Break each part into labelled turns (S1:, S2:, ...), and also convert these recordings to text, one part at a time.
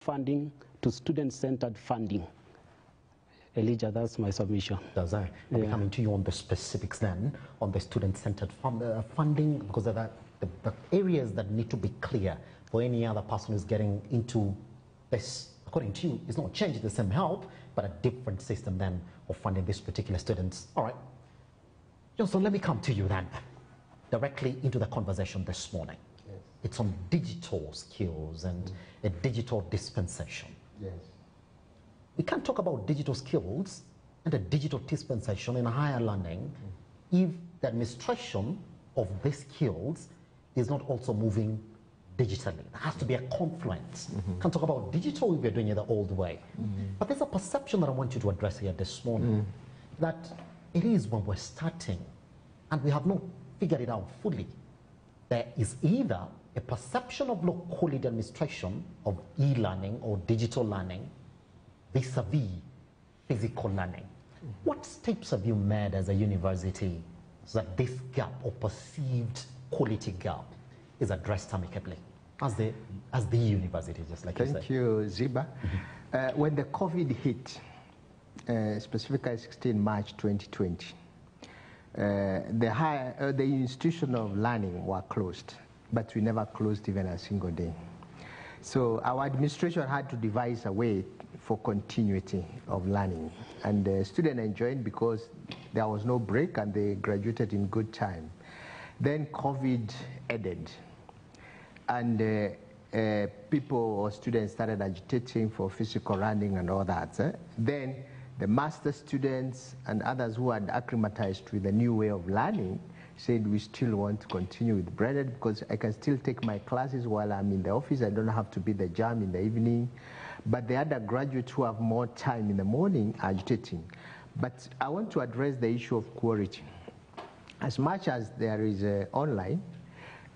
S1: funding to student-centered funding. Elijah, that's my submission.
S2: Does that? I'll be coming to you on the specifics then, on the student-centered funding, because of the areas that need to be clear for any other person who's getting into this. According to you, it's not changing the same help, but a different system then of funding these particular students. All right. Johnson, let me come to you then, directly into the conversation this morning.
S3: Yes.
S2: It's on digital skills and a digital dispensation.
S3: Yes.
S2: We can't talk about digital skills and a digital dispensation in higher learning if the administration of these skills is not also moving digitally. There has to be a confluence. Can't talk about digital if we're doing it the old way. But there's a perception that I want you to address here this morning, that it is when we're starting and we have not figured it out fully. There is either a perception of low quality administration of e-learning or digital learning vis-a-vis physical learning. What steps have you made as a university so that this gap or perceived quality gap is addressed amicably as the university, just like you said?
S3: Thank you, Ziba. When the COVID hit, specifically 16 March 2020, the institution of learning were closed, but we never closed even a single day. So our administration had to devise a way for continuity of learning, and the students enjoyed because there was no break and they graduated in good time. Then COVID ended, and people or students started agitating for physical learning and all that. Then the master students and others who had acclimatized with the new way of learning said, we still want to continue with blended because I can still take my classes while I'm in the office. I don't have to be the jam in the evening. But the other graduates who have more time in the morning are agitating. But I want to address the issue of quality. As much as there is online,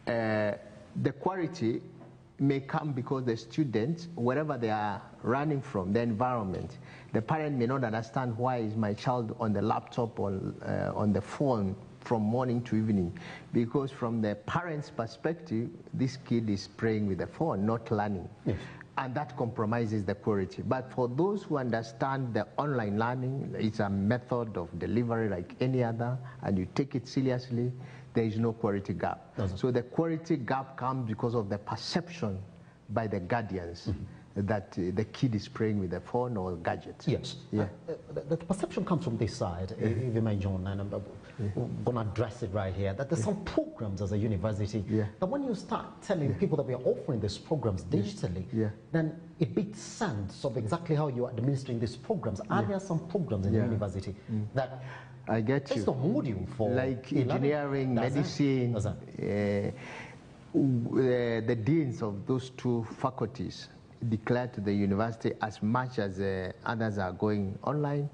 S3: the quality may come because the students, wherever they are running from, the environment, the parent may not understand why is my child on the laptop or on the phone from morning to evening, because from the parent's perspective, this kid is playing with the phone, not learning.
S2: Yes.
S3: And that compromises the quality. But for those who understand the online learning, it's a method of delivery like any other, and you take it seriously, there is no quality gap. So the quality gap comes because of the perception by the guardians that the kid is playing with the phone or gadgets.
S2: Yes.
S3: Yeah.
S2: The perception comes from this side, if you may, John, and I'm going to address it right here, that there's some programs as a university that when you start telling people that we are offering these programs digitally, then it makes sense of exactly how you are administering these programs. Are there some programs in the university that
S3: I get you.
S2: It's the module for
S3: like engineering, medicine, the deans of those two faculties declared to the university, as much as others are going online,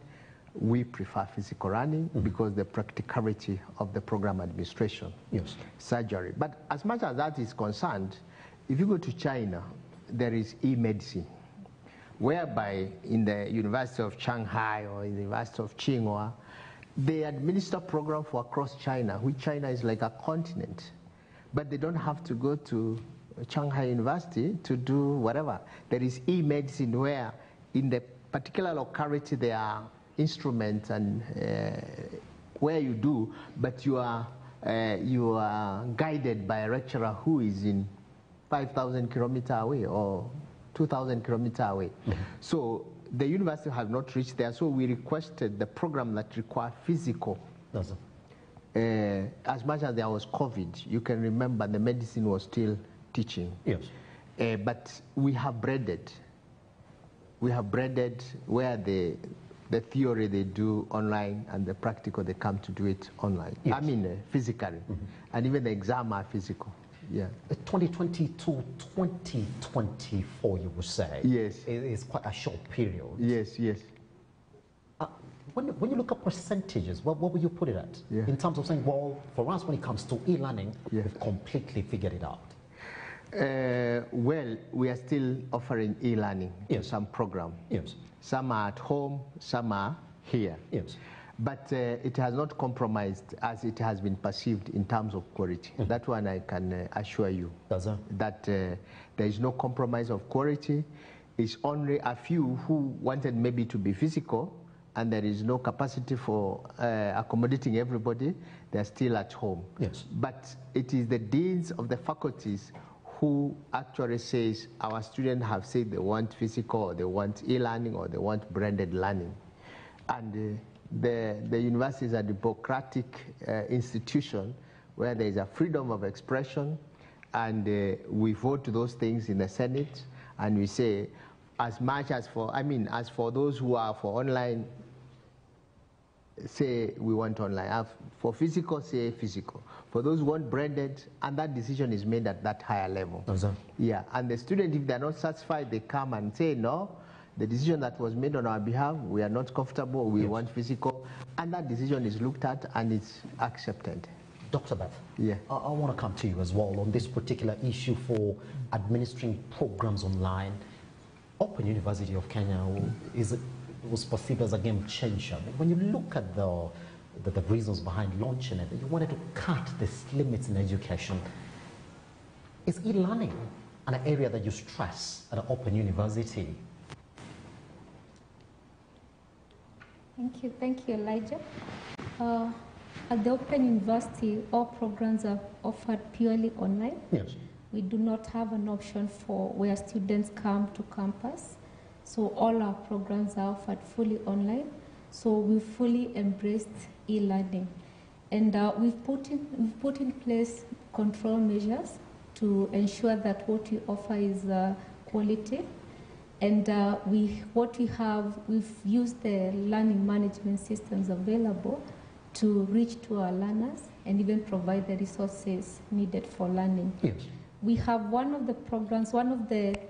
S3: we prefer physical learning because the practicality of the program administration, surgery. But as much as that is concerned, if you go to China, there is e-medicine, whereby in the University of Shanghai or in the University of Tsinghua, they administer program for across China, which China is like a continent. But they don't have to go to Shanghai University to do whatever. There is e-medicine where in the particular locality there are instruments and where you do, but you are guided by a lecturer who is in 5,000 kilometers away or 2,000 kilometers away. So the university have not reached there, so we requested the program that require physical. As much as there was COVID, you can remember the medicine was still teaching.
S2: Yes.
S3: But we have breaded. We have breaded where the theory they do online and the practical they come to do it online.
S2: Yes.
S3: I mean physically. And even the exam are physical. Yeah.
S2: 2020 to 2024, you would say.
S3: Yes.
S2: Is quite a short period.
S3: Yes, yes.
S2: When you look at percentages, what would you put it at? In terms of saying, well, for us when it comes to e-learning, we've completely figured it out.
S3: Well, we are still offering e-learning to some program.
S2: Yes.
S3: Some are at home, some are here.
S2: Yes.
S3: But it has not compromised as it has been perceived in terms of quality. That one I can assure you. That there is no compromise of quality. it's only a few who wanted maybe to be physical, and there is no capacity for accommodating everybody. They're still at home.
S2: Yes.
S3: But it is the deans of the faculties who actually says our students have said they want physical, or they want e-learning, or they want branded learning. And the university is a democratic institution where there is a freedom of expression, and we vote those things in the Senate, and we say, as much as for, as for those who are for online, say we want online. For physical, say physical. For those who want branded, and that decision is made at that higher level. Yeah, and the student, if they're not satisfied, they come and say, no, the decision that was made on our behalf, we are not comfortable, we want physical, and that decision is looked at and it's accepted.
S2: Dr. Beth,
S3: yeah.
S2: I want to come to you as well on this particular issue for administering programs online. Open University of Kenya was perceived as a game changer. When you look at the reasons behind launching it, you wanted to cut the limits in education. Is e-learning an area that you stress at an Open University?
S4: Thank you, Elijah. At the Open University, all programs are offered purely online.
S2: Yes.
S4: We do not have an option for where students come to campus. So all our programs are offered fully online. So we fully embraced e-learning. And we've put in place control measures to ensure that what we offer is quality. And we've used the learning management systems available to reach to our learners and even provide the resources needed for learning.
S2: Yes.
S4: We have one of the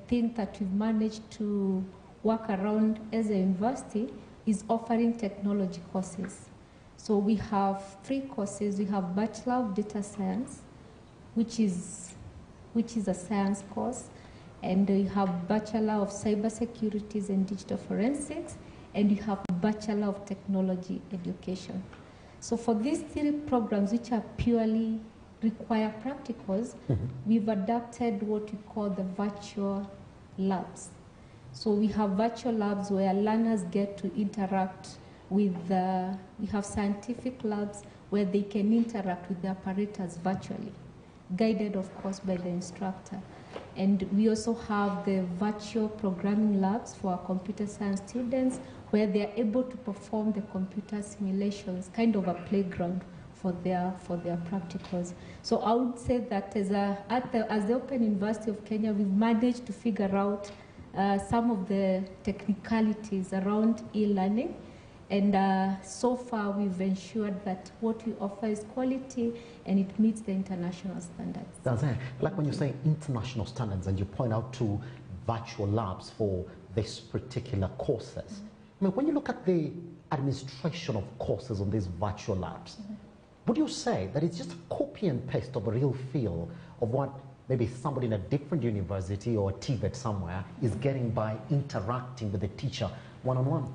S4: things that we've managed to work around as a university is offering technology courses. So we have 3 courses. We have Bachelor of Data Science, which is a science course, and we have Bachelor of Cybersecurity and Digital Forensics, and we have Bachelor of Technology Education. So for these 3 programs, which are purely require practicals, we've adapted what we call the virtual labs. So we have virtual labs where learners get to interact with we have scientific labs where they can interact with the apparatus virtually, guided of course by the instructor. And we also have the virtual programming labs for our computer science students where they are able to perform the computer simulations, kind of a playground for their practicals. So I would say that as the Open University of Kenya, we've managed to figure out some of the technicalities around e-learning, and so far we've ensured that what we offer is quality and it meets the international standards.
S2: That's it. Like when you say international standards and you point out to virtual labs for this particular courses, I mean, when you look at the administration of courses on these virtual labs, would you say that it's just a copy and paste of a real feel of what maybe somebody in a different university or a TVET somewhere is getting by interacting with the teacher one-on-one?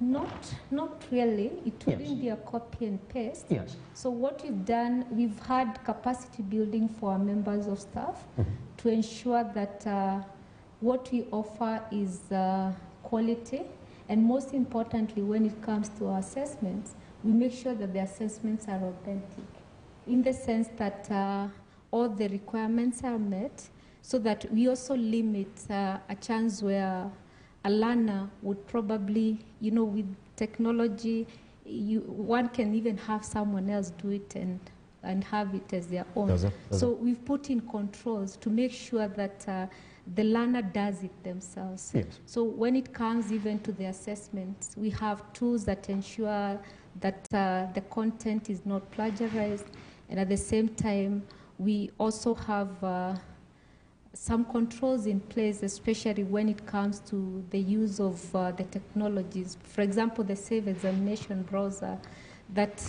S4: Not really. It wouldn't be a copy and paste.
S2: Yes.
S4: So what we've done, we've had capacity building for our members of staff to ensure that what we offer is quality, and most importantly, when it comes to our assessments, we make sure that the assessments are authentic, in the sense that all the requirements are met, so that we also limit a chance where a learner would probably, with technology, one can even have someone else do it and have it as their own. So we've put in controls to make sure that the learner does it themselves.
S2: Yes.
S4: So when it comes even to the assessments, we have tools that ensure that the content is not plagiarized, and at the same time, we also have some controls in place, especially when it comes to the use of the technologies. For example, the Safe Examination browser, that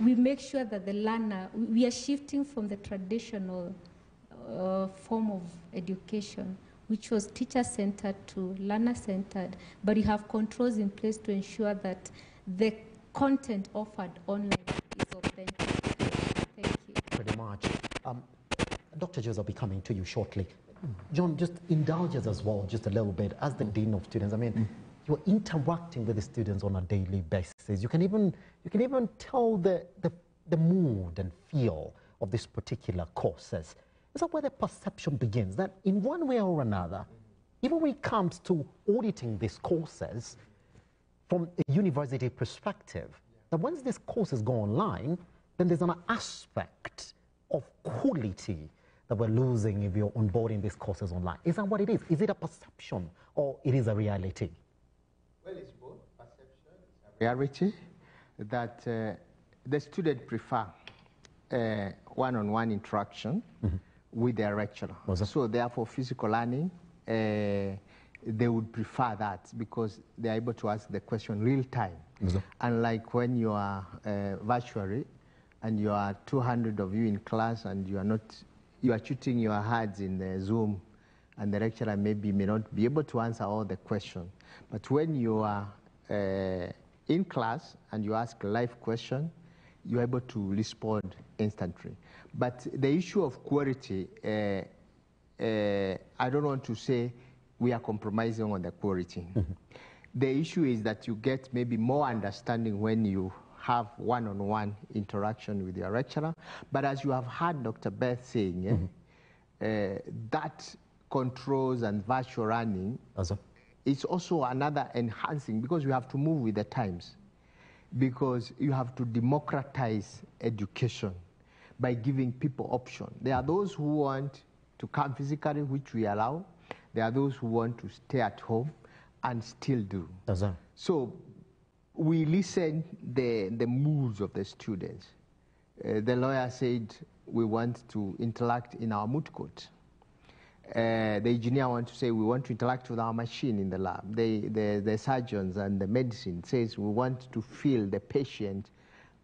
S4: we make sure that the learner, we are shifting from the traditional form of education, which was teacher-centered to learner-centered, but we have controls in place to ensure that the content offered online is authentic. Thank you.
S2: Pretty much. Dr. Joseph, I'll be coming to you shortly. John, just indulge us as well, just a little bit, as the Dean of Students. I mean, you're interacting with the students on a daily basis. You can even tell the mood and feel of this particular courses. Is that where the perception begins? That in one way or another, even when it comes to auditing these courses from a university perspective, that once these courses go online, then there's an aspect of quality that we're losing if you're onboarding these courses online. Is that what it is? Is it a perception or it is a reality?
S3: Well, it's both perception and reality, that the student prefer one-on-one interaction with their lecturer. So therefore, physical learning, they would prefer that because they're able to ask the question real time. Unlike when you are virtually and you are 200 of you in class and you are shooting your heads in the Zoom and the lecturer may not be able to answer all the questions. But when you are in class and you ask a live question, you're able to respond instantly. But the issue of quality, I don't want to say we are compromising on the quality. The issue is that you get maybe more understanding when you have one-on-one interaction with your lecturer. But as you have heard Dr. Beth saying, that controls and virtual learning is also another enhancing, because you have to move with the times, because you have to democratize education by giving people option. There are those who want to come physically, which we allow. There are those who want to stay at home and still do. So we listen the moods of the students. The lawyer said we want to interact in our moot court. The engineer wants to say we want to interact with our machine in the lab. The surgeons and the medicine says we want to feel the patient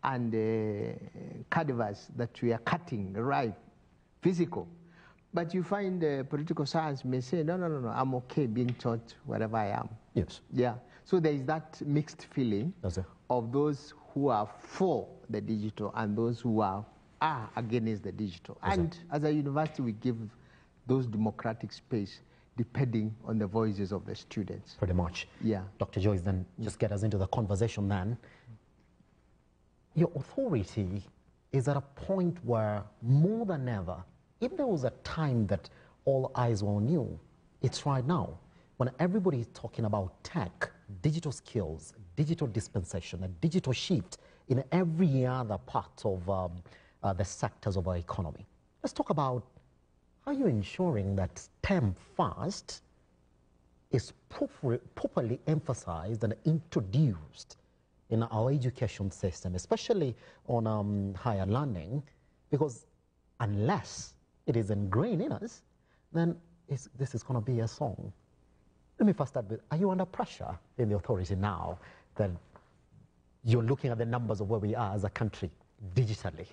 S3: and the cadavers that we are cutting, right, physical. But you find political science may say, no, I'm okay being taught wherever I am.
S2: Yes.
S3: Yeah. So there is that mixed feeling of those who are for the digital and those who are against the digital. And as a university, we give those democratic space depending on the voices of the students.
S2: Pretty much.
S3: Yeah.
S2: Dr. Joyce, then just get us into the conversation then. Your authority is at a point where more than ever, if there was a time that all eyes were on you, it's right now. When everybody is talking about tech, digital skills, digital dispensation, a digital shift in every other part of the sectors of our economy. Let's talk about how you're ensuring that STEM first is properly emphasized and introduced in our education system, especially on higher learning, because unless it is ingrained in us, then this is going to be a song. Let me first start with, are you under pressure in the authority now that you're looking at the numbers of where we are as a country digitally?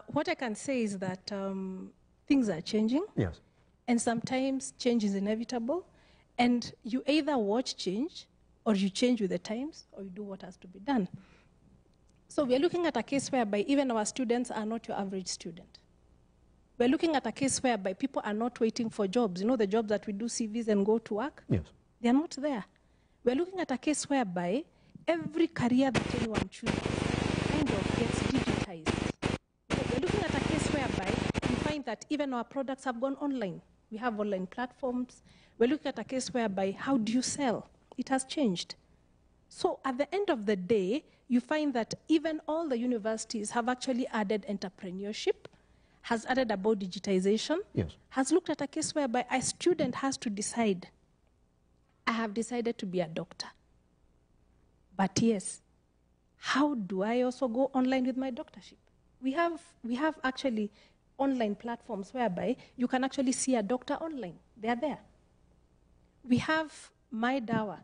S5: What I can say is that things are changing.
S2: Yes.
S5: And sometimes change is inevitable. And you either watch change, or you change with the times, or you do what has to be done. So we're looking at a case whereby even our students are not your average student. We're looking at a case whereby people are not waiting for jobs. You know the jobs that we do CVs and go to work?
S2: Yes.
S5: They're not there. We're looking at a case whereby every career that anyone chooses kind of gets digitized. We're looking at a case whereby we find that even our products have gone online. We have online platforms. We're looking at a case whereby how do you sell? It has changed. So at the end of the day, you find that even all the universities have actually added entrepreneurship, has added about digitization, has looked at a case whereby a student has to decide, I have decided to be a doctor. But yes, how do I also go online with my doctorship? We have actually online platforms whereby you can actually see a doctor online. They're there. We have My Dawa.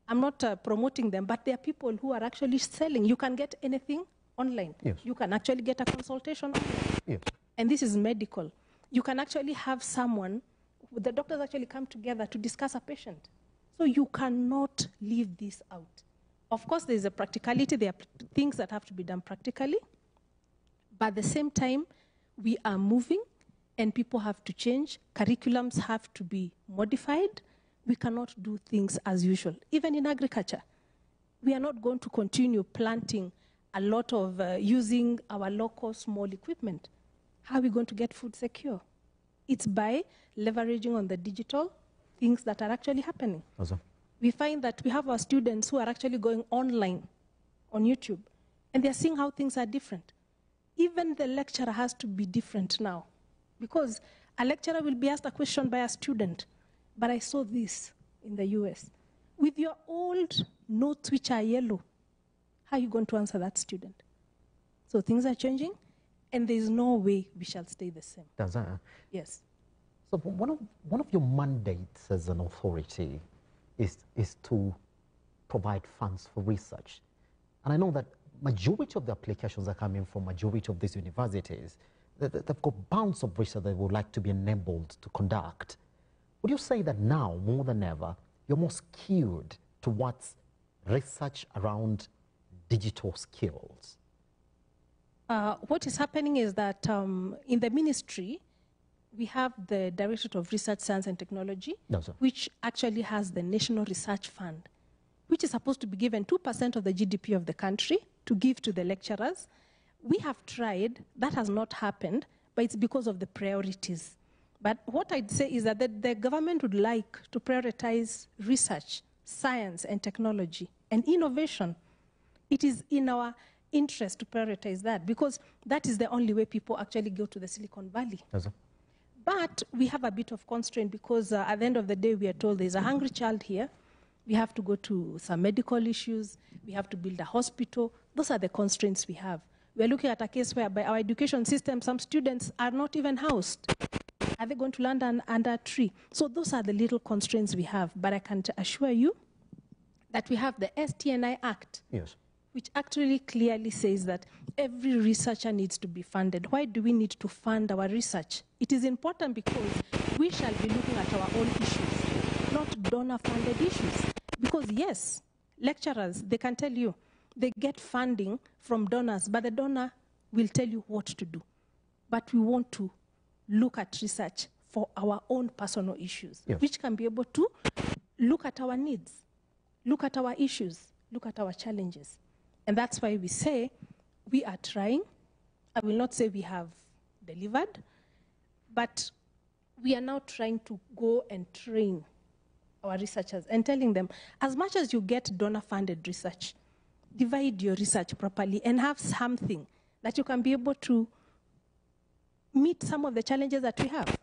S5: I'm not promoting them, but there are people who are actually selling. You can get anything online.
S2: Yes.
S5: You can actually get a consultation online.
S2: Yes.
S5: And this is medical. You can actually have someone, the doctors actually come together to discuss a patient. So you cannot leave this out. Of course, there's a practicality. There are things that have to be done practically. But at the same time, we are moving and people have to change. Curriculums have to be modified. We cannot do things as usual. Even in agriculture, we are not going to continue planting a lot of using our local small equipment. How are we going to get food secure? It's by leveraging on the digital things that are actually happening.
S2: Awesome.
S5: We find that we have our students who are actually going online on YouTube, and they're seeing how things are different. Even the lecturer has to be different now, because a lecturer will be asked a question by a student, but I saw this in the US. With your old notes which are yellow, how are you going to answer that student? So things are changing, and there's no way we shall stay the same.
S2: Does that?
S5: Yes.
S2: So one of your mandates as an authority is to provide funds for research. And I know that majority of the applications are coming from majority of these universities. They've got bounds of research they would like to be enabled to conduct. Would you say that now, more than ever, you're more skewed towards research around digital skills?
S5: What is happening is that in the ministry, we have the Directorate of Research, Science and Technology, which actually has the National Research Fund, which is supposed to be given 2% of the GDP of the country to give to the lecturers. We have tried, that has not happened, but it's because of the priorities. But what I'd say is that the government would like to prioritize research, science and technology, and innovation. It is in our interest to prioritize that, because that is the only way people actually go to the Silicon Valley. But we have a bit of constraint, because at the end of the day, we are told there's a hungry child here. We have to go to some medical issues. We have to build a hospital. Those are the constraints we have. We're looking at a case where by our education system, some students are not even housed. Are they going to land under a tree? So those are the little constraints we have. But I can assure you that we have the STNI Act,
S2: yes,
S5: which actually clearly says that every researcher needs to be funded. Why do we need to fund our research? It is important because we shall be looking at our own issues, not donor-funded issues. Because yes, lecturers, they can tell you, they get funding from donors, but the donor will tell you what to do. But we want to look at research for our own personal issues, yes, which can be able to look at our needs, look at our issues, look at our challenges. And that's why we say we are trying. I will not say we have delivered, but we are now trying to go and train our researchers and telling them, as much as you get donor-funded research, divide your research properly and have something that you can be able to meet some of the challenges that we have.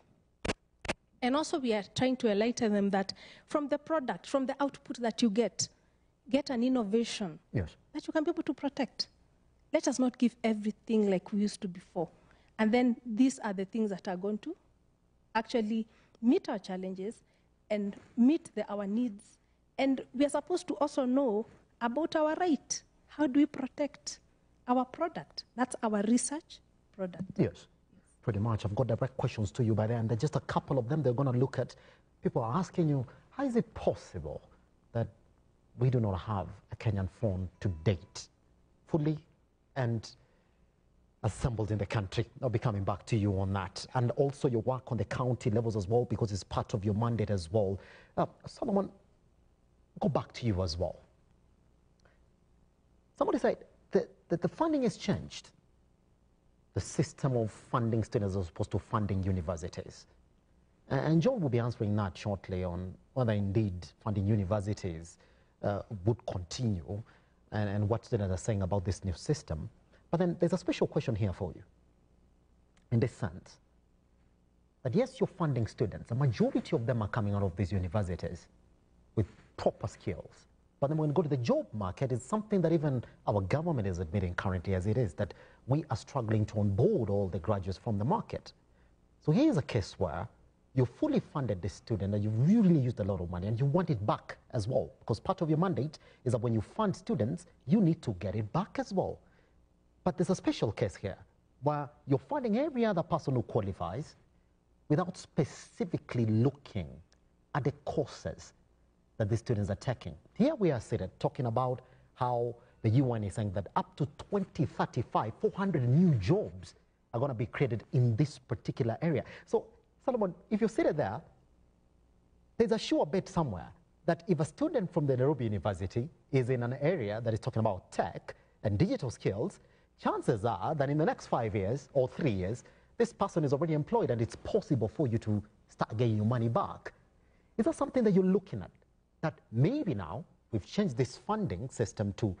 S5: And also we are trying to enlighten them that from the product, from the output that you get an innovation, yes, that you can be able to protect. Let us not give everything like we used to before. And then these are the things that are going to actually meet our challenges and meet our needs. And we are supposed to also know about our right. How do we protect our product? That's our research product.
S2: Yes, pretty much. I've got direct questions to you by then. There's just a couple of them they're going to look at. People are asking you, how is it possible that we do not have a Kenyan phone to date, fully and assembled in the country? I'll be coming back to you on that. And also your work on the county levels as well, because it's part of your mandate as well. Solomon, go back to you as well. Somebody said that the funding has changed. The system of funding students as opposed to funding universities. And John will be answering that shortly on whether indeed funding universities would continue and what students are saying about this new system. But then there's a special question here for you, in this sense, that yes, you're funding students. A majority of them are coming out of these universities with proper skills. But then when we go to the job market, it's something that even our government is admitting currently as it is, that we are struggling to onboard all the graduates from the market. So here's a case where you fully funded this student and you really used a lot of money and you want it back as well, because part of your mandate is that when you fund students, you need to get it back as well. But there's a special case here where you're funding every other person who qualifies without specifically looking at the courses that the students are taking. Here we are seated talking about how the UN is saying that up to 2035, 400 new jobs are going to be created in this particular area. So, Solomon, if you sit there, there's a sure bet somewhere that if a student from the Nairobi University is in an area that is talking about tech and digital skills, chances are that in the next 5 years or 3 years, this person is already employed and it's possible for you to start getting your money back. Is that something that you're looking at? That maybe now we've changed this funding system to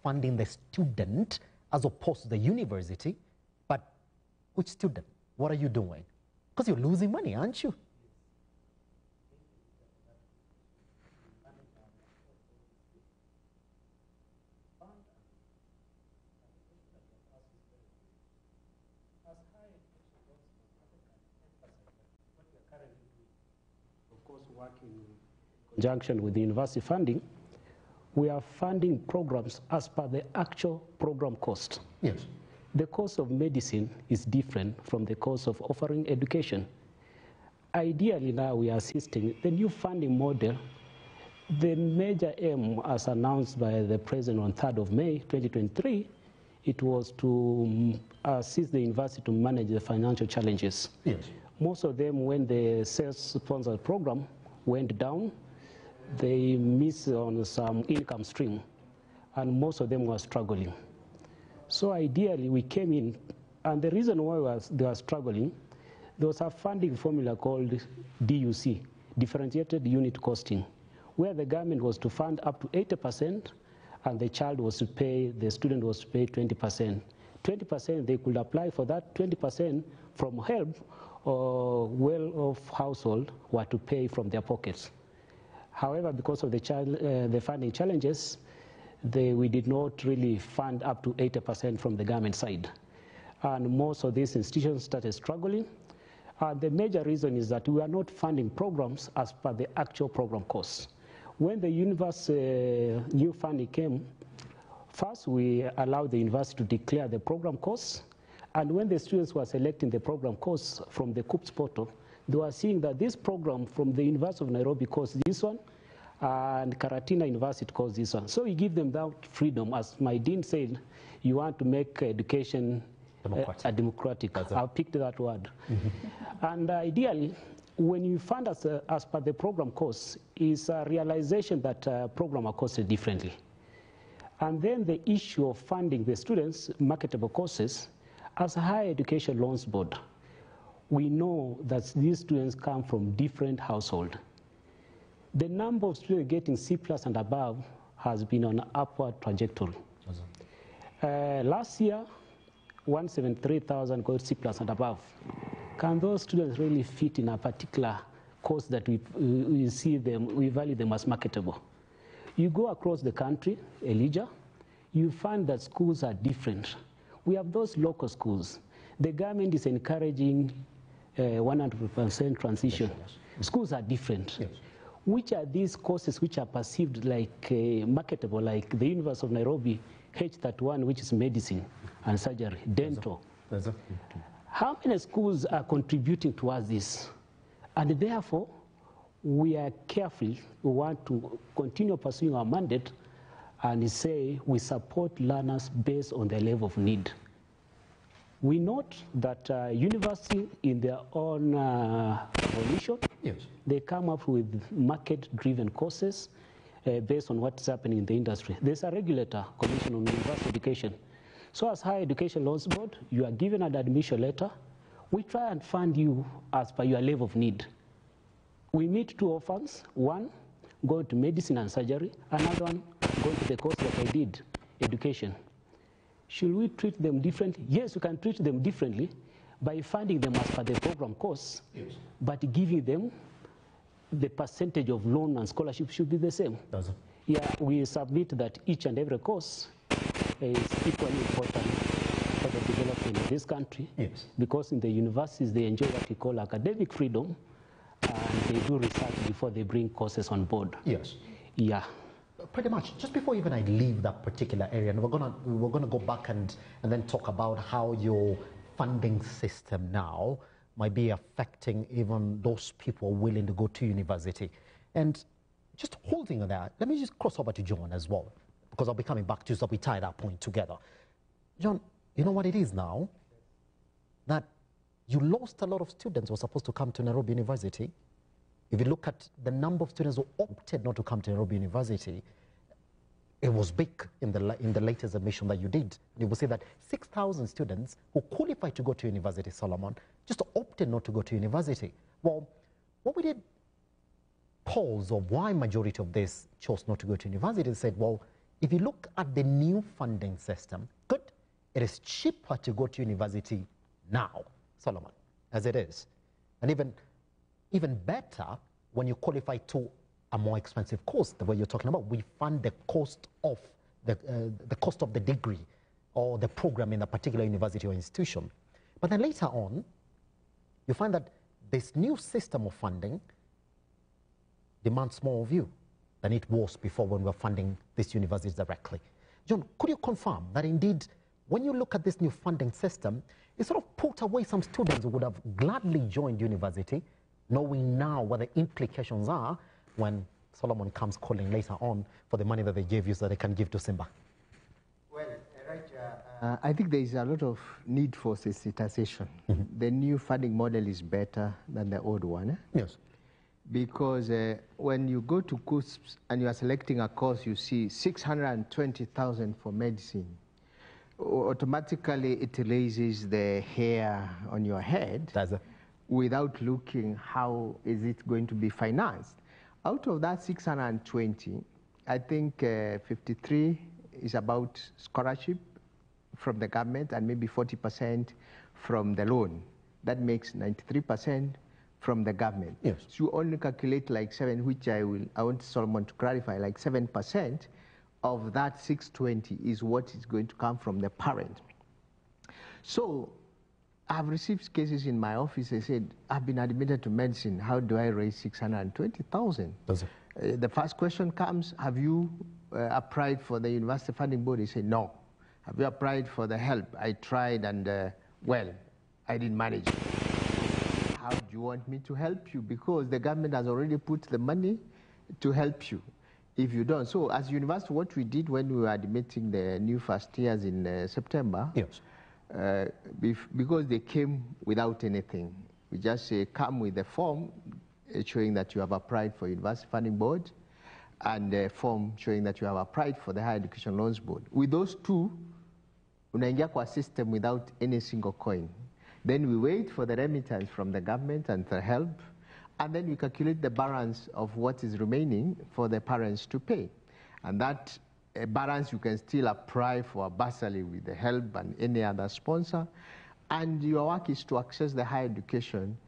S2: funding the student as opposed to the university, but which student? What are you doing? Because you're losing money, aren't you?
S1: Of course, working in conjunction with the university funding, we are funding programs as per the actual program cost.
S2: Yes.
S1: The cost of medicine is different from the cost of offering education. Ideally now we are assisting the new funding model. The major aim, as announced by the President on 3rd of May 2023, it was to assist the university to manage the financial challenges.
S2: Yes.
S1: Most of them, when the self-sponsored program went down, they missed on some income stream, and most of them were struggling. So ideally, we came in, and the reason why they were struggling, there was a funding formula called DUC, Differentiated Unit Costing, where the government was to fund up to 80%, and the child was to pay, the student was to pay 20%. 20% they could apply for that, 20% from HELP or well-off household were to pay from their pockets. However, because of the funding challenges, we did not really fund up to 80% from the government side. And most of these institutions started struggling. And the major reason is that we are not funding programs as per the actual program costs. When the university new funding came, first we allowed the university to declare the program costs. And when the students were selecting the program costs from the COOPS portal, they were seeing that this program from the University of Nairobi costs this one, and Karatina University costs this one. So we give them that freedom. As my dean said, you want to make education democratic. I picked that word. Mm-hmm. And ideally, when you fund as per the program costs, is a realization that programs are costed differently. And then the issue of funding the students' marketable courses, as a higher education loans board, we know that these students come from different households. The number of students getting C+ and above has been on an upward trajectory. Last year, 173,000 got C+ and above. Can those students really fit in a particular course that we see them, we value them as marketable? You go across the country, Elijah, you find that schools are different. We have those local schools. The government is encouraging 100% transition. Yes. Schools are different. Yes. Which are these courses which are perceived like marketable, like the University of Nairobi, H31, which is medicine and surgery, dental. How many schools are contributing towards this? And therefore, we are careful. We want to continue pursuing our mandate and say we support learners based on their level of need. We note that university, in their own evolution, yes, they come up with market-driven courses based on what's happening in the industry. There's a regulator, Commission on University Education. So as Higher Education Loans Board, you are given an admission letter. We try and fund you as per your level of need. We meet two orphans, one going to medicine and surgery, another one going to the course that I did, education. Should we treat them differently? Yes, we can treat them differently by funding them as per the program costs, yes, but giving them the percentage of loan and scholarship should be the same. Yeah, we submit that each and every course is equally important for the development of this country, yes, because in the universities they enjoy what we call academic freedom, and they do research before they bring courses on board.
S2: Yes.
S1: Yeah.
S2: Pretty much. Just before even I leave that particular area, and we're gonna go back and then talk about how your funding system now might be affecting even those people willing to go to university. And just holding on that, let me just cross over to John as well, because I'll be coming back to you, so we tie that point together. John, you know what it is now? that you lost a lot of students who were supposed to come to Nairobi University. If you look at the number of students who opted not to come to Nairobi University, it was big in the latest admission that you did. You will see that 6,000 students who qualified to go to university, Solomon, just opted not to go to university. Well, what we did polls of why majority of this chose not to go to university, they said, well, if you look at the new funding system, good, it is cheaper to go to university now, Solomon, as it is. And even better when you qualify to a more expensive course, the way you're talking about. We fund the cost of the cost of the degree or the program in a particular university or institution. But then later on, you find that this new system of funding demands more of you than it was before when we were funding these universities directly. John, could you confirm that indeed, when you look at this new funding system, it sort of put away some students who would have gladly joined university, knowing now what the implications are when Solomon comes calling later on for the money that they gave you so they can give to Simba?
S3: Well, right, I think there is a lot of need for sensitization. The new funding model is better than the old one.
S2: Yes.
S3: Because when you go to CUSPs and you are selecting a course, you see 620,000 for medicine. Automatically, it raises the hair on your head without looking how is it going to be financed. Out of that 620, I think 53 is about scholarship from the government and maybe 40% from the loan. That makes 93% from the government.
S2: Yes.
S3: So you only calculate like 7, which I want Solomon to clarify, like 7% of that 620 is what is going to come from the parent. So I've received cases in my office. They said, I've been admitted to medicine. How do I raise 620,000? The first question comes, have you applied for the University Funding Board? They say, no. Have you applied for the help? I tried and, well, I didn't manage. How do you want me to help you? Because the government has already put the money to help you if you don't. So as university, what we did when we were admitting the new first years in September,
S2: yes.
S3: Because they came without anything, we just say, come with a form showing that you have applied for University Funding Board and a form showing that you have applied for the Higher Education Loans Board. With those two, unaingia kwa system without any single coin. Then we wait for the remittance from the government and the help, and then we calculate the balance of what is remaining for the parents to pay. And that balance, you can still apply for a bursary with the help and any other sponsor. And your work is to access the higher education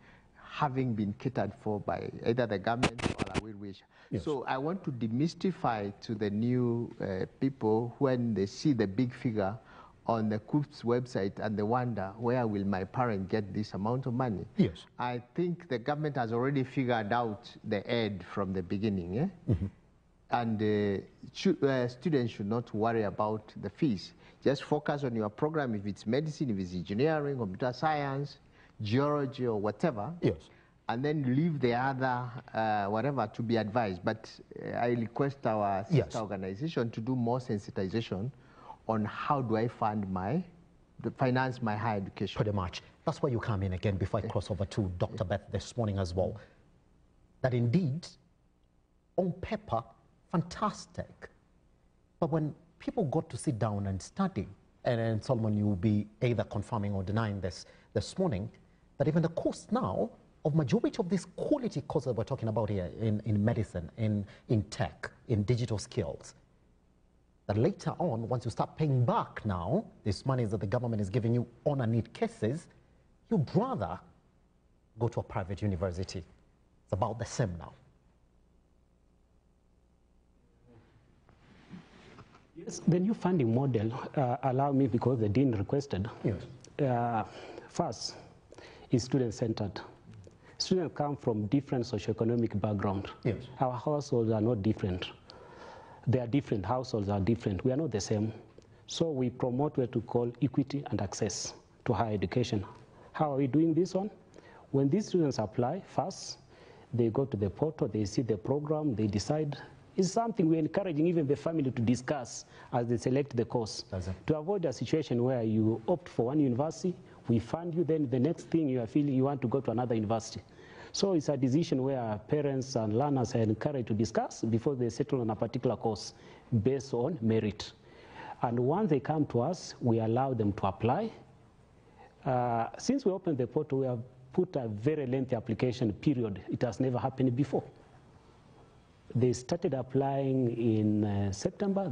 S3: having been catered for by either the government or a will-wish.
S2: Yes.
S3: So I want to demystify to the new people when they see the big figure on the CUPS website and they wonder, where will my parent get this amount of money?
S2: Yes.
S3: I think the government has already figured out the aid from the beginning. Mm-hmm. And students should not worry about the fees. Just focus on your program, if it's medicine, if it's engineering, computer science, geology, or whatever.
S2: Yes.
S3: And then leave the other, whatever, to be advised. But I request our sister organization to do more sensitization on how do I finance my higher education.
S2: Pretty much. That's why you come in again before I cross over to Dr. Beth this morning as well. That indeed, on paper, fantastic. But when people got to sit down and study, and Solomon, you will be either confirming or denying this morning, that even the cost now of majority of these quality courses that we're talking about here in medicine, in tech, in digital skills, that later on, once you start paying back now, this money that the government is giving you on a need cases, you'd rather go to a private university. It's about the same now.
S1: Yes, the new funding model allow me, because the dean requested,
S2: yes.
S1: First, is student-centered. Students come from different socioeconomic background.
S2: Yes.
S1: Our households are not different. They are different, households are different. We are not the same. So we promote what we call equity and access to higher education. How are we doing this one? When these students apply, first, they go to the portal, they see the program, they decide. It's something we're encouraging even the family to discuss as they select the course, to avoid a situation where you opt for one university, We fund you, then the next thing you are feeling you want to go to another university. So it's a decision where parents and learners are encouraged to discuss before they settle on a particular course based on merit. And once they come to us, we allow them to apply. Since we opened the portal, we have put a very lengthy application period. It has never happened before. They started applying in September,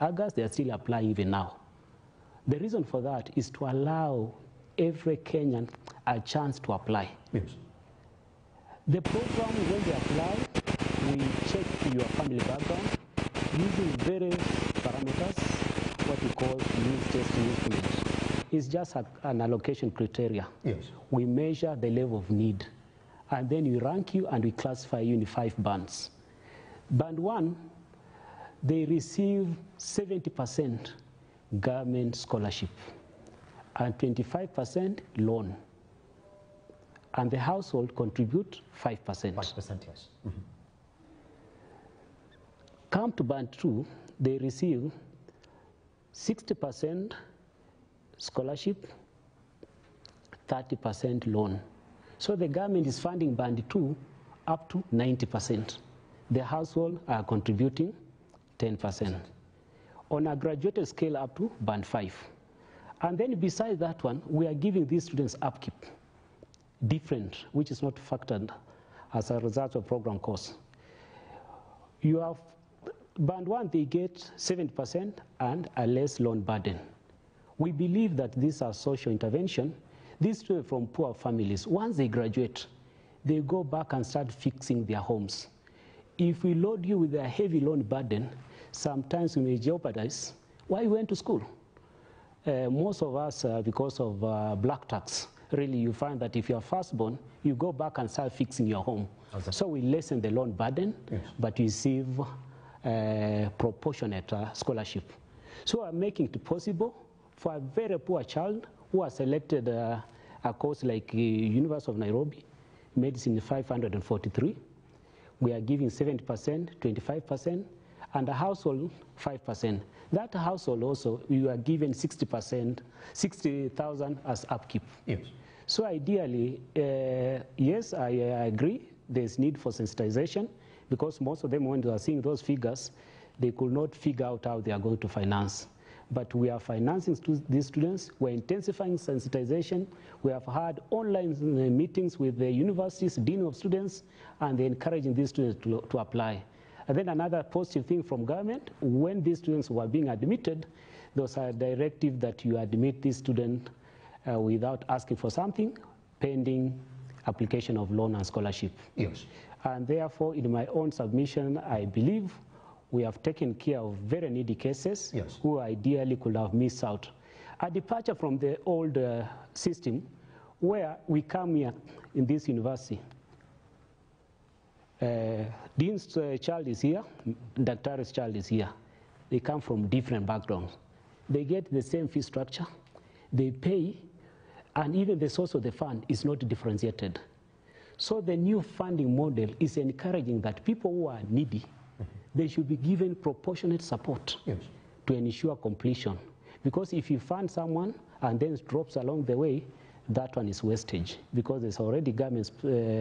S1: August, they are still applying even now. The reason for that is to allow every Kenyan a chance to apply.
S2: Yes.
S1: The program, when they apply, we check your family background using various parameters, what we call needs test influence. It's just an allocation criteria.
S2: Yes.
S1: We measure the level of need, and then we rank you and we classify you in 5 bands. Band 1, they receive 70% government scholarship and 25% loan. And the household contribute 5%.
S2: 5%, yes. Mm-hmm.
S1: Come to band 2, they receive 60% scholarship, 30% loan. So the government is funding band 2 up to 90%. The household are contributing 10%. On a graduated scale up to band 5. And then besides that one, we are giving these students upkeep, different, which is not factored as a result of program course. You have band 1, they get 70% and a less loan burden. We believe that these are social intervention. These students from poor families, once they graduate, they go back and start fixing their homes. If we load you with a heavy loan burden, sometimes we may jeopardize why you went to school. Most of us, because of black tax, really you find that if you're firstborn, you go back and start fixing your home. Okay. So we lessen the loan burden, yes, but you receive proportionate scholarship. So we're making it possible for a very poor child who has selected a course like University of Nairobi, Medicine 543. We are giving 70%, 25%, and a household 5%. That household also, you are given 60%, 60,000 as upkeep.
S2: Yes.
S1: So ideally, yes, I agree, there's need for sensitization, because most of them, when they are seeing those figures, they could not figure out how they are going to finance. But we are financing these students. We're intensifying sensitization. We have had online meetings with the universities, dean of students, and they're encouraging these students to apply. And then another positive thing from government, when these students were being admitted, there was a directive that you admit this student without asking for something, pending application of loan and scholarship.
S2: Yes.
S1: And therefore, in my own submission, I believe we have taken care of very needy cases, yes, who ideally could have missed out. A departure from the old system where we come here in this university. Dean's child is here, Doctor's child is here. They come from different backgrounds. They get the same fee structure, they pay, and even the source of the fund is not differentiated. So the new funding model is encouraging that people who are needy, they should be given proportionate support, yes, to ensure completion. Because if you fund someone and then it drops along the way, that one is wastage, because there's already government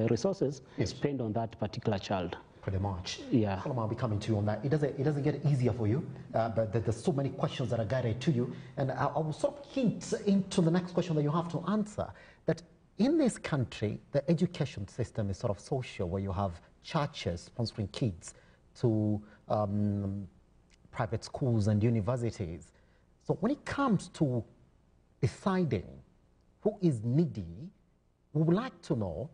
S1: resources, yes, spent on that particular child.
S2: Pretty much.
S1: Yeah.
S2: Solomon, I'll be coming to you on that. It doesn't get easier for you, but there's so many questions that are guided to you. And I will sort of hint into the next question that you have to answer, that in this country, the education system is sort of social, where you have churches sponsoring kids to private schools and universities. So when it comes to deciding who is needy, we would like to know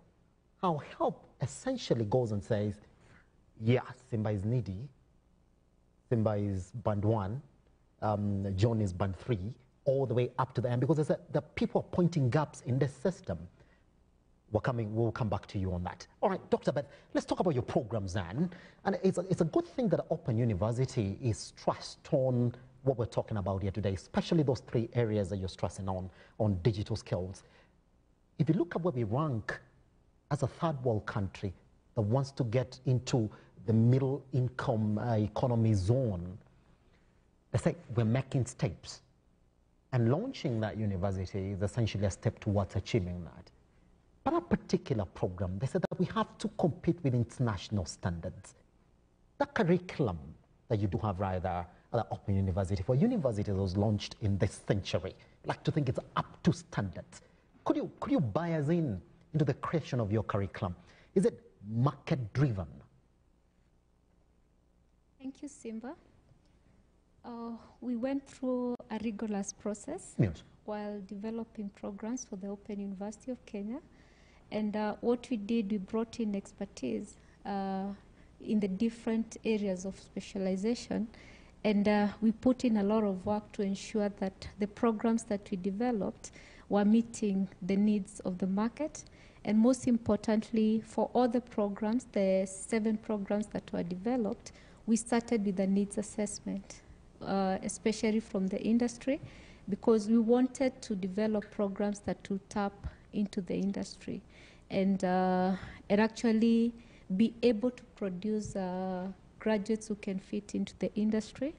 S2: how help essentially goes and says, yeah, Simba is needy, Simba is band 1, John is band 3, all the way up to the end, because the people are pointing gaps in the system. We'll come back to you on that. All right, Dr. Beth, let's talk about your programs then. And it's a good thing that Open University is stressed on what we're talking about here today, especially those 3 areas that you're stressing on digital skills. If you look at where we rank as a third world country that wants to get into the middle income economy zone, they say we're making steps. And launching that university is essentially a step towards achieving that. But a particular program, they said that we have to compete with international standards. The curriculum that you do have right there at the Open University for universities was launched in this century. I'd like to think it's up to standards. Could you buy us into the creation of your curriculum? Is it market-driven?
S4: Thank you, Simba. We went through a rigorous process while developing programs for the Open University of Kenya. And what we did, we brought in expertise in the different areas of specialization. And we put in a lot of work to ensure that the programs that we developed were meeting the needs of the market. And most importantly, for all the programs, the 7 programs that were developed, we started with a needs assessment, especially from the industry, because we wanted to develop programs that would tap into the industry and actually be able to produce graduates who can fit into the industry.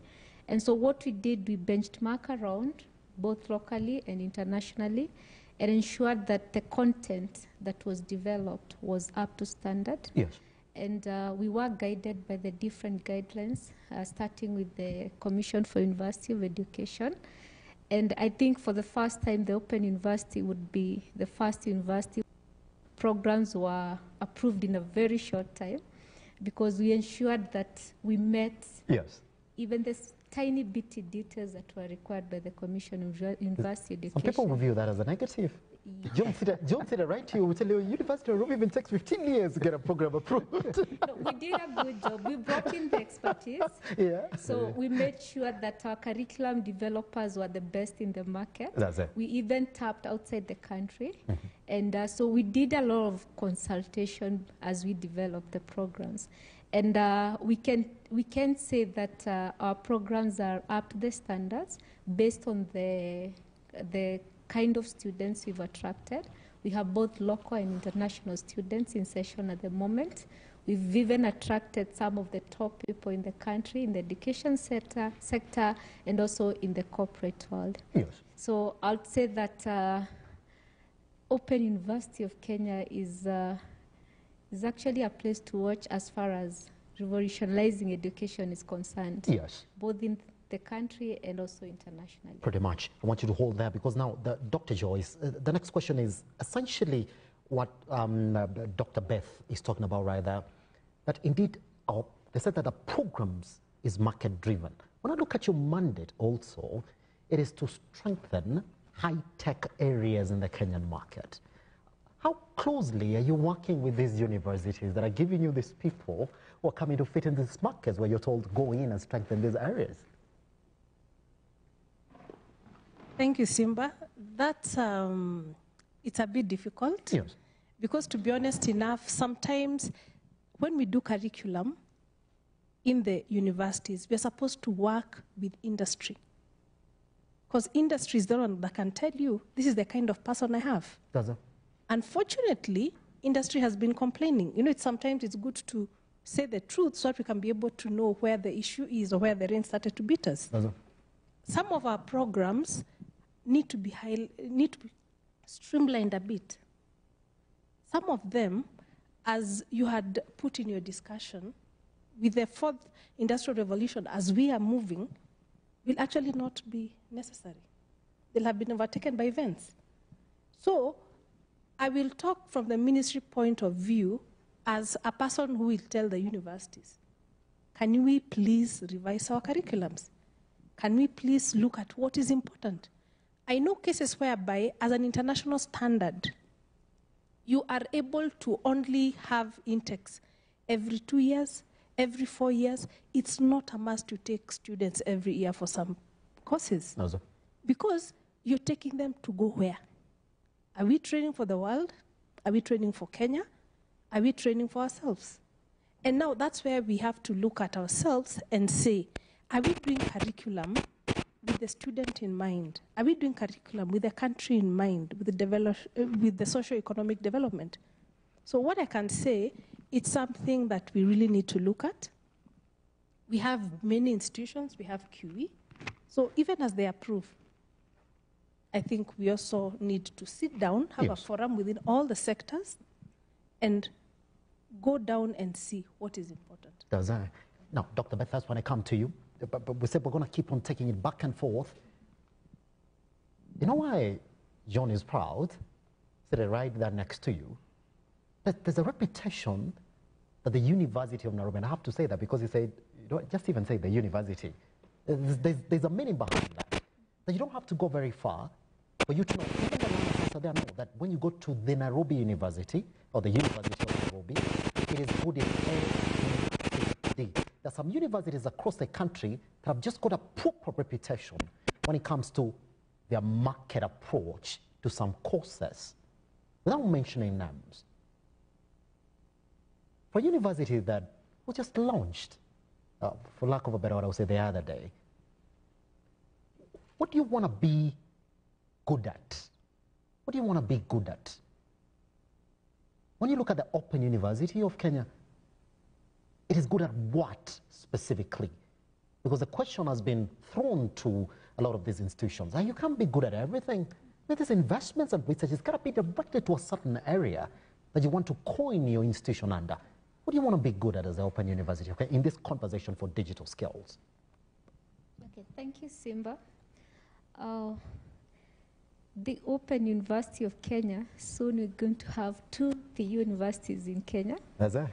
S4: And so what we did, we benchmark around, both locally and internationally, and ensured that the content that was developed was up to standard.
S2: Yes.
S4: And we were guided by the different guidelines, starting with the Commission for University of Education. And I think for the first time, the Open University would be the first university programs were approved in a very short time, because we ensured that we met even the tiny bitty details that were required by the Commission of University Education.
S2: Some people will view that as a negative. John said it right to you. We tell you, University of Nairobi even takes 15 years to get a program approved.
S4: No, we did a good job. We brought in the expertise. So we made sure that our curriculum developers were the best in the market.
S2: That's it.
S4: We even tapped outside the country. And so we did a lot of consultation as we developed the programs. And we can say that our programs are up to the standards based on the kind of students we've attracted. We have both local and international students in session at the moment. We've even attracted some of the top people in the country in the education sector and also in the corporate world.
S2: Yes.
S4: So I'd say that Open University of Kenya is actually a place to watch as far as revolutionizing education is concerned.
S2: Yes.
S4: Both in the country and also internationally.
S2: Pretty much. I want you to hold there, because now, Dr. Joyce, the next question is essentially what Dr. Beth is talking about right there, that indeed, they said that the programs is market-driven. When I look at your mandate also, it is to strengthen high-tech areas in the Kenyan market. How closely are you working with these universities that are giving you these people who are coming to fit in these markets where you're told go in and strengthen these areas?
S5: Thank you, Simba. That's, it's a bit difficult.
S2: Yes.
S5: Because to be honest enough, sometimes when we do curriculum in the universities, we're supposed to work with industry. Because industry is the one that can tell you, this is the kind of person I have.
S2: Does it?
S5: Unfortunately, industry has been complaining. You know, sometimes it's good to say the truth so that we can be able to know where the issue is or where the rain started to beat us.
S2: Does it?
S5: Some of our programs need to be streamlined a bit. Some of them, as you had put in your discussion, with the 4th industrial revolution, as we are moving, will actually not be necessary. They'll have been overtaken by events. So I will talk from the ministry point of view as a person who will tell the universities, can we please revise our curriculums? Can we please look at what is important? I know cases whereby, as an international standard, you are able to only have intakes every 2 years, every 4 years. It's not a must to take students every year for some courses.
S2: No, sir.
S5: Because you're taking them to go where? Are we training for the world? Are we training for Kenya? Are we training for ourselves? And now that's where we have to look at ourselves and say, are we doing curriculum with the student in mind? Are we doing curriculum with the country in mind, with the socio-economic development? So what I can say, it's something that we really need to look at. We have many institutions, we have QE. So even as they approve, I think we also need to sit down, have a
S2: Yes.
S5: forum within all the sectors, and go down and see what is important.
S2: Does that? Now, Dr. Beth, that's when I come to you. But we said we're going to keep on taking it back and forth. You know why John is proud? Sitting right there next to you. That there's a reputation that the University of Nairobi, and I have to say that because he said, you don't just even say the university. There's a meaning behind that. That you don't have to go very far for you to know. Even the learners out there know that when you go to the Nairobi University, or the University of Nairobi, it is good in ABCD. There are some universities across the country that have just got a poor reputation when it comes to their market approach to some courses, without mentioning names. For a university that was just launched, for lack of a better word, I would say the other day, what do you want to be good at? What do you want to be good at? When you look at the Open University of Kenya, it is good at what specifically? Because the question has been thrown to a lot of these institutions. And you can't be good at everything. With these investments and research, it's got to be directed to a certain area that you want to coin your institution under. What do you want to be good at as the Open University, okay, in this conversation for digital skills?
S4: Okay, thank you, Simba. The Open University of Kenya, soon we're going to have 2 universities in Kenya.
S2: That's it.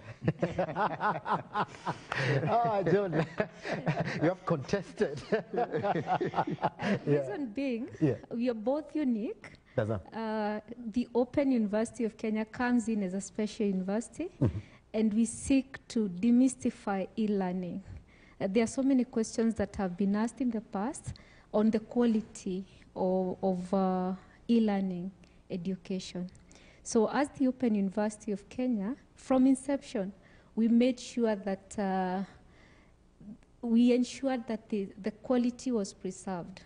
S2: John, you have contested.
S4: Reason being, we are both unique.
S2: That's it.
S4: The Open University of Kenya comes in as a special university, and we seek to demystify e-learning. There are so many questions that have been asked in the past on the quality of e-learning education. So as the Open University of Kenya, from inception, we made sure that we ensured that the quality was preserved,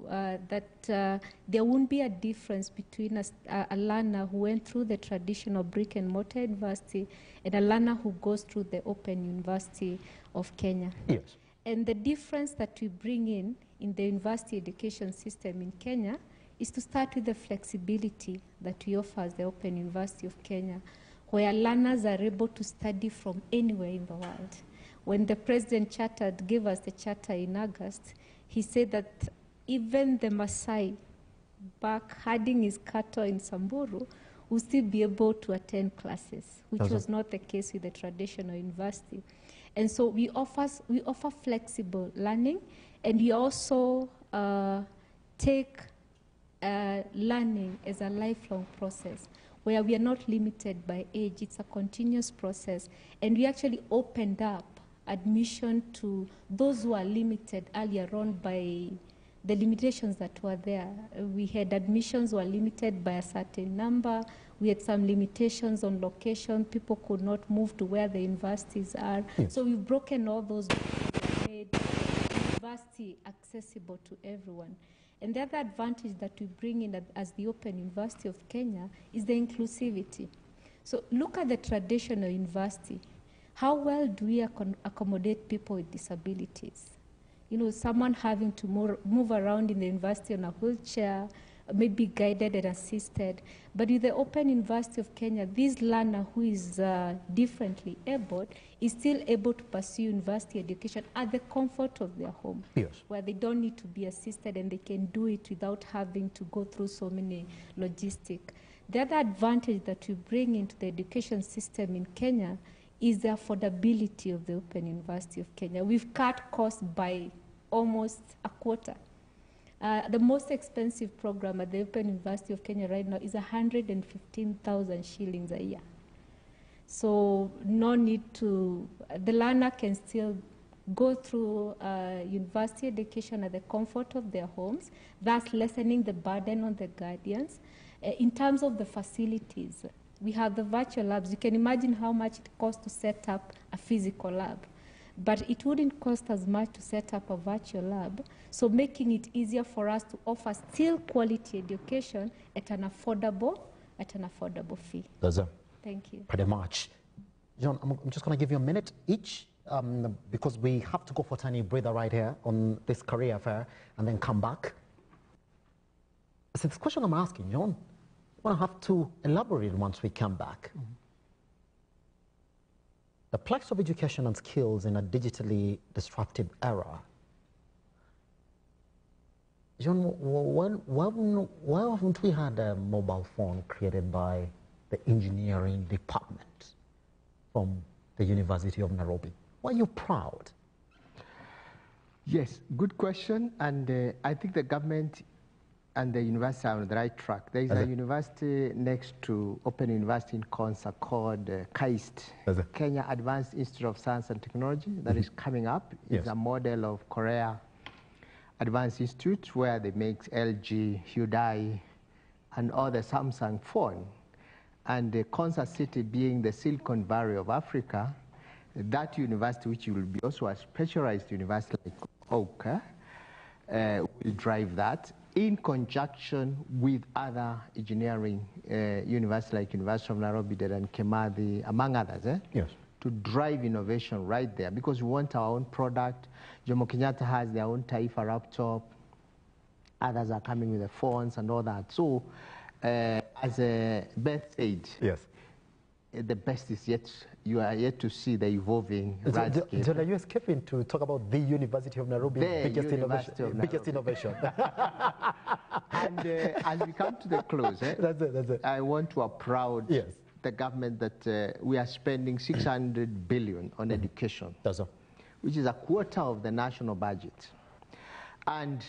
S4: that there won't be a difference between a learner who went through the traditional brick and mortar university and a learner who goes through the Open University of Kenya.
S2: Yes.
S4: And the difference that we bring in the university education system in Kenya is to start with the flexibility that we offer as the Open University of Kenya, where learners are able to study from anywhere in the world. When the President gave us the charter in August, he said that even the Maasai back herding his cattle in Samburu will still be able to attend classes, which was not the case with the traditional university. And so we offer flexible learning, and we also take learning as a lifelong process, where we are not limited by age. It's a continuous process. And we actually opened up admission to those who are limited earlier on by the limitations that were there. We had admissions were limited by a certain number. We had some limitations on location. People could not move to where the universities are. Yes. So we've broken all those and made university accessible to everyone. And the other advantage that we bring in as the Open University of Kenya is the inclusivity. So look at the traditional university. How well do we accommodate people with disabilities? You know, someone having to move around in the university on a wheelchair, maybe guided and assisted. But with the Open University of Kenya, this learner who is differently abled is still able to pursue university education at the comfort of their home, yes, where they don't need to be assisted and they can do it without having to go through so many logistics. The other advantage that we bring into the education system in Kenya is the affordability of the Open University of Kenya. We've cut costs by almost a quarter. The most expensive program at the Open University of Kenya right now is 115,000 shillings a year. So no need to, the learner can still go through university education at the comfort of their homes, thus lessening the burden on the guardians. In terms of the facilities, we have the virtual labs. You can imagine how much it costs to set up a physical lab. But it wouldn't cost as much to set up a virtual lab, so making it easier for us to offer still quality education at an affordable fee.
S2: That's it.
S4: Thank you.
S2: Pretty much. John, I'm just going to give you a minute each because we have to go for a tiny breather right here on this career fair and then come back. So this question I'm asking, John, I want to have to elaborate once we come back. The place of education and skills in a digitally disruptive era. John, why haven't we had a mobile phone created by the engineering department from the University of Nairobi? Why are you proud?
S3: Yes, good question. And I think the government and the university are on the right track. There is a university next to Open University in Konsa called KAIST, Kenya Advanced Institute of Science and Technology, that is coming up. It's a model of Korea Advanced Institute where they make LG, Hyundai, and other Samsung phone. And Konsa City being the Silicon Valley of Africa, that university, which will be also a specialized university like OKA, will drive that in conjunction with other engineering universities like University of Nairobi and Kimathi, among others, to drive innovation right there, because we want our own product. Jomo Kenyatta has their own Taifa laptop. Others are coming with the phones and all that. So, as Beth said, the best is yet, you are yet to see the evolving landscape.
S2: John, are you escaping to talk about the University of Nairobi, biggest innovation?
S3: And as we come to the close,
S2: that's it.
S3: I want to applaud the government that we are spending 600 billion on education, which is a quarter of the national budget. And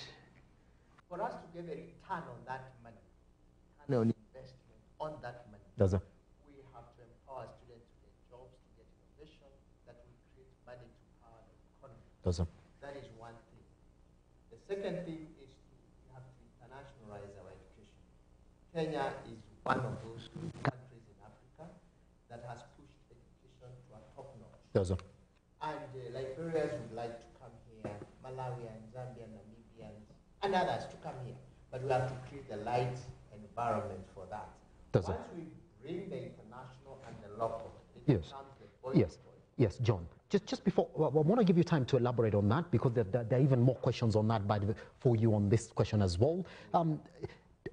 S3: for us to get a return on that money, on investment on that money, we have to empower students to get jobs, to get innovation that will create money to power the economy. That is one thing. The second thing is we have to internationalize our education. Kenya is one of those countries in Africa that has pushed education to a top notch. And Liberians would like to come here, Malawians, Zambians, Namibians, and others to come here. But we have to create the right environment for that. Once we bring the international and the local, it becomes the boiling point.
S2: Yes, John. Just before, I want to give you time to elaborate on that, because there are even more questions on that for you on this question as well.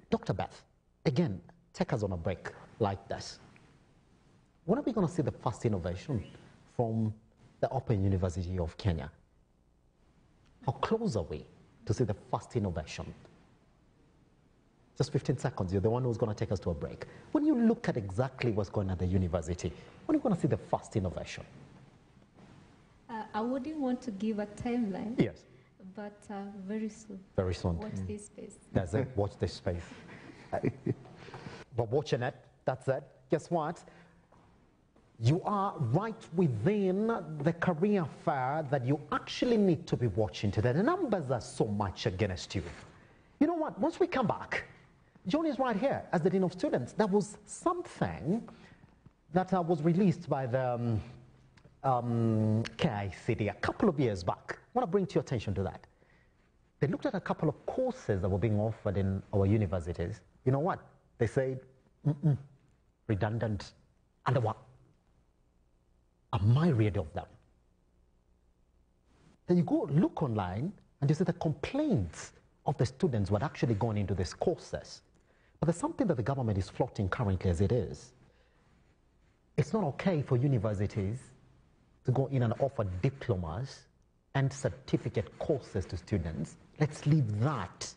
S2: Dr. Beth, again, take us on a break like this. When are we going to see the first innovation from the Open University of Kenya? How close are we to see the first innovation? Just 15 seconds, you're the one who's going to take us to a break. When you look at exactly what's going on at the university, when are you going to see the first innovation?
S4: I wouldn't want to give a timeline.
S2: Yes.
S4: But very soon.
S2: Very soon.
S4: Watch this space.
S2: That's it. Watch this space. But watching it, that's it. Guess what? You are right within the career fair that you actually need to be watching today. The numbers are so much against you. You know what? Once we come back, John is right here as the Dean of Students. There was something that was released by the KICD a couple of years back. I want to bring to your attention to that. They looked at a couple of courses that were being offered in our universities. You know what? They said, redundant, and what? A myriad of them. Then you go look online and you see the complaints of the students who had actually gone into these courses. But there's something that the government is floating currently as it is. It's not okay for universities to go in and offer diplomas and certificate courses to students. Let's leave that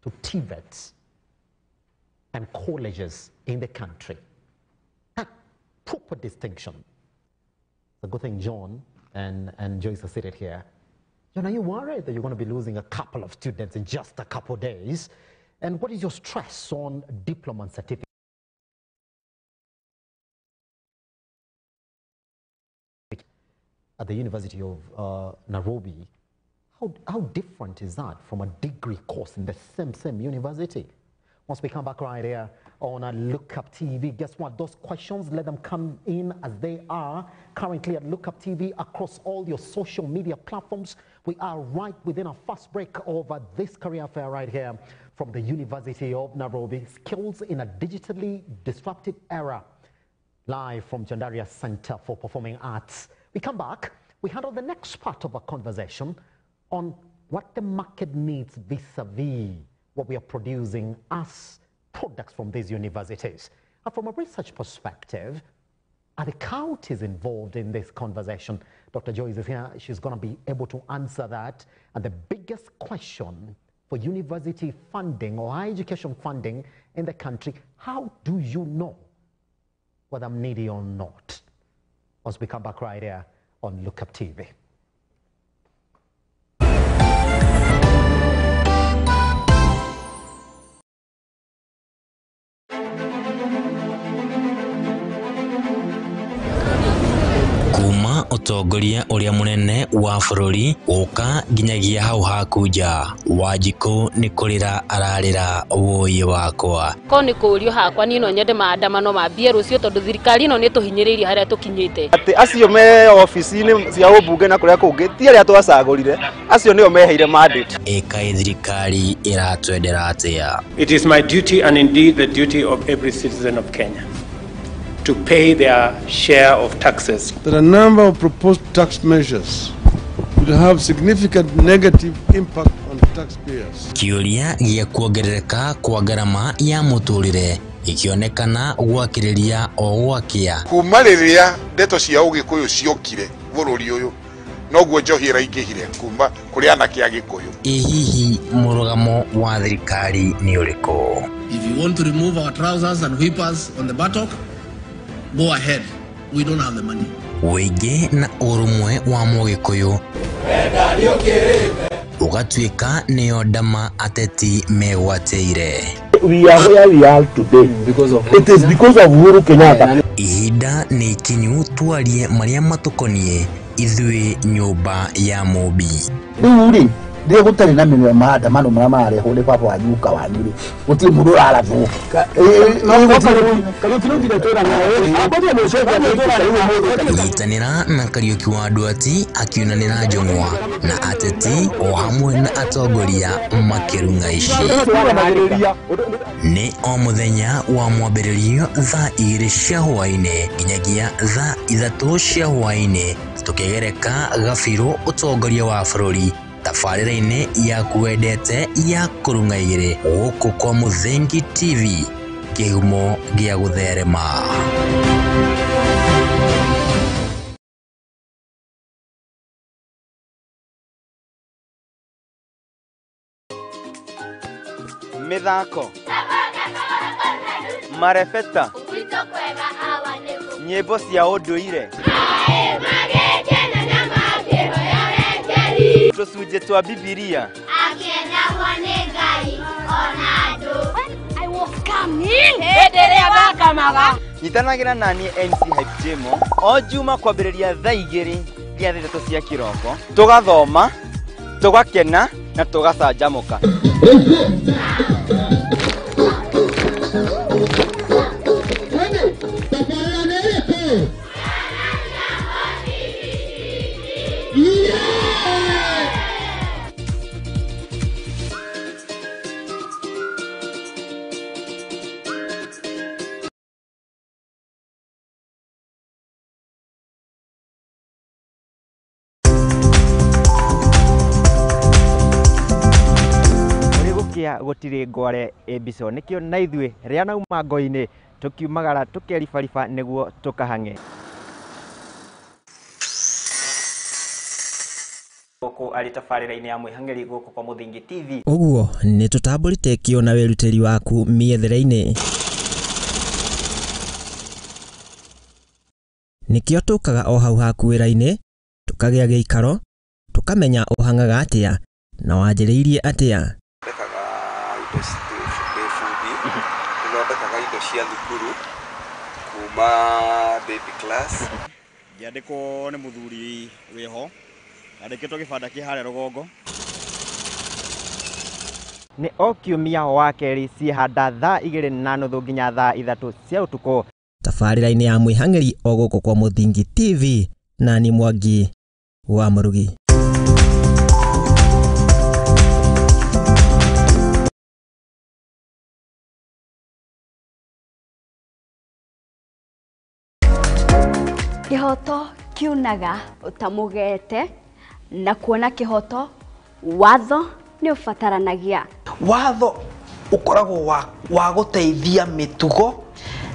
S2: to TVETs and colleges in the country. That proper distinction. It's a good thing John and Joyce are seated here. John, are you worried that you're going to be losing a couple of students in just a couple of days? And what is your stress on diploma and certificate? At the University of Nairobi, how different is that from a degree course in the same university? Once we come back right here on a Look Up TV, guess what? Those questions, let them come in as they are. Currently at Look Up TV across all your social media platforms. We are right within our first break over this career fair right here from the University of Nairobi. Skills in a digitally disruptive era. Live from Jandaria Center for Performing Arts. We come back, we handle the next part of our conversation on what the market needs vis-a-vis what we are producing as products from these universities. And from a research perspective, are the counties involved in this conversation? Dr. Joyce is here. She's going to be able to answer that. And the biggest question for university funding or higher education funding in the country, how do you know whether I'm needy or not? Once we come back right here on Look Up TV.
S6: Kuma utongoria uria munene wa bururi uka nginyagia hau hakuja Wanjiku ni kurira ararira woyi wakwa
S7: ko ni kurio hakwa nino nyende maandamano mambie rucio tondu thirikari ino ni tuhinyiririe haria tukinyite
S8: ati acio me ofisi-ini cia ubunge na kuria kungi ti aria twacagurire acio nio meheire mandate
S6: eka thirikari iratwendera atia.
S9: It is my duty and indeed the duty of every citizen of Kenya to pay their share of taxes.
S10: There are a number of proposed tax measures will have significant negative impact on taxpayers.
S6: Kiuria gia kuongerereka kwa garama ya muturire ikionekana gwakiriria o gwakia
S11: kuma riria ndeto cia ugikuyu ciokire bururi uyu noguo njohira ingihire kuma kuri anake agikuyu.
S6: Hihi murugamo wa thirikari ni uriko?
S12: If you want to remove our trousers and whippers on the buttock, go ahead. We don't have the money.
S6: Wege na urumwe wa Mugikuyu ugatuika niyo ndama ateti megwateire.
S13: We are where we are today because of it is because of Uhuru Kenyatta.
S6: Ihinda ni kinyu twarie maria matukonie ithui nyumba ya Mobi.
S13: Ruri ndiye gutari na minwe maandamano maria mareho ni baba wanyuka wanyuri gutiri mundu aravu
S6: nyitanira na Kariuki wa Ndwati akiunanira Njong'wa na ateti o hamwe na atongoria makirunga ici ni o muthenya wa mwambĩrĩrio thaa 2 cia hwaĩ-inĩ nginyagia thaa 3 cia hwaĩ-inĩ tukigereka gabiru utongoria wa bũrũri tabarĩra-inĩ ya kuendete ya kurunga igĩrĩ gũkũ kwa Muthingi TV kĩhumo gĩa gũtherema.
S8: Mithako marebeta nyĩmbo cia ũndũire tũcunjĩ twa Bibilia nyitanagĩra nani MC Hype Jemo o juma kwambĩrĩria thaa 2 nginya 3 cia kĩroko tũgathoma tũgakena na tũgacanjamũka. Gutiri ngware ebiso nikio na ithue ria nauma ngo-ini tukiumagara tukeribariba niguo tukahange guku ari tabarĩra-inĩ ya mwĩhang'ĩri guku kwa Muthingi TV.
S6: Uguo ni tutambũrĩte kĩo na wĩrutĩri waku mĩethere-inĩ nikio tukaga o hau haku wĩra-inĩ tukagĩa gĩikaro tukamenya ũhangaga atĩa na wanjĩrĩirie atĩa.
S11: Thondekaga indo cia thukuru kuma baby class.
S14: Ngĩandĩkwo nĩ mũthuri wĩho andĩkĩtwo gĩbanda kĩ harĩa rũgongo.
S8: Nĩ o kiumia wa kerĩ ciĩhanda thaa 2:30 nginya thaa 3 cia ũtukũ
S6: tabarĩra-inĩ ya mwĩhang'ĩri o gũkũ kwa Muthingi TV na ni Mwangi wa Mũrugi.
S15: Kihoto kiunaga utamugete na kuona kihoto watho ni ufataranagia
S8: watho
S16: ukoragwo wa guteithia mitugo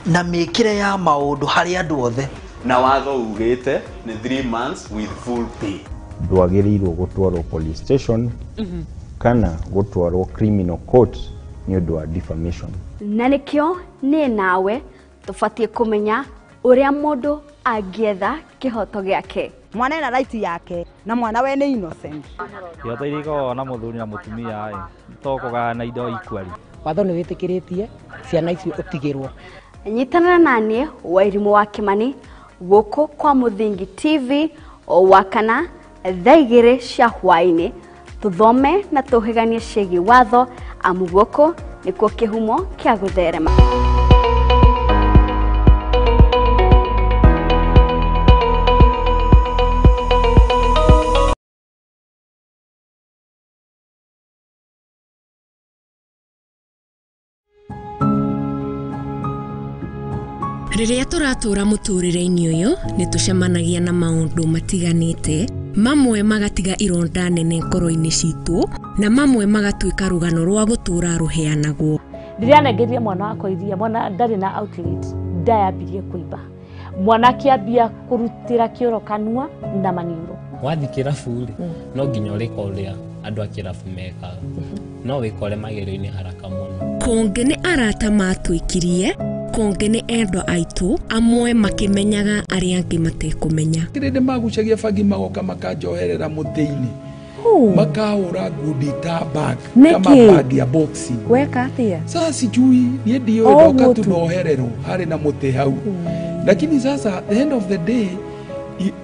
S16: na mikire ya maundu hari andu othe
S17: na watho ugite ni 3 months with full pay
S18: ndwagirirwo gutwarwo police station kana gutwarwo criminal court ni undu wa defamation
S15: na nikio ni nawe tubatie kumenya uria mundu angietha kihoto giake
S19: mwana ena right yake na mwana we ni innocent
S20: yote iriko na muthuri na mutumia tokoga na indo ikwari
S19: watho ni witikiritie ciana icio utigirwo
S15: nyitana nani Wairimu wa Kimani guku kwa Muthingi TV wakana thaigire cia hwaini tuthome na tuhiganie ciĩgiĩ watho amu guku nikuo kihumo kia gutherema.
S21: Riria turatura muturire-ini uyu ni tucemanagia na maundu matiganite, mamwe magatiga ironda nene ngoro-ini citu na mamwe magatuika rugano rwa gutura ruheanagwo.
S22: Ndiranengeria mwana wakwa iria, mwana ndari na outlet, ndayambirie kuiba, mwana kiambia kurutira kioro kanua na maniuro.
S23: Wathi kirabu no nginya urika uria andu a kirabu mekaga no wikore magero-ini haraka muno.
S21: Konge ni arata matwikirie, konge ni endwa aitu, amwe makimenyaga aria angi matekumenya.
S24: Kirinde magucagia bangi magoka makanjoherera muthi-ini makahura ngundi ta bag kama bag ya boxing
S22: weka atia
S24: sasa sijui nie ndio ndoka tunoherero hari na muthi hau lakini sasa the end of the day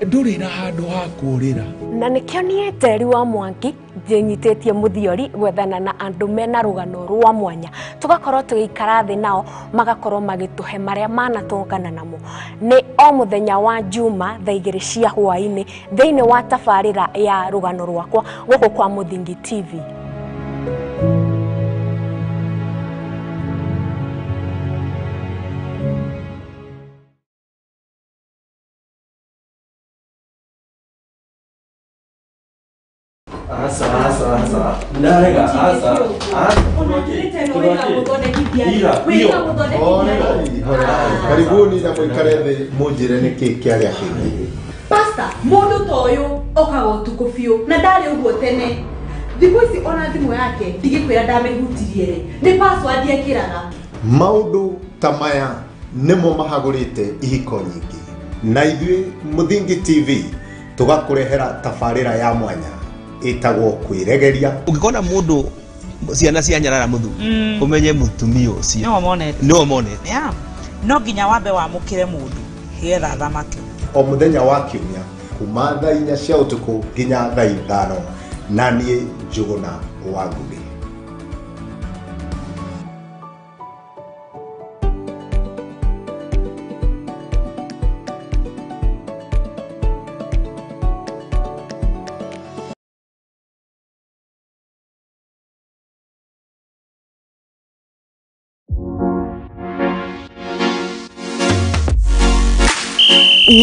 S24: nduri na handu ha kurira
S22: na nikio nie teri wa Mwangi njinyitetie muthiori gwethana na andu mena rugano rwa mwanya tugakorwo tugikara thi nao magakorwo magituhe maria manatongana namo ni o muthenya wa Juma thaigire cia hwaini thiini wa tabarira ya rugano rwakwa guku kwa Muthingi TV.
S17: Asa. Ndarega asa.
S25: Karibuni na mwikare thi munjire niki kiaria kingi.
S26: Pastor, mundu toyo okaga utuku biu na ndari uguo tene. Thiku ici ona thimu yake ndigikwira ndamehutirie ri. Ni password yekiraga.
S25: Maundu ta maya nimo mahagurite ihiko nyingi. Na ithuĩ Muthingi TV tugakurehera tabarĩra ya mwanya itagwo kwiregeria.
S27: Ungikona mundu ciana cia nyarara muthu umenye mutumia ucio no monete
S28: ya no nginya wambe wamukire mundu hietha thamake
S25: o muthenya wa kiumia kuma thaa 4 cia utuku nginya thaa 5 na niĩ Njuguna wa Ngugi.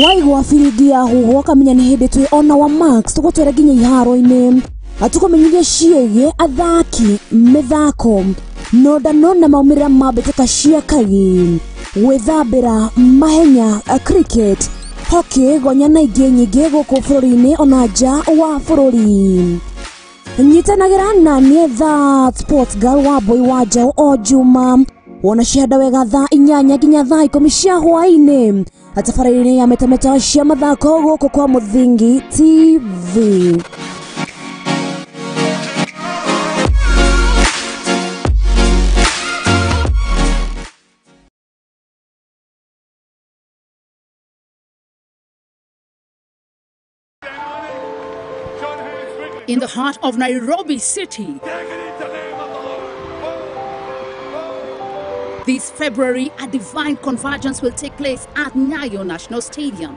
S29: Waigwa biringi ya huho kamenya ni hindi twi ona wa Max tugutwera nginya iharo-ini atukumenyithia ciĩgiĩ athaki mithako nondano na maumĩrĩra ma mbĩtĩka cia kagi gwĩthambĩra mahenya cricket hockey gonya na ingĩ nyingĩ gũkũ bũrũri-inĩ ona nja wa bũrũri. Nyitanagĩra na niĩ That Sports Girl wa Boy wa Njaũ o Juma wona cianda wega thaa 8 nginya thaa 10 cia hwaĩ-inĩ tabarĩra-inĩ ya metameta cia mathako gũkũ kwa Muthingi TV.
S30: In the heart of Nairobi city, this February, a divine convergence will take place at Nyayo National Stadium.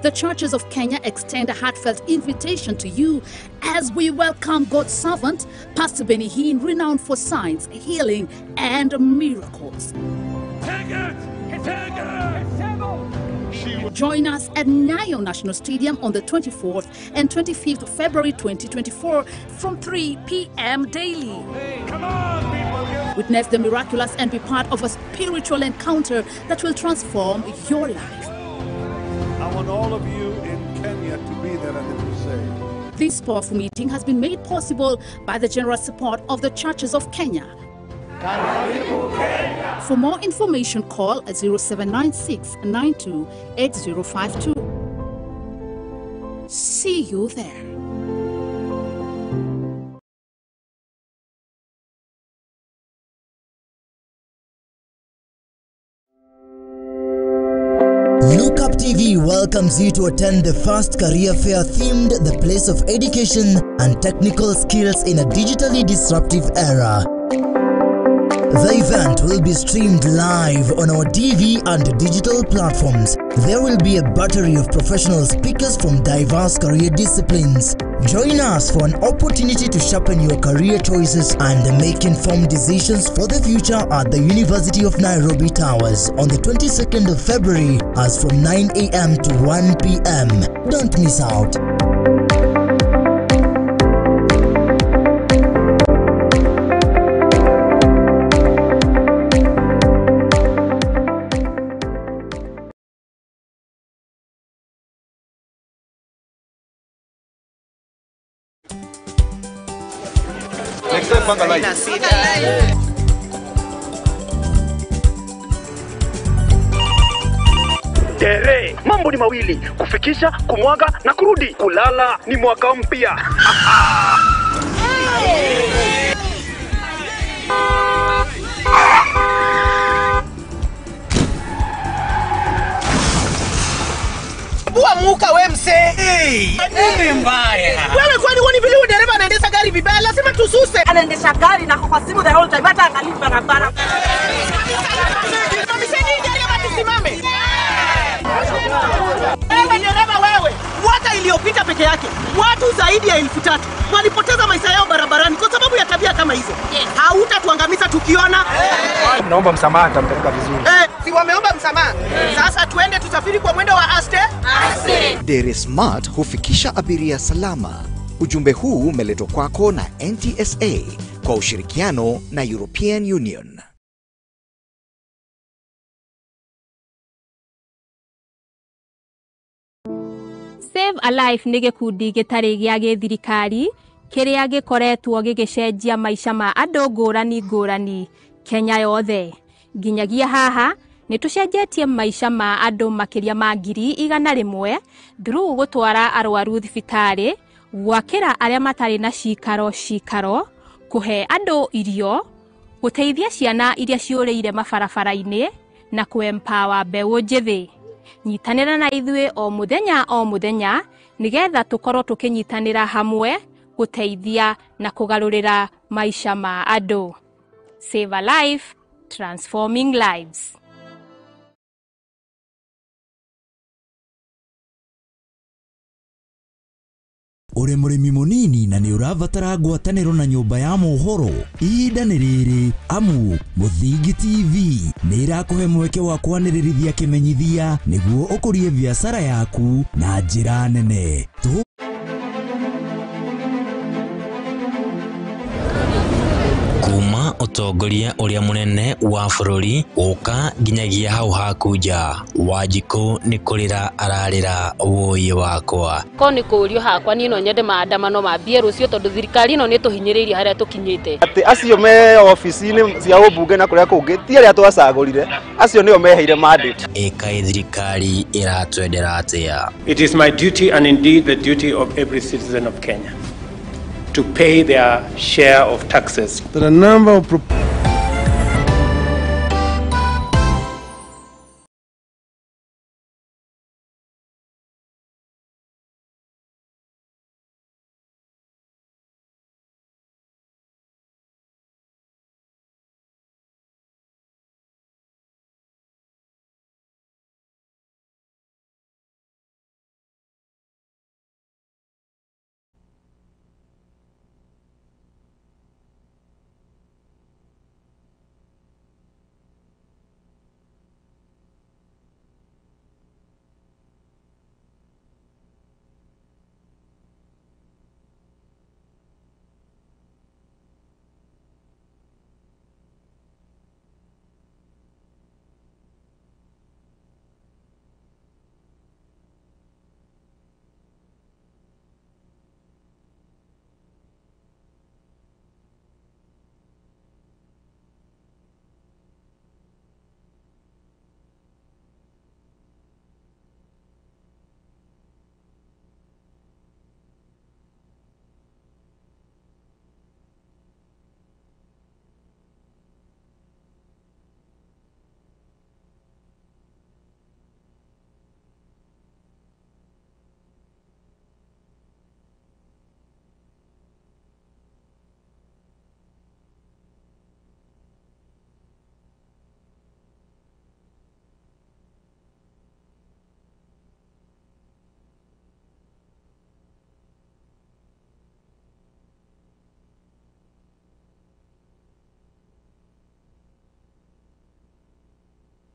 S30: The churches of Kenya extend a heartfelt invitation to you as we welcome God's servant, Pastor Benny Hinn, renowned for signs, healing, and miracles. Join us at Nyayo National Stadium on the 24th and 25th of February 2024 from 3 p.m. daily. Witness the miraculous and be part of a spiritual encounter that will transform your life.
S1: I want all of you in Kenya to be there at the crusade.
S30: This powerful meeting has been made possible by the generous support of the churches of Kenya. For more information, call 0796 92 8052. See you there.
S2: Look Up TV welcomes you to attend the first career fair themed The Place of Education and Technical Skills in a Digitally Disruptive Era. The event will be streamed live on our TV and digital platforms. There will be a battery of professional speakers from diverse career disciplines. Join us for an opportunity to sharpen your career choices and make informed decisions for the future at the University of Nairobi Towers on the 22nd of February as from 9 a.m. to 1 p.m. Don't miss out.
S3: Tere, mambo ni mawili, kufikisha, kumwaga na kurudi. Kulala ni mwaka mpya.
S4: Bua muka we mse. Nini mbaya? Wewe kwani wani vile dereva anaendesha gari vibaya? Lazima tususe. Anaendesha gari na kwa simu the whole time hata angalia barabara. Mseni ndio ama tusimame. Wewe dereva wewe, mwaka iliyopita peke yake watu zaidi ya 3,000 walipoteza maisha yao barabarani kwa sababu ya tabia kama hizo. Hautatuangamiza tukiona. Naomba msamaha, nitampeleka vizuri. Si wameomba msamaha. Sasa tuende tusafiri kwa mwendo wa aste.
S5: Dere Smart hufikisha abiria salama. Ujumbe huu umeletwa kwako na NTSA kwa ushirikiano na European Union.
S22: Save a Life nĩ gĩkundi gĩtarĩ gĩa gĩthirikari kĩrĩa gĩkoretwo gĩgĩcenjia maica ma andũ ngũrani ngũrani Kenya yothe. Nginyagia haha nĩ tũcenjetie maica ma andũ makĩria ma 100,000 through gũtwara arwaru thibitarĩ, gwakĩra arĩa matarĩ na cikaro, kũhe andũ irio, gũteithia ciana iria ciũrĩire mabarabara-inĩ na kũ-empower mbeũ njĩthĩ. Nyitanĩra na ithuĩ o mũthenya nĩgetha tũkorwo tũkĩnyitanĩra hamwe gũteithia na kũgarũrĩra maica ma andũ. Save a Life, transforming lives.
S2: Ure mũrĩmi mũnini na nĩ ũrabatara ngwatanĩro na nyũmba ya mohoro. Ihinda nĩ rĩrĩ, amu Mũthingi TV nĩ ĩrakũhe mweke wa kwanĩrĩrithia kĩmenyithia nĩguo ũkũrie biacara yaku na njĩra nene.
S6: Kuma utongoria uria munene wa bururi uka nginyagia hau hakuja Wanjikũ nĩ kũrĩra ararĩra woi wakwa.
S7: Ko nĩ kũrio hakwa niĩ no nyende maandamano mambie rũcio tondũ thirikari ĩno nĩ tũhinyĩrĩirie harĩa tũkinyĩte.
S3: Atĩ acio me ofici-inĩ cia ũmbunge na kũrĩa kũngĩ ti arĩa twacagũrire, acio nĩo meheire mandate.
S6: Ĩkaĩ thirikari ĩratwendera atĩa?
S9: It is my duty and indeed the duty of every citizen of Kenya to pay their share of taxes.
S1: There are a number of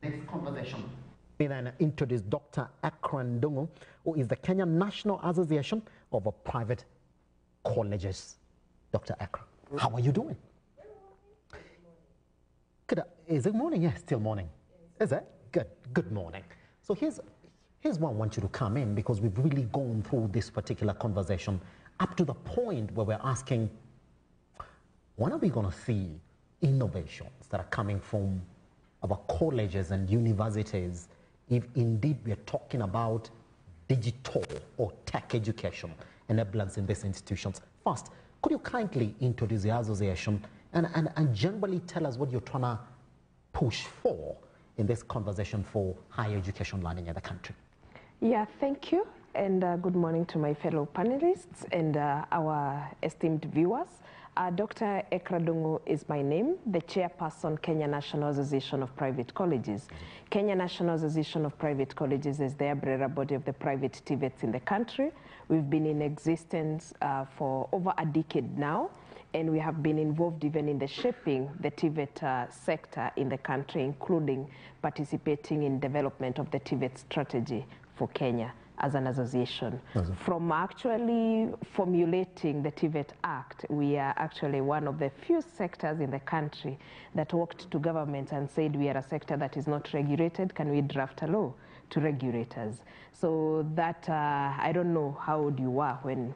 S8: Next conversation. We then introduce Dr. Ekran Dungu, who is the Kenya National Association of Private Colleges. Dr. Ekran, how are you doing? Good. Is it morning? Yes, still morning. Is it? Good. Good morning. So here's why I want you to come in, because we've really gone through this particular conversation up to the point where we're asking, when are we going to see innovations that are coming from our colleges and universities, if indeed we're talking about digital or tech education enablers in these institutions? First, could you kindly introduce the association and generally tell us what you're trying to push for in this conversation for higher education learning in the country?
S10: Yeah, thank you, and good morning to my fellow panelists and our esteemed viewers. Dr. Ekran Dungu is my name, the chairperson, Kenya National Association of Private Colleges. Kenya National Association of Private Colleges is the umbrella body of the private TVETs in the country. We've been in existence for over a decade now, and we have been involved even in the shaping the TVET sector in the country, including participating in development of the TVET strategy for Kenya as an association. From actually formulating the TVET Act, we are actually one of the few sectors in the country that walked to government and said, we are a sector that is not regulated, can we draft a law to regulate us? So that, I don't know how old you were when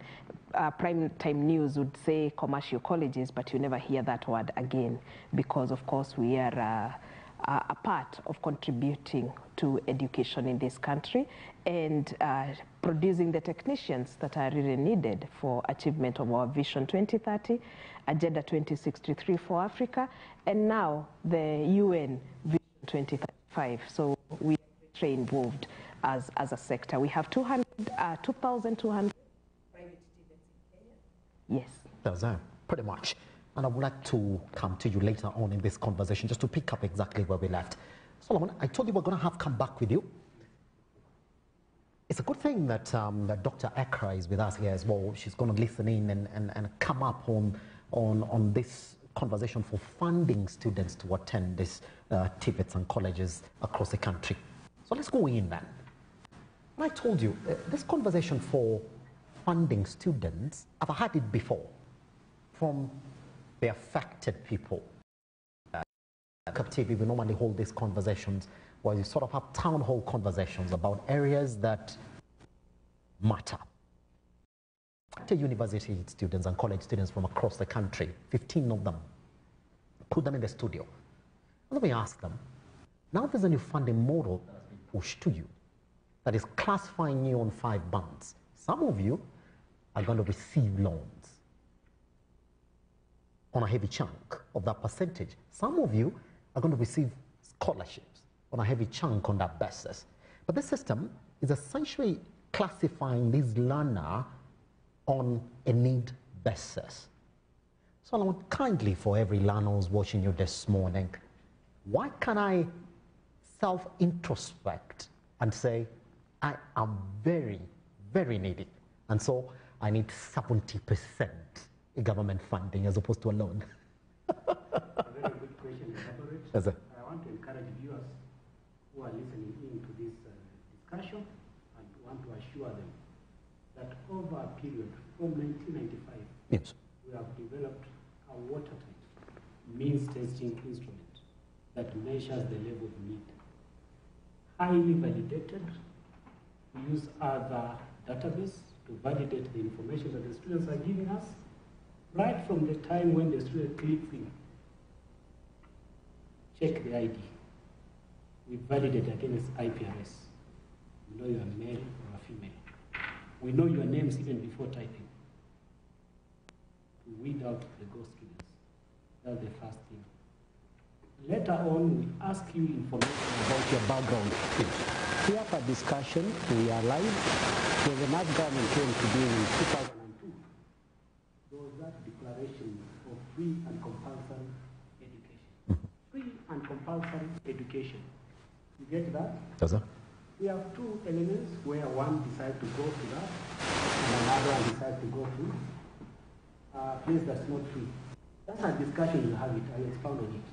S10: prime time news would say commercial colleges, but you never hear that word again, because of course we are a part of contributing to education in this country and producing the technicians that are really needed for achievement of our Vision 2030, Agenda 2063 for Africa, and now the UN Vision 2035. So we are very involved as a sector. We have 2,200 private students in Kenya. Yes.
S8: That's pretty much. And I would like to come to you later on in this conversation just to pick up exactly where we left. Solomon, I told you we're going to come back with you. It's a good thing that, that Dr. Ekran is with us here as well. She's going to listen in and come up on this conversation for funding students to attend these TVETs and colleges across the country. So let's go in then. And I told you, this conversation for funding students, I've had it before from the affected people. Cup TV, we normally hold these conversations where you sort of have town hall conversations about areas that matter. To university students and college students from across the country, 15 of them, put them in the studio. And then we ask them, now there's a new funding model that has been pushed to you that is classifying you on 5 bands. Some of you are going to receive loans on a heavy chunk of that percentage. Some of you are going to receive scholarships on a heavy chunk on that basis. But this system is essentially classifying this learner on a need basis. So I want kindly for every learner who's watching you this morning, why can't I self-introspect and say, I am very, very needy, and so I need 70% government funding as opposed to a loan?
S11: A very good question,
S8: Yes, sir.
S11: I want to encourage viewers who are listening in to this discussion and want to assure them that over a period from 1995,
S8: yes,
S11: we have developed a watertight means testing instrument that measures the level of need. Highly validated, we use other database to validate the information that the students are giving us, right from the time when the student clicks in. Check the ID. We validate against IPRS. We know you are male or a female. We know your names even before typing. To weed out the ghost students. That's the first thing. Later on, we ask you information about your background. Here for discussion, we are live. When the Nazi government came to be in 2002, there was that declaration of free and compulsory education. Free and compulsory education. You get that?
S8: Yes, sir.
S11: We have 2 elements where one decides to go to that and another one decides to go to a place that's not free. That's a discussion you have it, I expound on it.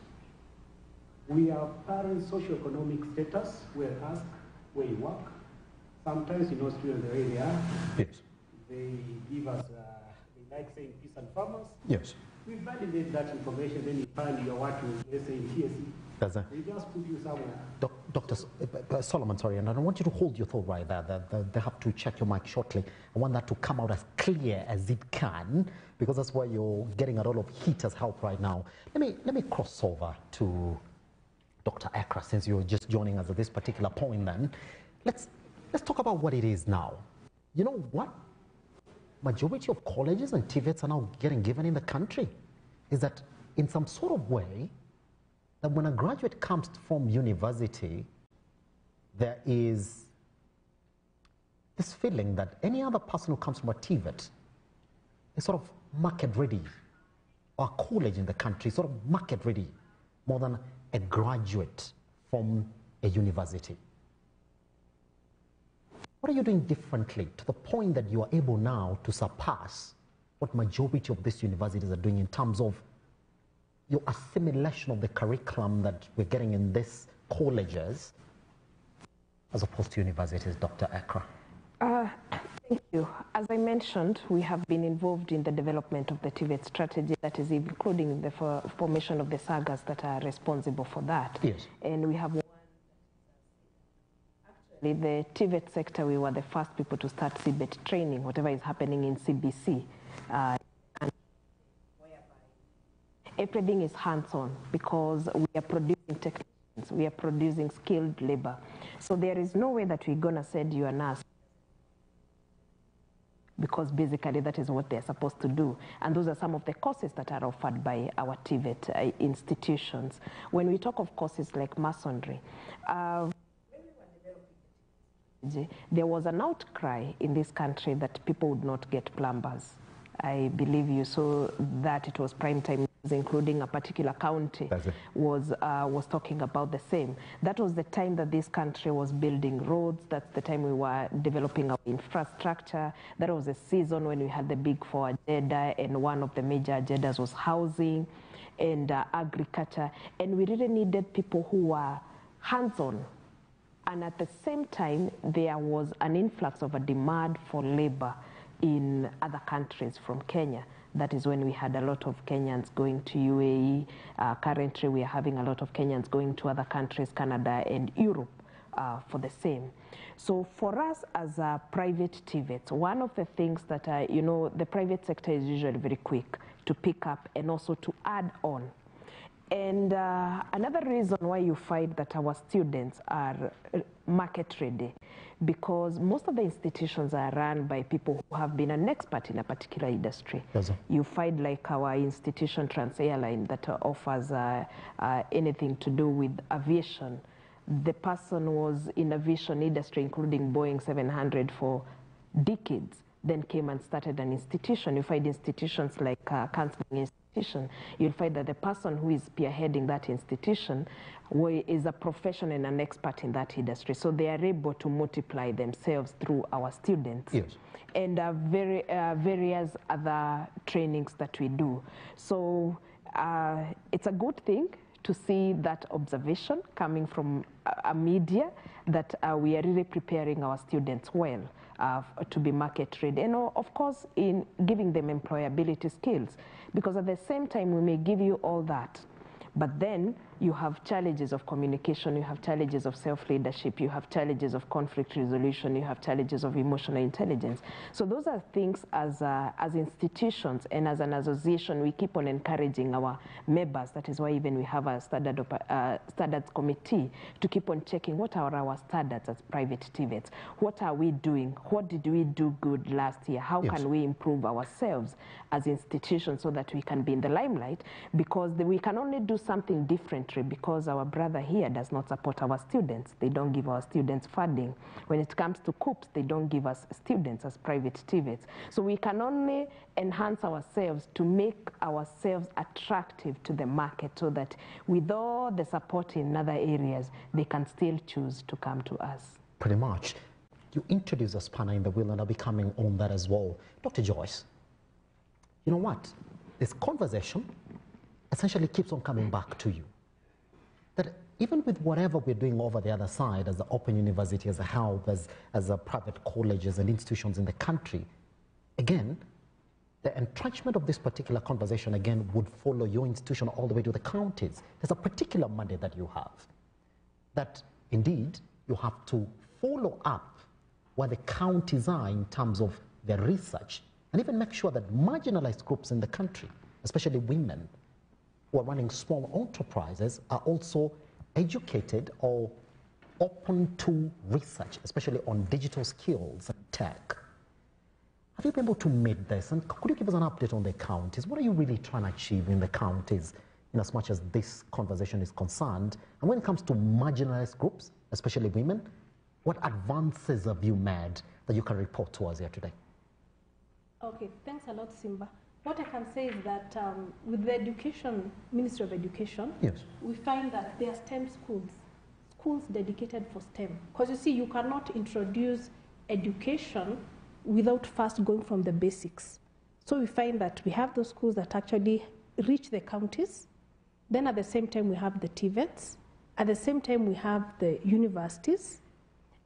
S11: We are parents' socioeconomic status. We're asked where you work. Sometimes, you know, students, the way they are,
S8: Yes.
S11: they give us, they like saying peace and farmers.
S8: Yes.
S11: We validate that information, then you find you're working, let's say, in TSC.
S8: Does that?
S11: They just put you somewhere.
S8: Dr. Solomon, sorry, and I don't want you to hold your thought right there. They have to check your mic shortly. I want that to come out as clear as it can, because that's why you're getting a lot of heat as help right now. Let me cross over to Dr. Ekra, since you're just joining us at this particular point. Then let's talk about what it is now. You know what? Majority of colleges and TVETs are now getting given in the country is that in some sort of way, that when a graduate comes from university, there is this feeling that any other person who comes from a TVET is sort of market ready, or a college in the country is sort of market ready more than a graduate from a university. What are you doing differently to the point that you are able now to surpass what majority of these universities are doing in terms of your assimilation of the curriculum that we're getting in these colleges as opposed to universities, Dr. Ekra?
S10: Thank you. As I mentioned, we have been involved in the development of the TVET strategy, that is including the formation of the sagas that are responsible for that.
S8: Yes.
S10: And we have one, actually the TVET sector, we were the first people to start CBET training, whatever is happening in CBC. Everything is hands-on because we are producing technicians, we are producing skilled labor. So there is no way that we're going to send you a nurse, because basically that is what they're supposed to do. And those are some of the courses that are offered by our TVET institutions. When we talk of courses like masonry, there was an outcry in this country that people would not get plumbers. I believe you saw that it was prime time, including a particular county was talking about the same. That was the time that this country was building roads. That's the time we were developing our infrastructure. That was a season when we had the big four agenda, and one of the major agendas was housing and agriculture. And we really needed people who were hands-on. And at the same time, there was an influx of a demand for labor in other countries from Kenya. That is when we had a lot of Kenyans going to UAE. Currently, we are having a lot of Kenyans going to other countries, Canada and Europe, for the same. So for us as a private TVET, one of the things that, you know, the private sector is usually very quick to pick up and also to add on. And another reason why you find that our students are market ready, because most of the institutions are run by people who have been an expert in a particular industry.
S8: Yes,
S10: you find like our institution Trans Airline that offers anything to do with aviation. The person was in aviation industry, including Boeing 700 for decades, then came and started an institution. You find institutions like counseling institution. You'll find that the person who is spearheading that institution is a professional and an expert in that industry. So they are able to multiply themselves through our students.
S8: Yes.
S10: And various other trainings that we do. So it's a good thing to see that observation coming from a media that we are really preparing our students well to be market ready. And of course, in giving them employability skills, because at the same time we may give you all that, but then you have challenges of communication, you have challenges of self-leadership, you have challenges of conflict resolution, you have challenges of emotional intelligence. So those are things as institutions and as an association, we keep on encouraging our members. That is why even we have a standards committee to keep on checking what are our standards as private TVETs. What are we doing? What did we do good last year? How can we improve ourselves as institutions so that we can be in the limelight? Because we can only do something different because our brother here does not support our students. They don't give our students funding. When it comes to COOPs, they don't give us students as private TVETs. So we can only enhance ourselves to make ourselves attractive to the market so that with all the support in other areas, they can still choose to come to us.
S8: Pretty much. You introduce a spanner in the wheel and I'll be coming on that as well. Dr. Joyce, you know what? This conversation essentially keeps on coming back to you. that even with whatever we're doing over the other side, as the Open University, as a help, as a private colleges and institutions in the country, again, the entrenchment of this particular conversation, again, would follow your institution all the way to the counties. There's a particular mandate that you have, that indeed you have to follow up where the counties are in terms of their research, and even make sure that marginalized groups in the country, especially women who are running small enterprises, are also educated or open to research, especially on digital skills and tech. Have you been able to meet this? And could you give us an update on the counties? What are you really trying to achieve in the counties in as much as this conversation is concerned? And when it comes to marginalized groups, especially women, what advances have you made that you can report to us here today?
S26: Okay, thanks a lot, Simba. What I can say is that with the Ministry of Education,
S8: yes,
S26: we find that there are STEM schools dedicated for STEM. Because you see, you cannot introduce education without first going from the basics. So we find that we have those schools that actually reach the counties. Then at the same time, we have the TVETs. At the same time, we have the universities.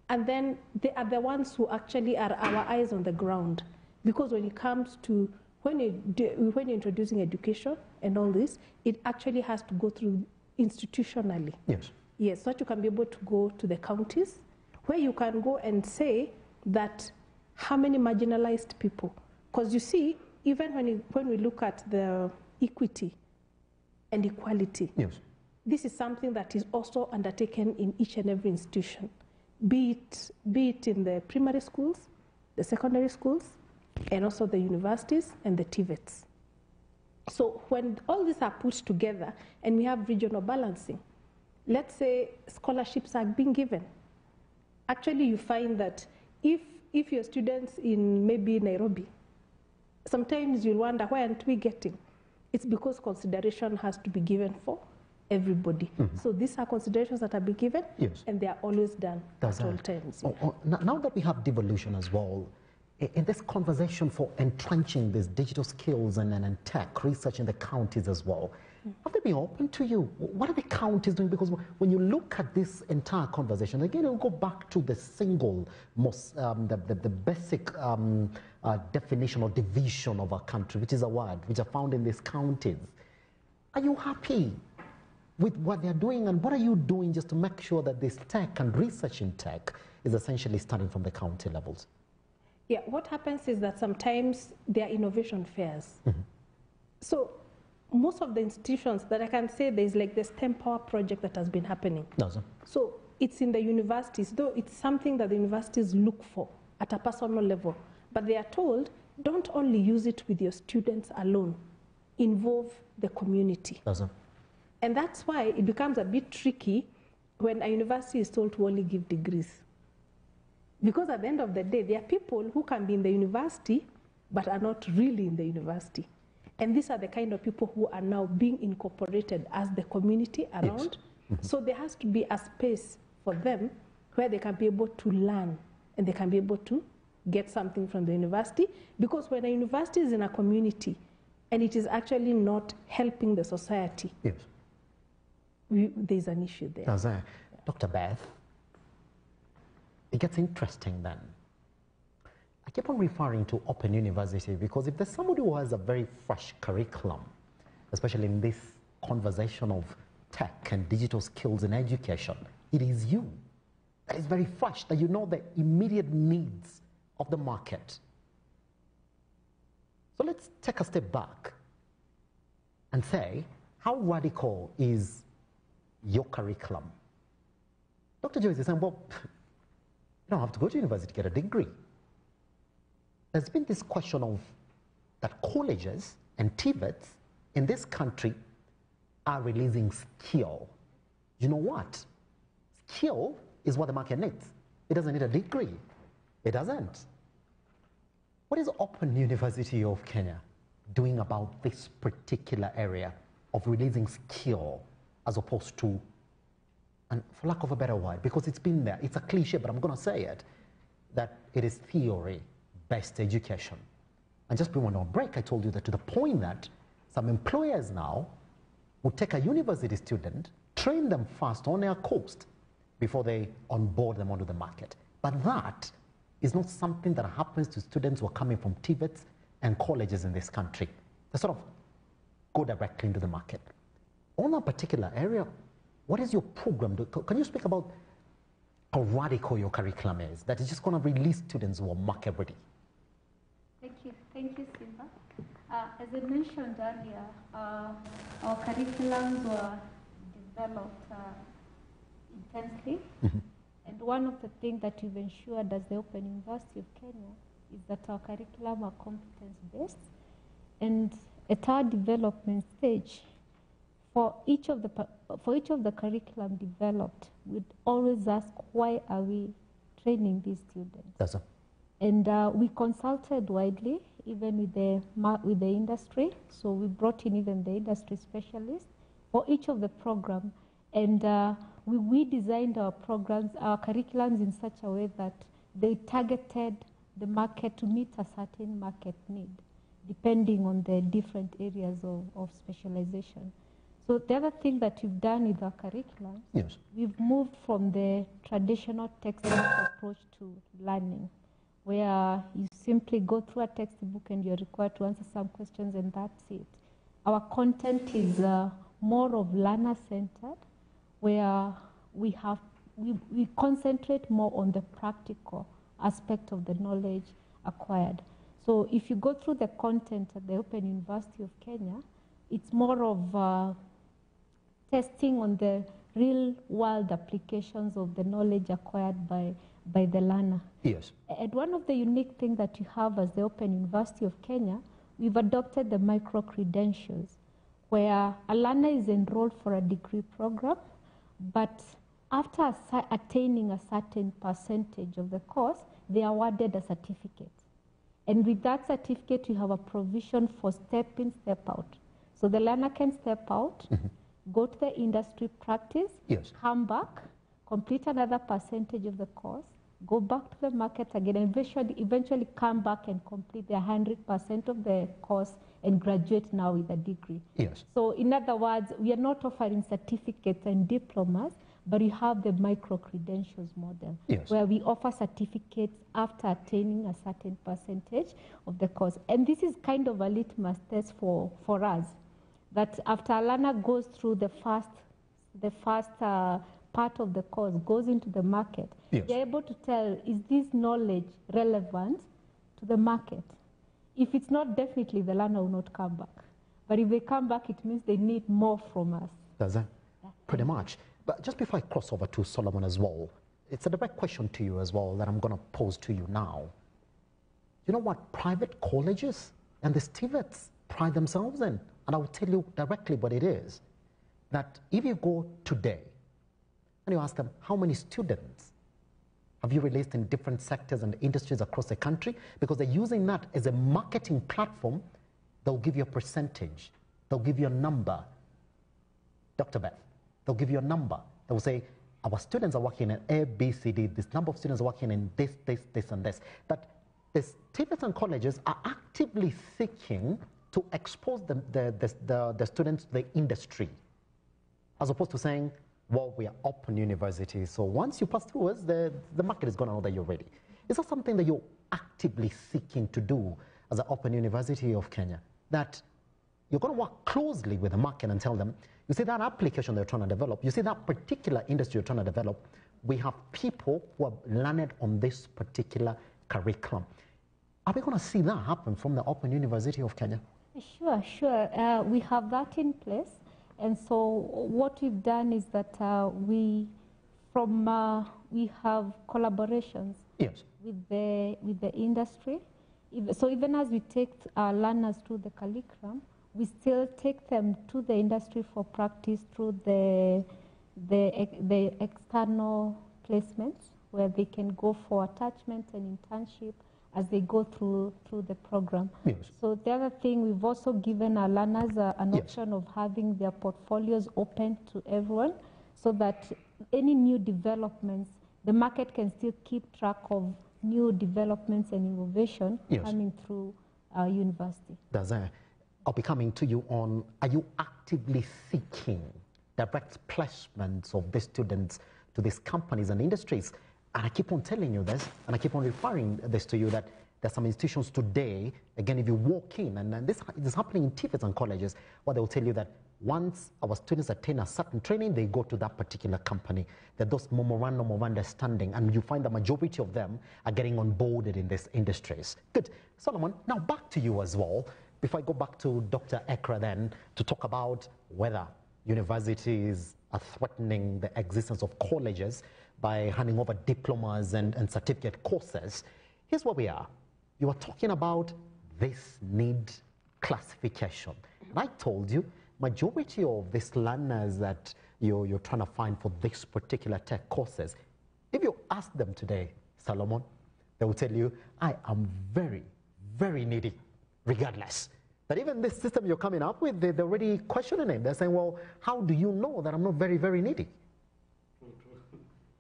S26: And then they are the ones who actually are our eyes on the ground. Because when it comes to, when you're introducing education and all this, it actually has to go through institutionally.
S8: Yes.
S26: Yes, so that you can be able to go to the counties, where you can go and say that how many marginalized people. Because you see, even when we look at the equity and equality,
S8: yes,
S26: this is something that is also undertaken in each and every institution, be it in the primary schools, the secondary schools, and also the universities and the TVETs. So when all these are put together and we have regional balancing, let's say scholarships are being given. Actually, you find that if your students in maybe Nairobi, sometimes you'll wonder, why aren't we getting? It's because consideration has to be given for everybody. Mm-hmm. So these are considerations that are being given, yes, and they are always done at all times.
S8: Now that we have devolution as well, in this conversation for entrenching these digital skills and tech research in the counties as well, have they been open to you? What are the counties doing? Because when you look at this entire conversation, again, you'll go back to the single most, the basic definition or division of our country, which is a word, which are found in these counties. Are you happy with what they're doing, and what are you doing just to make sure that this tech and research in tech is essentially starting from the county levels?
S26: Yeah, what happens is that sometimes there are innovation fairs. Mm-hmm. So most of the institutions that I can say, there's like the STEM Power project that has been happening.
S8: Awesome.
S26: So it's in the universities, though it's something that the universities look for at a personal level. But they are told, don't only use it with your students alone, involve the community.
S8: Awesome.
S26: And that's why it becomes a bit tricky when a university is told to only give degrees. Because at the end of the day, there are people who can be in the university, but are not really in the university. And these are the kind of people who are now being incorporated as the community around. Yes. Mm-hmm. So there has to be a space for them where they can be able to learn and they can be able to get something from the university. Because when a university is in a community and it is actually not helping the society,
S8: yes,
S26: there's an issue there.
S8: Yeah. Dr. Beth, it gets interesting then. I keep on referring to Open University because if there's somebody who has a very fresh curriculum, especially in this conversation of tech and digital skills in education, it is you. That is very fresh, that you know the immediate needs of the market. So let's take a step back and say, how radical is your curriculum? Dr. Joyce is saying, well, you don't have to go to university to get a degree. There's been this question of that colleges and TVETs in this country are releasing skill. You know what? Skill is what the market needs. It doesn't need a degree. It doesn't. What is Open University of Kenya doing about this particular area of releasing skill as opposed to, and for lack of a better word, because it's been there, it's a cliche, but I'm going to say it, that it is theory-based education. And just before we went on break, I told you that to the point that some employers now would take a university student, train them first on their coast before they onboard them onto the market. But that is not something that happens to students who are coming from TVETs and colleges in this country. They sort of go directly into the market. On that particular area, what is your program? Can you speak about how radical your curriculum is, that is just going to release students who are market ready?
S12: Thank you, Simba. As I mentioned earlier, our curriculums were developed intensely. And one of the things that we've ensured as the Open University of Kenya is that our curriculum are competence-based. And at our development stage, for each of the curriculum developed, we'd always ask, why are we training these students?
S8: That's right.
S12: And we consulted widely, even with the industry. So we brought in even the industry specialists for each of the programs. And we designed our programs, our curriculums in such a way that they targeted the market to meet a certain market need, depending on the different areas of specialization. So the other thing that we've done with our curriculum,
S8: yes,
S12: we've moved from the traditional textbook approach to learning, where you simply go through a textbook and you're required to answer some questions and that's it. Our content is more of learner-centered, where we concentrate more on the practical aspect of the knowledge acquired. So if you go through the content at the Open University of Kenya, it's more of testing on the real-world applications of the knowledge acquired by the learner.
S8: Yes.
S12: And one of the unique things that you have as the Open University of Kenya, we've adopted the micro-credentials, where a learner is enrolled for a degree program, but after attaining a certain percentage of the course, they are awarded a certificate. And with that certificate, you have a provision for step in, step out. So the learner can step out, go to the industry practice,
S8: yes,
S12: come back, complete another percentage of the course, go back to the market again, and eventually come back and complete the 100% of the course and graduate now with a degree.
S8: Yes.
S12: So in other words, we are not offering certificates and diplomas, but we have the micro-credentials model,
S8: yes,
S12: where we offer certificates after attaining a certain percentage of the course. And this is kind of a litmus test for us, that after a learner goes through the first part of the course, goes into the market,
S8: yes,
S12: they're able to tell, is this knowledge relevant to the market? If it's not, definitely the learner will not come back. But if they come back, it means they need more from us.
S8: Does that? Pretty much. But just before I cross over to Solomon as well, it's a direct question to you as well that I'm going to pose to you now. You know what private colleges and the TVETs pride themselves in? And I will tell you directly what it is. That if you go today and you ask them, how many students have you released in different sectors and industries across the country? Because they're using that as a marketing platform. They'll give you a percentage. They'll give you a number. Dr. Beth, they'll give you a number. They will say, our students are working in A, B, C, D. This number of students are working in this, and this. That the TVETs and colleges are actively seeking to expose the students to the industry, as opposed to saying, well, we are open university, so once you pass through us, the market is going to know that you're ready. Is that something that you're actively seeking to do as an Open University of Kenya? That you're going to work closely with the market and tell them, you see that application they're trying to develop, you see that particular industry you're trying to develop, we have people who have learned on this particular curriculum. Are we going to see that happen from the Open University of Kenya?
S12: Sure. We have that in place. And so what we've done is that we have collaborations,
S8: yes,
S12: with the industry. So even as we take our learners through the curriculum, we still take them to the industry for practice through the external placements, where they can go for attachment and internship as they go through the program.
S8: Yes.
S12: So the other thing, we've also given our learners an
S8: yes,
S12: option of having their portfolios open to everyone, so that any new developments, the market can still keep track of new developments and innovation,
S8: yes,
S12: coming through our university.
S8: I'll be coming to you on, are you actively seeking direct placements of these students to these companies and industries. And I keep on telling you this, and I keep on referring this to you, that there's some institutions today, again, if you walk in, and this is happening in TVETs and colleges, where they'll tell you that once our students attain a certain training, they go to that particular company. There are those memorandum of understanding, and you find the majority of them are getting onboarded in these industries. Good. Solomon, now back to you as well. Before I go back to Dr. Ekra then, to talk about whether universities are threatening the existence of colleges by handing over diplomas and certificate courses. Here's where we are. You are talking about this need classification. And I told you, majority of these learners that you're trying to find for this particular tech courses, if you ask them today, Solomon, they will tell you, I am very, very needy, regardless. That even this system you're coming up with, they're already questioning it. They're saying, well, how do you know that I'm not very, very needy?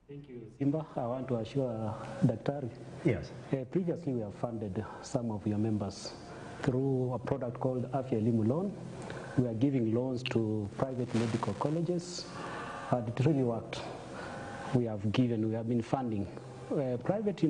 S11: Thank you, Simba. I want to assure Dr.
S8: Yes.
S11: Previously, we have funded some of your members through a product called Afya Elimu Loan. We are giving loans to private medical colleges, and it really worked. We have been funding private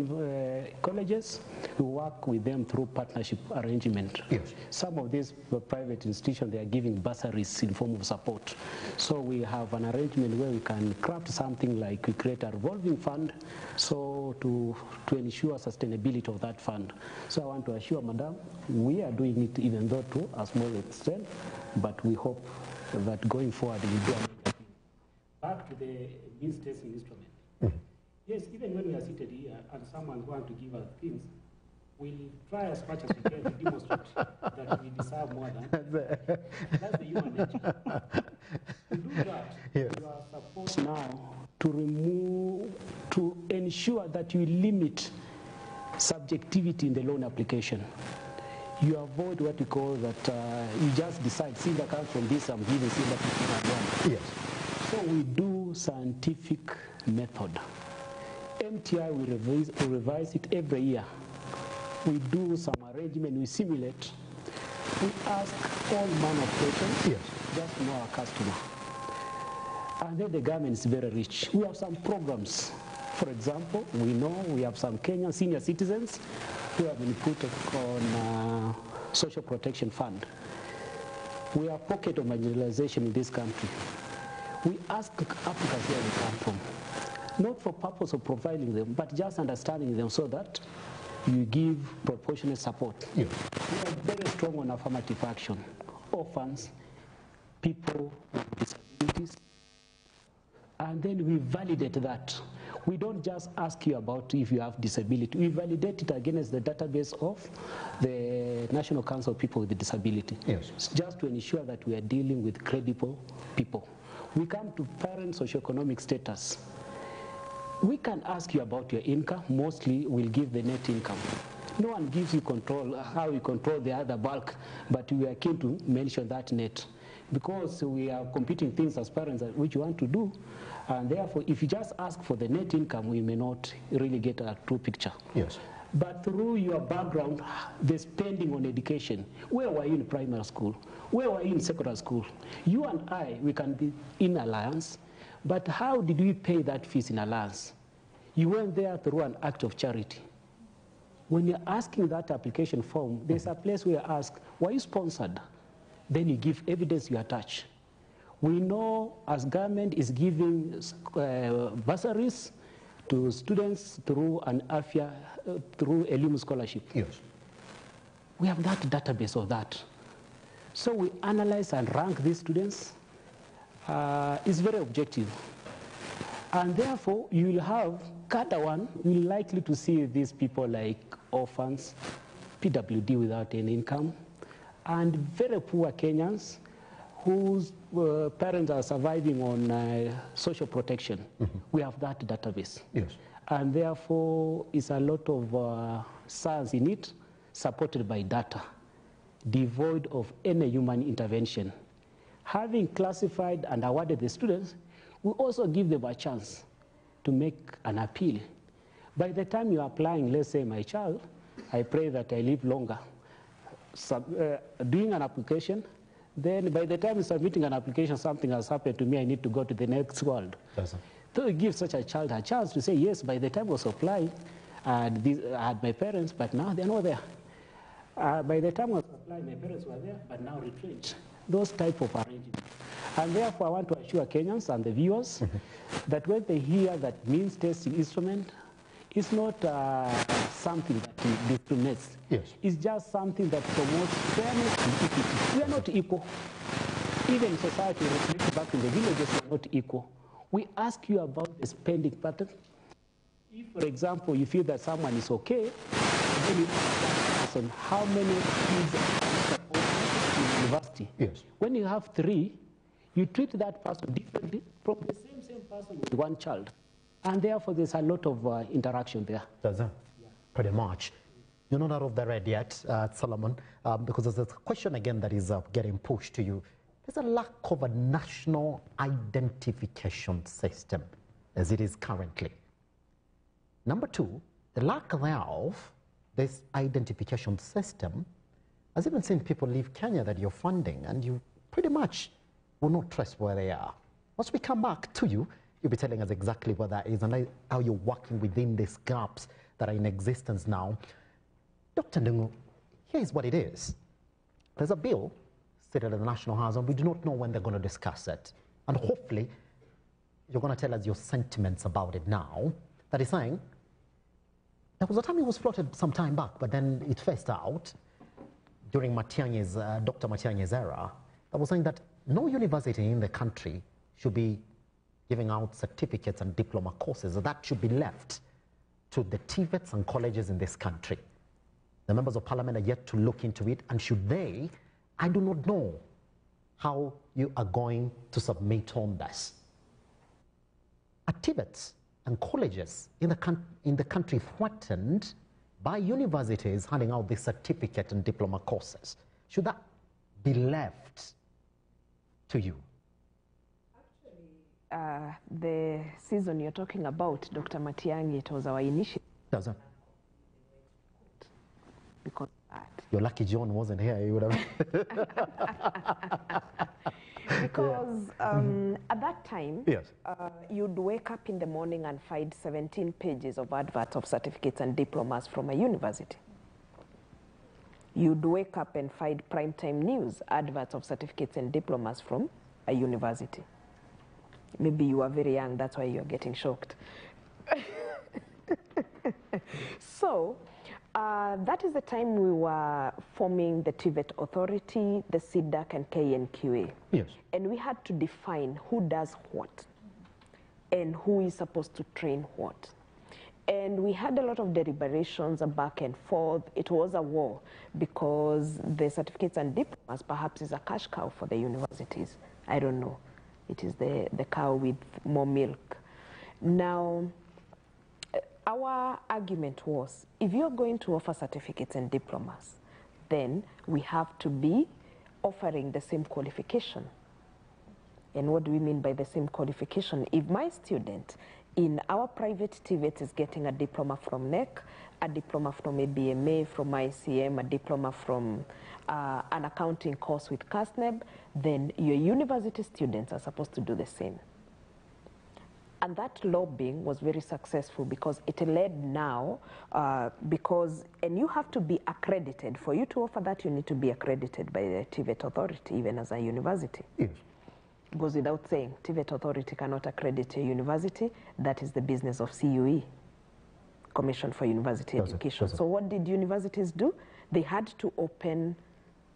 S11: colleges. We work with them through partnership arrangement.
S8: Yes.
S11: Some of these private institutions, they are giving bursaries in form of support. So we have an arrangement where we can craft something like we create a revolving fund, so to ensure sustainability of that fund. So I want to assure Madam, we are doing it even though to a small extent, but we hope that going forward we do. Back to the means testing instrument. Yes, even when we are seated here and someone wants to give us things, we'll try as much as we can to demonstrate that we deserve more than. That's the human nature. To do that, yes, you are supposed now to ensure that you limit subjectivity in the loan application. You avoid what we call that you just decide, Silver comes from this, I'm giving Silver to one.
S8: Yes.
S11: So we do scientific method. MTI will revise it every year. We do some arrangement, we simulate. We ask all manner of questions, yes, just to know our customer. And then the government is very rich. We have some programs. For example, we know we have some Kenyan senior citizens who have been put on social protection fund. We have pocket of marginalization in this country. We ask applicants where they come from, not for purpose of profiling them, but just understanding them so that you give proportionate support.
S8: Yeah.
S11: We are very strong on affirmative action. Orphans, people with disabilities, and then we validate that. We don't just ask you about if you have disability. We validate it against the database of the National Council of People with Disability.
S8: Yes.
S11: Just to ensure that we are dealing with credible people. We come to parent socioeconomic status. We can ask you about your income. Mostly we'll give the net income. No one gives you control, how you control the other bulk, but we are keen to mention that net. Because we are competing things as parents which you want to do, and therefore if you just ask for the net income, we may not really get a true picture.
S8: Yes.
S11: But through your background, the spending on education, where were you in primary school? Where were you in secondary school? You and I, we can be in alliance, but how did we pay that fees in alliance? You went there through an act of charity. When you're asking that application form, there's a place where you ask, were you sponsored? Then you give evidence you attach. We know as government is giving bursaries to students through an Afya, through Elimu scholarship.
S8: Yes.
S11: We have that database of that. So we analyze and rank these students. It's very objective. And therefore, you will have, Kata one, you're likely to see these people like orphans, PWD without any income, and very poor Kenyans whose parents are surviving on social protection. Mm-hmm. We have that database.
S8: Yes.
S11: And therefore, it's a lot of science in it, supported by data, devoid of any human intervention. Having classified and awarded the students, we also give them a chance to make an appeal. By the time you're applying, let's say my child, I pray that I live longer. Doing an application, Then by the time submitting an application, something has happened to me, I need to go to the next world. So it gives such a child a chance to say, yes, by the time I was applying, I had my parents, but now they're not there. By the time I was applying, my parents were there, but now retrenched. Those type of arrangements. And therefore, I want to assure Kenyans and the viewers that when they hear that means testing instrument, it's not something that discriminates.
S8: Yes.
S11: It's just something that promotes fairness and equity. We are not equal. Even in society, reflected back in the villages, we are not equal. We ask you about the spending pattern. If, for example, you feel that someone is okay, then you ask that person how many kids are supposed in university.
S8: Yes.
S11: When you have 3, you treat that person differently from the same person with 1 child. And therefore, there's a lot of interaction there.
S8: Does it? Yeah. Pretty much. You're not out of the red yet, Solomon, because there's a question again that is getting pushed to you. There's a lack of a national identification system as it is currently. Number 2, the lack thereof, this identification system, has even seen people leave Kenya that you're funding, and you pretty much will not trace where they are. Once we come back to you, you'll be telling us exactly what that is and how you're working within these gaps that are in existence now. Dr. Ndungu, here's what it is. There's a bill seated at the National House, and we do not know when they're going to discuss it. And hopefully, you're going to tell us your sentiments about it now. That is saying, there was a time it was floated some time back, but then it phased out during Dr. Matiang'i's era. That was saying that no university in the country should be giving out certificates and diploma courses. That should be left to the TVETs and colleges in this country. The members of parliament are yet to look into it, and should they, I do not know how you are going to submit on this. Are TVETs and colleges in the country threatened by universities handing out these certificate and diploma courses? Should that be left to you?
S10: The season you're talking about, Dr. Matiang'i, it was our initiative.
S8: Does it?
S10: Because
S8: you're lucky John wasn't here. You would have.
S10: Because at that time,
S8: yes.
S10: You'd wake up in the morning and find 17 pages of adverts of certificates and diplomas from a university. You'd wake up and find primetime news adverts of certificates and diplomas from a university. Maybe you are very young, that's why you're getting shocked. So, that is the time we were forming the TVET Authority, the CDAC, and KNQA.
S8: Yes.
S10: And we had to define who does what and who is supposed to train what. And we had a lot of deliberations, a back and forth. It was a war because the certificates and diplomas perhaps is a cash cow for the universities. I don't know. It is the cow with more milk. Now, our argument was, if you're going to offer certificates and diplomas, then we have to be offering the same qualification. And what do we mean by the same qualification? If my student in our private TVET is getting a diploma from NEC, a diploma from a BMA, from ICM, a diploma from an accounting course with CASNEB, then your university students are supposed to do the same. And that lobbying was very successful because it led now, and you have to be accredited. For you to offer that, you need to be accredited by the TVET Authority, even as a university.
S8: Yes.
S10: It goes without saying, TVET Authority cannot accredit a university. That is the business of CUE, Commission for University Education. So what did universities do? They had to open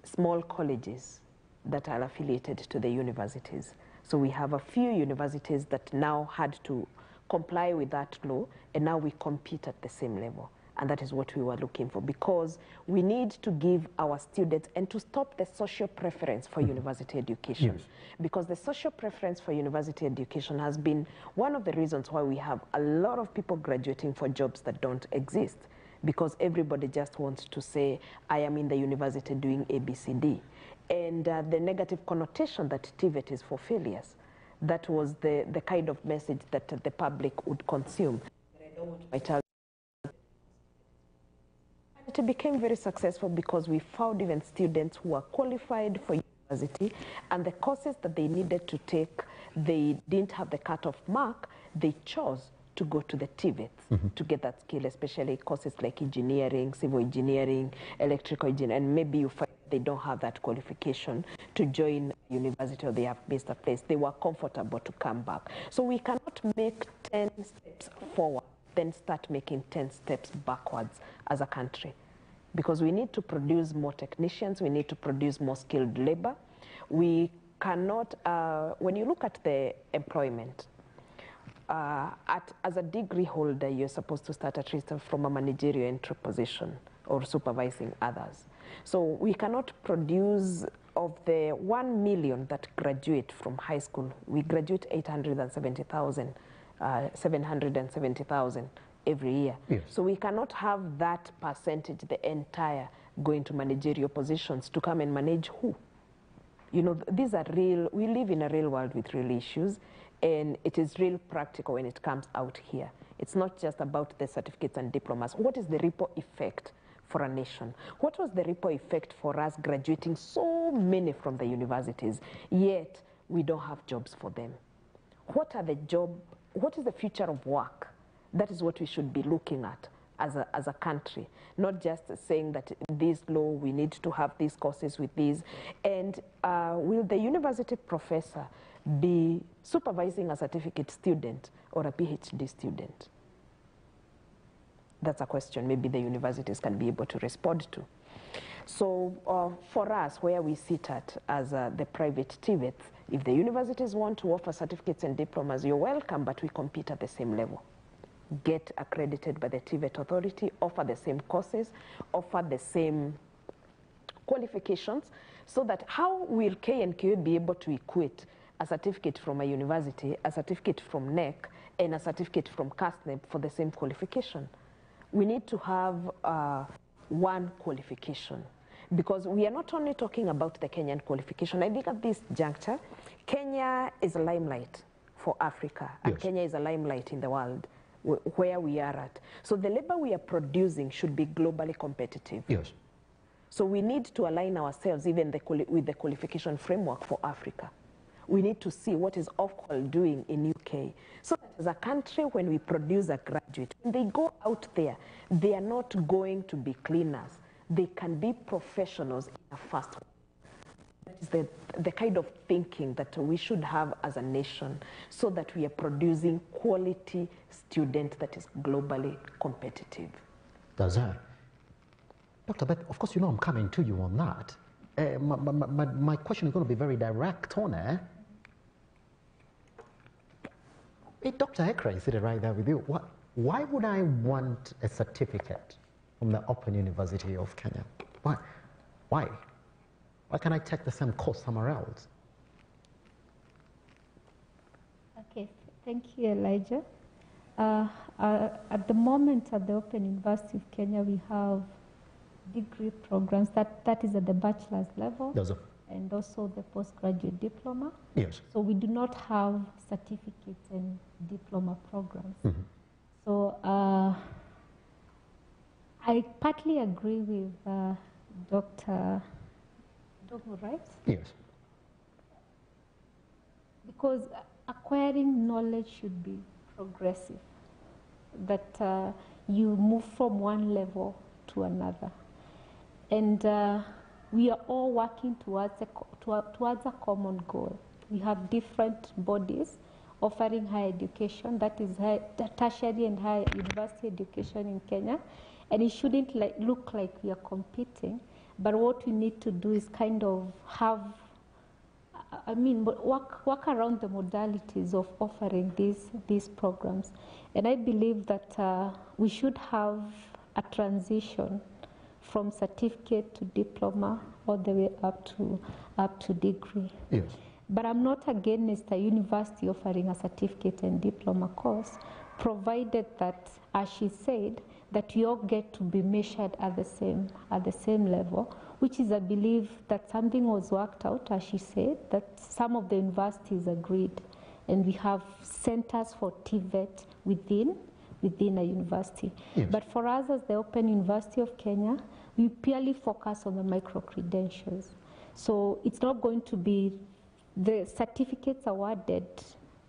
S10: small colleges that are affiliated to the universities. So we have a few universities that now had to comply with that law, and now we compete at the same level. And that is what we were looking for, because we need to give our students, and to stop the social preference for university education.
S8: Yes.
S10: Because the social preference for university education has been one of the reasons why we have a lot of people graduating for jobs that don't exist. Because everybody just wants to say, I am in the university doing ABCD. And the negative connotation that TVET is for failures, that was the kind of message that the public would consume. It became very successful because we found even students who are qualified for university, and the courses that they needed to take, they didn't have the cutoff mark, they chose to go to the TVETs to get that skill, especially courses like engineering, civil engineering, electrical engineering, and maybe you find they don't have that qualification to join university or they have missed a place. They were comfortable to come back. So we cannot make 10 steps forward, then start making 10 steps backwards as a country. Because we need to produce more technicians, we need to produce more skilled labor. We cannot, when you look at the employment, as a degree holder, you're supposed to start at least from a managerial entry position or supervising others. So we cannot produce, of the 1 million that graduate from high school, we graduate 770,000 every year.
S8: Yes.
S10: So we cannot have that percentage, the entire, going to managerial positions to come and manage who? You know, these are real, we live in a real world with real issues, and it is real practical when it comes out here. It's not just about the certificates and diplomas. What is the ripple effect for a nation? What was the ripple effect for us graduating so many from the universities, yet we don't have jobs for them? What is the future of work? That is what we should be looking at as a country, not just saying that this law, we need to have these courses with these. And will the university professor be supervising a certificate student or a PhD student? That's a question maybe the universities can be able to respond to. So for us, where we sit at as the private TVET, if the universities want to offer certificates and diplomas, you're welcome, but we compete at the same level. Get accredited by the TVET authority, offer the same courses, offer the same qualifications, so that how will K&Q be able to equate a certificate from a university, a certificate from NEC, and a certificate from CASNEB for the same qualification? We need to have one qualification, because we are not only talking about the Kenyan qualification. I think at this juncture, Kenya is a limelight for Africa, and
S8: Yes.
S10: Kenya is a limelight in the world where we are at. So the labor we are producing should be globally competitive.
S8: Yes.
S10: So we need to align ourselves even with the qualification framework for Africa. We need to see what is Ofqual doing in UK. So that as a country, when we produce a graduate, when they go out there, they are not going to be cleaners. They can be professionals in a fast way. That is the kind of thinking that we should have as a nation, so that we are producing quality student that is globally competitive.
S8: Does that? Dr. Beth, of course, you know I'm coming to you on that. My question is going to be very direct on it. Hey, Dr. Ekra is sitting right there with you. Why would I want a certificate from the Open University of Kenya? Why? Why can't I take the same course somewhere else?
S12: Okay, thank you, Elijah. At the moment at the Open University of Kenya, we have degree programs that is at the bachelor's level.
S8: Yes, sir.
S12: And also the postgraduate diploma.
S8: Yes.
S12: So we do not have certificates and diploma programs.
S8: Mm-hmm.
S12: So I partly agree with Dr. Dogo, right?
S8: Yes.
S12: Because acquiring knowledge should be progressive, that you move from one level to another. And we are all working towards a common goal. We have different bodies offering higher education, that is tertiary and higher university education in Kenya, and it shouldn't look like we are competing, but what we need to do is kind of have, work around the modalities of offering these programs. And I believe that we should have a transition from certificate to diploma all the way up to degree.
S8: Yes.
S12: But I'm not against a university offering a certificate and diploma course, provided that, as she said, that you all get to be measured at the same level, which is, I believe, that something was worked out, as she said, that some of the universities agreed, and we have centers for TVET within a university.
S8: Yes.
S12: But for us as the Open University of Kenya, we purely focus on the micro-credentials. So it's not going to be the certificates awarded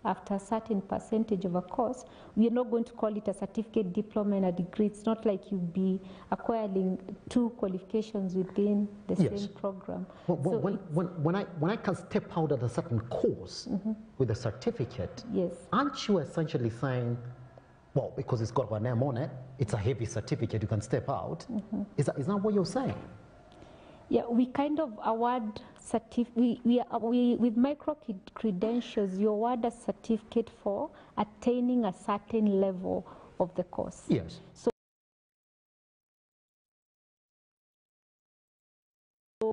S12: after a certain percentage of a course. We are not going to call it a certificate, diploma, and a degree. It's not like you'll be acquiring 2 qualifications within the same program.
S8: Well, when I can step out of a certain course with a certificate, aren't you essentially saying, well, because it's got my name on it, it's a heavy certificate, you can step out? Is that what you're saying?
S12: Yeah, we kind of award with micro credentials, you award a certificate for attaining a certain level of the course.
S8: Yes.
S12: So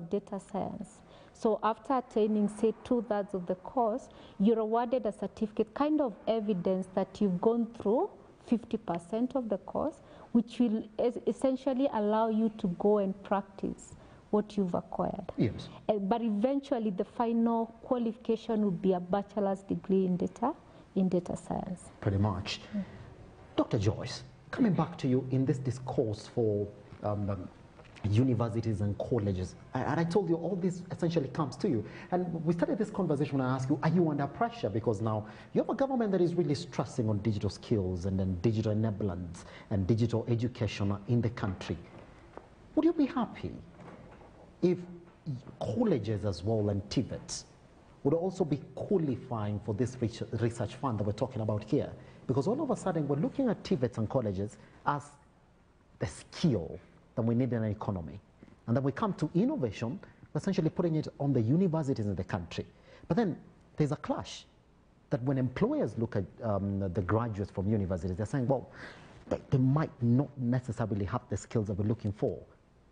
S12: data science. So after attaining, say, 2/3 of the course, you're awarded a certificate, kind of evidence that you've gone through 50% of the course, which will essentially allow you to go and practice what you've acquired.
S8: Yes.
S12: But eventually the final qualification would be a bachelor's degree in data science.
S8: Pretty much. Dr. Joyce, coming back to you in this discourse for universities and colleges, and I told you all this essentially comes to you. And we started this conversation when I asked you, are you under pressure? Because now you have a government that is really stressing on digital skills and then digital enablement and digital education in the country. Would you be happy if colleges as well and TVETs would also be qualifying for this research fund that we're talking about here? Because all of a sudden we're looking at TVETs and colleges as the skill that we need in an economy. And then we come to innovation, essentially putting it on the universities in the country. But then there's a clash that when employers look at the graduates from universities, they're saying, well, they might not necessarily have the skills that we're looking for.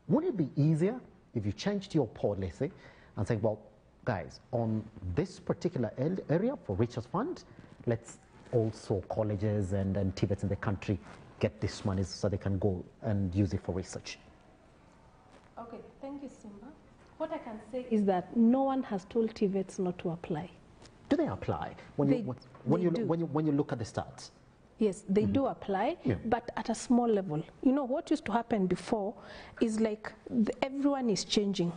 S8: Wouldn't it be easier if you changed your policy and say, well, guys, on this particular area for research fund, let's also colleges and TVETs in the country get this money so they can go and use it for research?
S26: Okay, thank you, Simba. What I can say is that no one has told TVETs not to apply.
S8: Do they apply when you look at the stats?
S26: Yes, they do apply, but at a small level. You know, what used to happen before is like everyone is changing.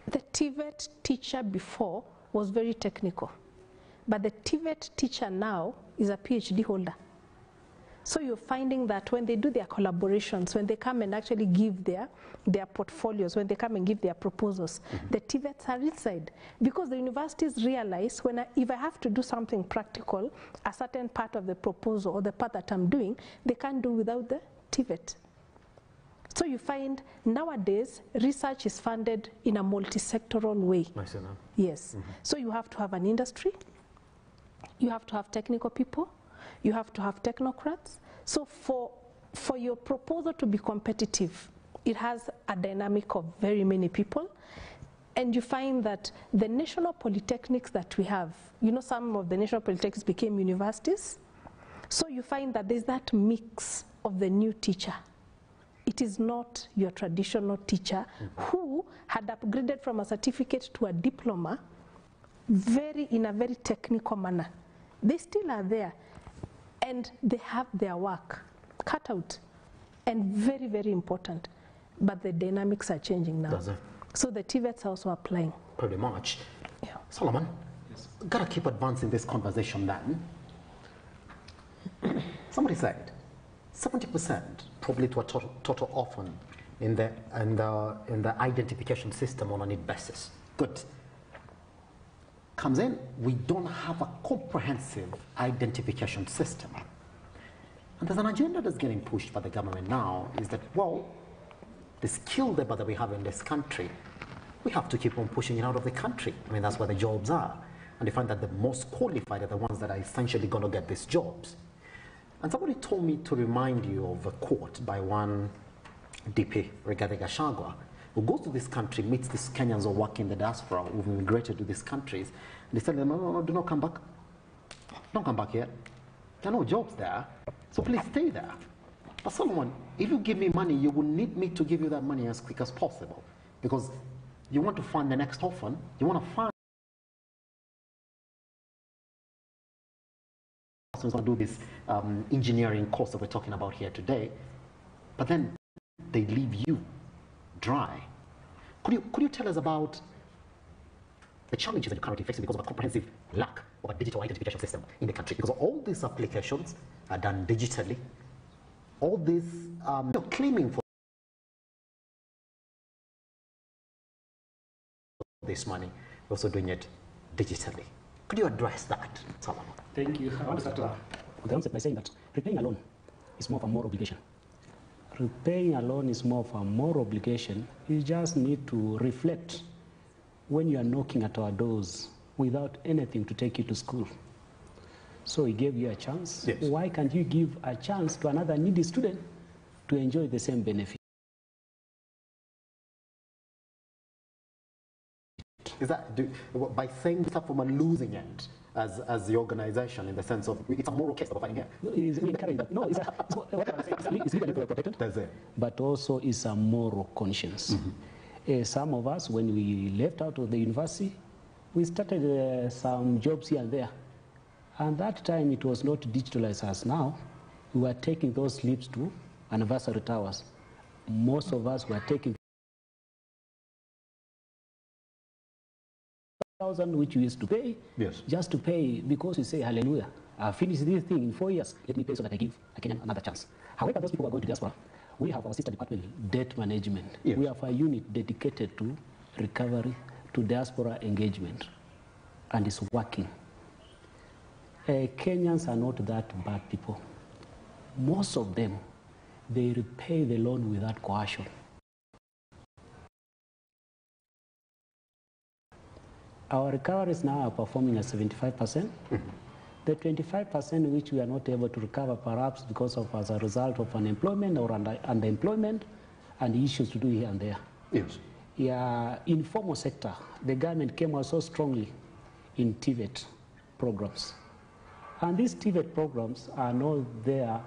S26: The TVET teacher before was very technical, but the TVET teacher now is a PhD holder. So you're finding that when they do their collaborations, when they come and actually give their portfolios, when they come and give their proposals, the TVETs are inside. Because the universities realize if I have to do something practical, a certain part of the proposal or the part that I'm doing, they can't do without the TVET. So you find nowadays research is funded in a multi-sectoral way.
S8: Nice enough.
S26: Yes. So you have to have an industry, you have to have technical people, you have to have technocrats. So for your proposal to be competitive, it has a dynamic of very many people. And you find that the national polytechnics that we have, you know, some of the national polytechnics became universities. So you find that there's that mix of the new teacher. It is not your traditional teacher who had upgraded from a certificate to a diploma in a very technical manner. They still are there. And they have their work cut out, and very, very important. But the dynamics are changing now.
S8: Does it?
S26: So the TVETs are also applying.
S8: Pretty much. Yeah. Solomon, gotta keep advancing this conversation then. Somebody said 70% probably to a total orphan in the identification system on a need basis. Good. Comes in, we don't have a comprehensive identification system. And there's an agenda that's getting pushed by the government now is that, well, the skill labor that we have in this country, we have to keep on pushing it out of the country. I mean, that's where the jobs are. And they find that the most qualified are the ones that are essentially going to get these jobs. And somebody told me to remind you of a quote by one DP, Rigathi Gachagua, who goes to this country, meets these Kenyans who work in the diaspora, who've immigrated to these countries, and they tell them, no, do not come back. Don't come back here. There are no jobs there, so please stay there. But Solomon, if you give me money, you will need me to give you that money as quick as possible, because you want to fund the next orphan, you want to fund who's going to do this engineering course that we're talking about here today, but then they leave you dry. Could you tell us about the challenges that you're currently facing because of a comprehensive lack of a digital identification system in the country. Because all these applications are done digitally. All this, you're claiming for this money, you're also doing it digitally. Could you address that, Solomon?
S11: Thank you. I want to start with the onset by saying that repaying a loan is more of a moral obligation. Repaying a loan is more of a moral obligation. You just need to reflect when you are knocking at our doors without anything to take you to school. So he gave you a chance. Yes. Why can't you give a chance to another needy student to enjoy the same benefit?
S8: Is that by saying that from a losing end as the organization, in the sense of it's a moral case that we're fighting here?
S11: It's legally protected. That's it. But also it's a moral conscience. Some of us, when we left out of the university, we started some jobs here and there. And that time it was not digitalized as now. We were taking those slips to anniversary towers. Most of us were taking which we used to pay, just to pay because we say, hallelujah, I finished this thing in 4 years, let me pay so that I give Kenya another chance. However, those people who are going to diaspora, we have our sister department, debt management. Yes. We have a unit dedicated to recovery, to diaspora engagement, and it's working. Kenyans are not that bad people. Most of them, they repay the loan without coercion. Our recoveries now are performing at 75%. The 25% which we are not able to recover, perhaps because of as a result of unemployment or underemployment and issues to do here and there.
S8: Yes.
S11: Yeah, informal sector, the government came out so strongly in TVET programs. And these TVET programs are not there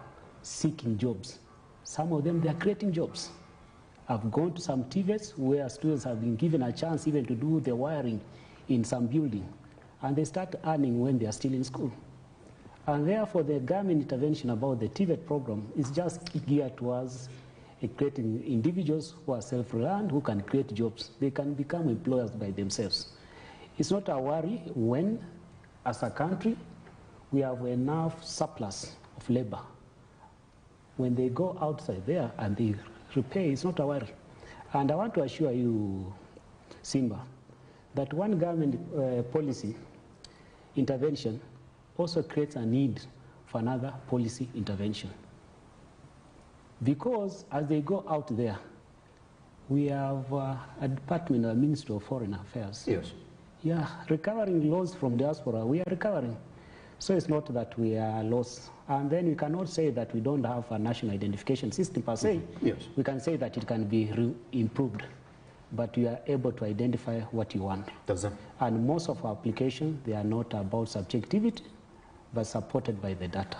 S11: seeking jobs. Some of them, they are creating jobs. I've gone to some TVETs where students have been given a chance even to do the wiring in some building, and they start earning when they are still in school. And therefore, the government intervention about the TVET program is just geared towards creating individuals who are self-reliant, who can create jobs. They can become employers by themselves. It's not a worry when, as a country, we have enough surplus of labor. When they go outside there and they repay, it's not a worry. And I want to assure you, Simba, that one government policy intervention also creates a need for another policy intervention. Because as they go out there, we have a department, a Ministry of Foreign Affairs.
S8: Yes.
S11: Yeah, recovering loans from diaspora, we are recovering. So it's not that we are lost. And then we cannot say that we don't have a national identification system per se.
S8: Yes.
S11: We can say that it can be improved, but you are able to identify what you want. And most of our applications, they are not about subjectivity, but supported by the data.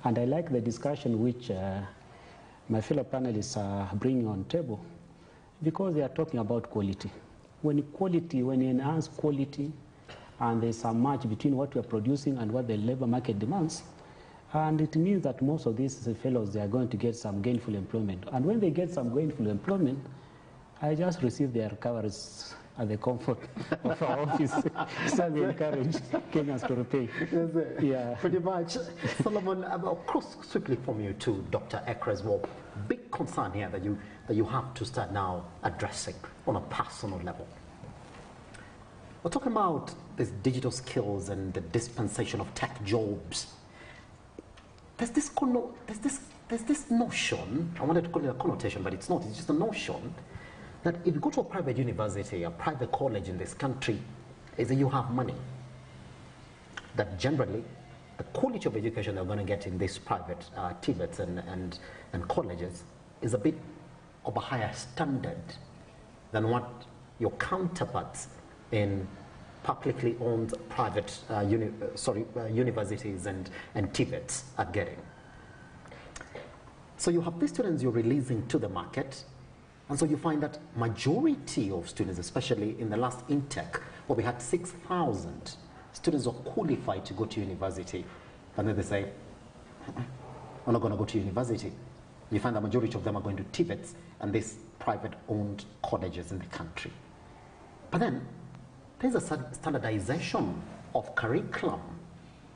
S11: And I like the discussion which my fellow panelists are bringing on table, because they are talking about quality. When you enhance quality, and there's a match between what we are producing and what the labor market demands, and it means that most of these fellows, they are going to get some gainful employment. And when they get some gainful employment, I just received their recoveries at the comfort of our office. So we encourage Kenyans to repay.
S8: Yeah. Pretty much. Solomon, cross quickly from you to Dr. Ekra as well. Big concern here that you have to start now addressing on a personal level. We're talking about these digital skills and the dispensation of tech jobs. There's this notion, I wanted to call it a connotation, but it's not, it's just a notion, that if you go to a private university, a private college in this country, is that you have money. That generally, the quality of education they're going to get in these private TVETs and colleges is a bit of a higher standard than what your counterparts in publicly owned private universities and TVETs are getting. So you have these students you're releasing to the market, and so you find that majority of students, especially in the last intake, where we had 6,000 students who are qualified to go to university, and then they say, I'm not going to go to university. You find the majority of them are going to TVETs and these private-owned colleges in the country. But then, there's a standardization of curriculum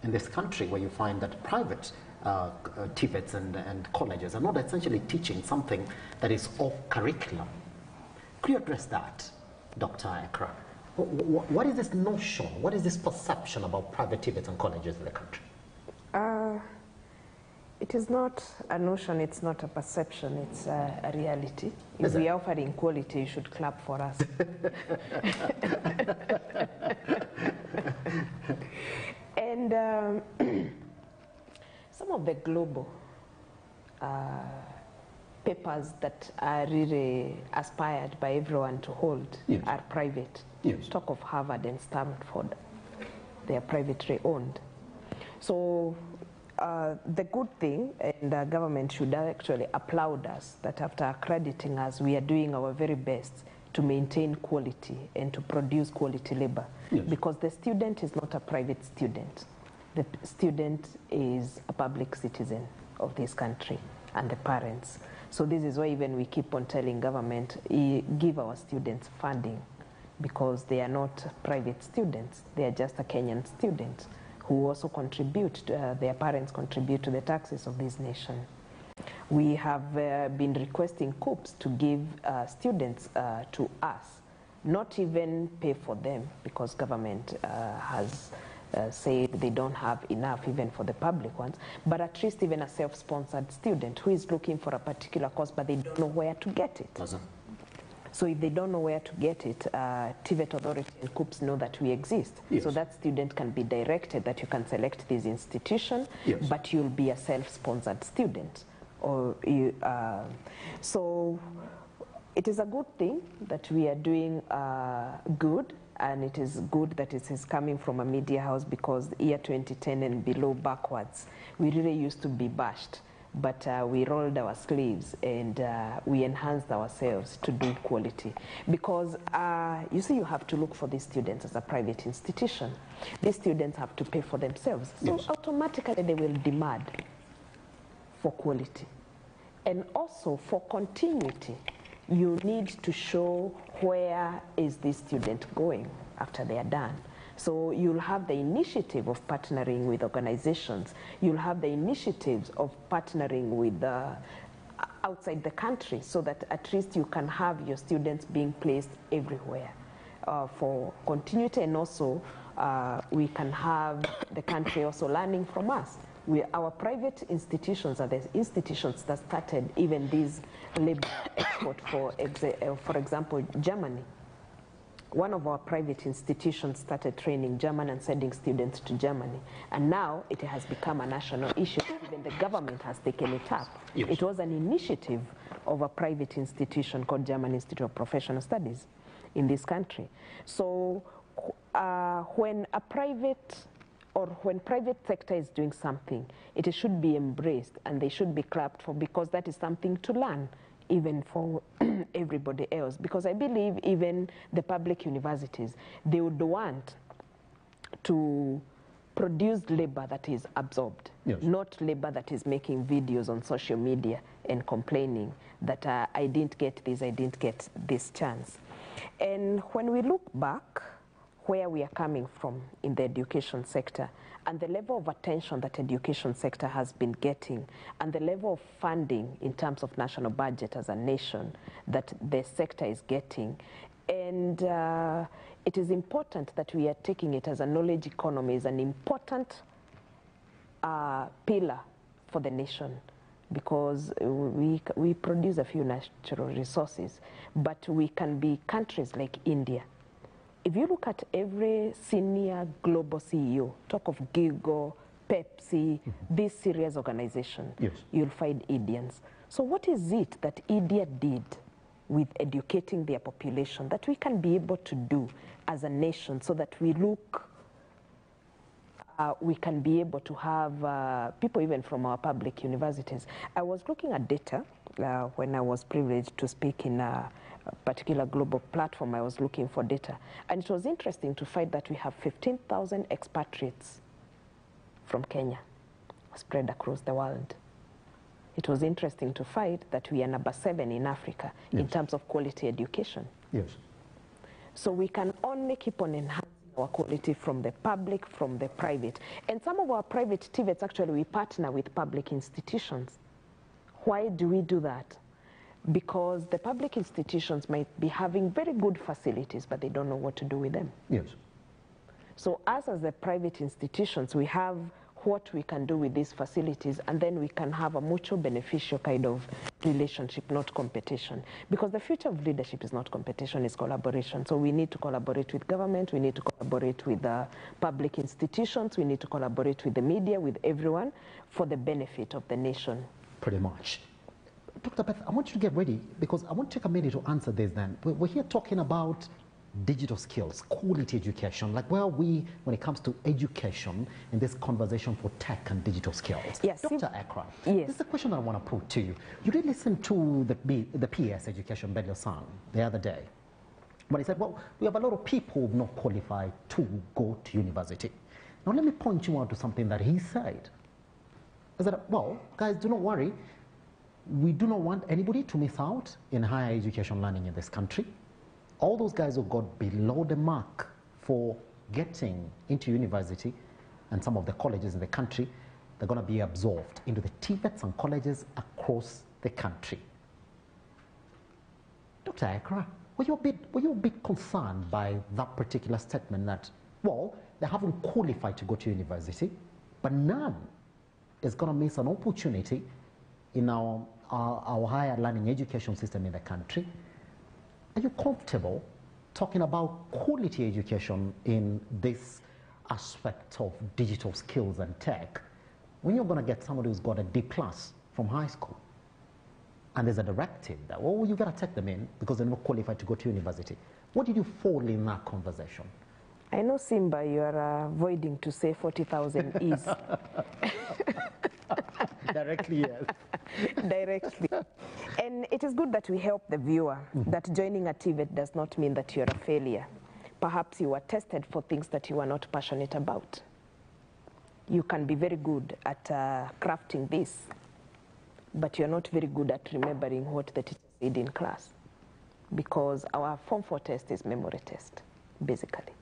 S8: in this country where you find that private TVETs and colleges are not essentially teaching something that is off curriculum. Could you address that, Dr. Ekra? What is this notion, what is this perception about private TVETs and colleges in the country?
S10: It is not a notion, it's not a perception, it's a reality. If we are offering quality, you should clap for us. And some of the global papers that are really aspired by everyone to hold are private. Talk of Harvard and Stanford, they are privately owned. So the good thing, and the government should actually applaud us, that after accrediting us, we are doing our very best to maintain quality and to produce quality labor. Because the student is not a private student. The student is a public citizen of this country, and the parents. So this is why even we keep on telling government, give our students funding, because they are not private students, they are just a Kenyan student who also contribute, their parents contribute to the taxes of this nation. We have been requesting COOPs to give students to us, not even pay for them, because government has said they don't have enough even for the public ones, but at least even a self-sponsored student who is looking for a particular course but they don't know where to get it. So if they don't know where to get it, TVET Authority and COOPs know that we exist. So that student can be directed that you can select this institution, but you'll be a self-sponsored student. Or so it is a good thing that we are doing good, and it is good that it is coming from a media house, because the year 2010 and below backwards, we really used to be bashed. But we rolled our sleeves and we enhanced ourselves to do quality. Because you see, you have to look for these students as a private institution. These students have to pay for themselves. So automatically they will demand for quality. And also for continuity, you need to show where is this student going after they are done. So you'll have the initiative of partnering with organizations. You'll have the initiatives of partnering with outside the country, so that at least you can have your students being placed everywhere for continuity, and also we can have the country also learning from us. Our private institutions are the institutions that started even this labor export, for example, Germany. One of our private institutions started training German and sending students to Germany. And now it has become a national issue. Even the government has taken it up. It was an initiative of a private institution called German Institute of Professional Studies in this country. So when a private sector is doing something, it should be embraced and they should be clapped for, because that is something to learn, even for everybody else. Because I believe even the public universities, they would want to produce labor that is absorbed, not labor that is making videos on social media and complaining that I didn't get this, I didn't get this chance. And when we look back where we are coming from in the education sector, and the level of attention that education sector has been getting, and the level of funding in terms of national budget as a nation that the sector is getting. And it is important that we are taking it as a knowledge economy, as an important pillar for the nation, because we produce a few natural resources, but we can be countries like India. If you look at every senior global CEO, talk of Google, Pepsi, these serious organizations, you'll find Indians. So what is it that India did with educating their population that we can be able to do as a nation, so that we look, we can be able to have people even from our public universities? I was looking at data when I was privileged to speak in a particular global platform. I was looking for data, and it was interesting to find that we have 15,000 expatriates from Kenya spread across the world. It was interesting to find that we are number 7 in Africa in terms of quality education. So we can only keep on enhancing our quality from the public, from the private. And some of our private TVETs, actually, we partner with public institutions. Why do we do that? Because the public institutions might be having very good facilities, but they don't know what to do with them.
S8: Yes.
S10: So us as the private institutions, we have what we can do with these facilities, and then we can have a mutual beneficial kind of relationship, not competition. Because the future of leadership is not competition, it's collaboration. So we need to collaborate with government, we need to collaborate with the public institutions, we need to collaborate with the media, with everyone, for the benefit of the nation.
S8: Pretty much. Dr. Beth, I want you to get ready, because I want to take a minute to answer this then. We're here talking about digital skills, quality education. Like, where are we when it comes to education in this conversation for tech and digital skills?
S10: Yes.
S8: Dr. Ekra,
S10: yes.
S8: This is a question that I want to put to you. You did listen to the PS education, Ben Yosan, the other day, when he said, well, we have a lot of people not qualified to go to university. Now, let me point you out to something that he said. He said, well, guys, do not worry. We do not want anybody to miss out in higher education learning in this country. All those guys who got below the mark for getting into university and some of the colleges in the country, they're going to be absorbed into the TVETs and colleges across the country. Dr. Ekra, were you a bit concerned by that particular statement that, well, they haven't qualified to go to university, but none is going to miss an opportunity in our higher learning education system in the country? Are you comfortable talking about quality education in this aspect of digital skills and tech when you're going to get somebody who's got a D+ from high school and there's a directive that, well, you got to take them in because they're not qualified to go to university? What did you fall in that conversation?
S10: I know, Simba, you are avoiding to say 40,000 is.
S8: Directly, yes.
S10: Directly. And it is good that we help the viewer that joining a TVET does not mean that you're a failure. Perhaps you were tested for things that you are not passionate about. You can be very good at crafting this, but you're not very good at remembering what the teacher said in class. Because our Form 4 test is memory test, basically.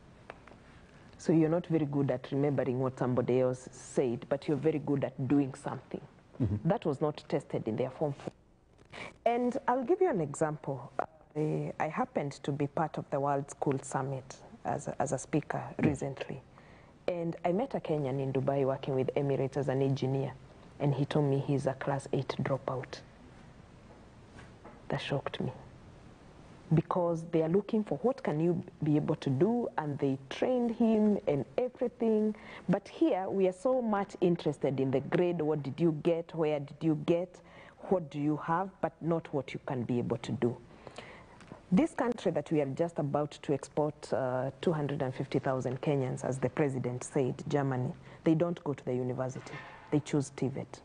S10: So you're not very good at remembering what somebody else said, but you're very good at doing something. That was not tested in their Form 4. And I'll give you an example. I happened to be part of the World School Summit as a speaker recently. And I met a Kenyan in Dubai working with Emirates as an engineer. And he told me he's a class 8 dropout. That shocked me. Because they are looking for what can you be able to do, and they trained him and everything. But here we are so much interested in the grade. What did you get? Where did you get? What do you have? But not what you can be able to do. This country that we are just about to export 250,000 Kenyans, as the president said, Germany, they don't go to the university. They choose TVET.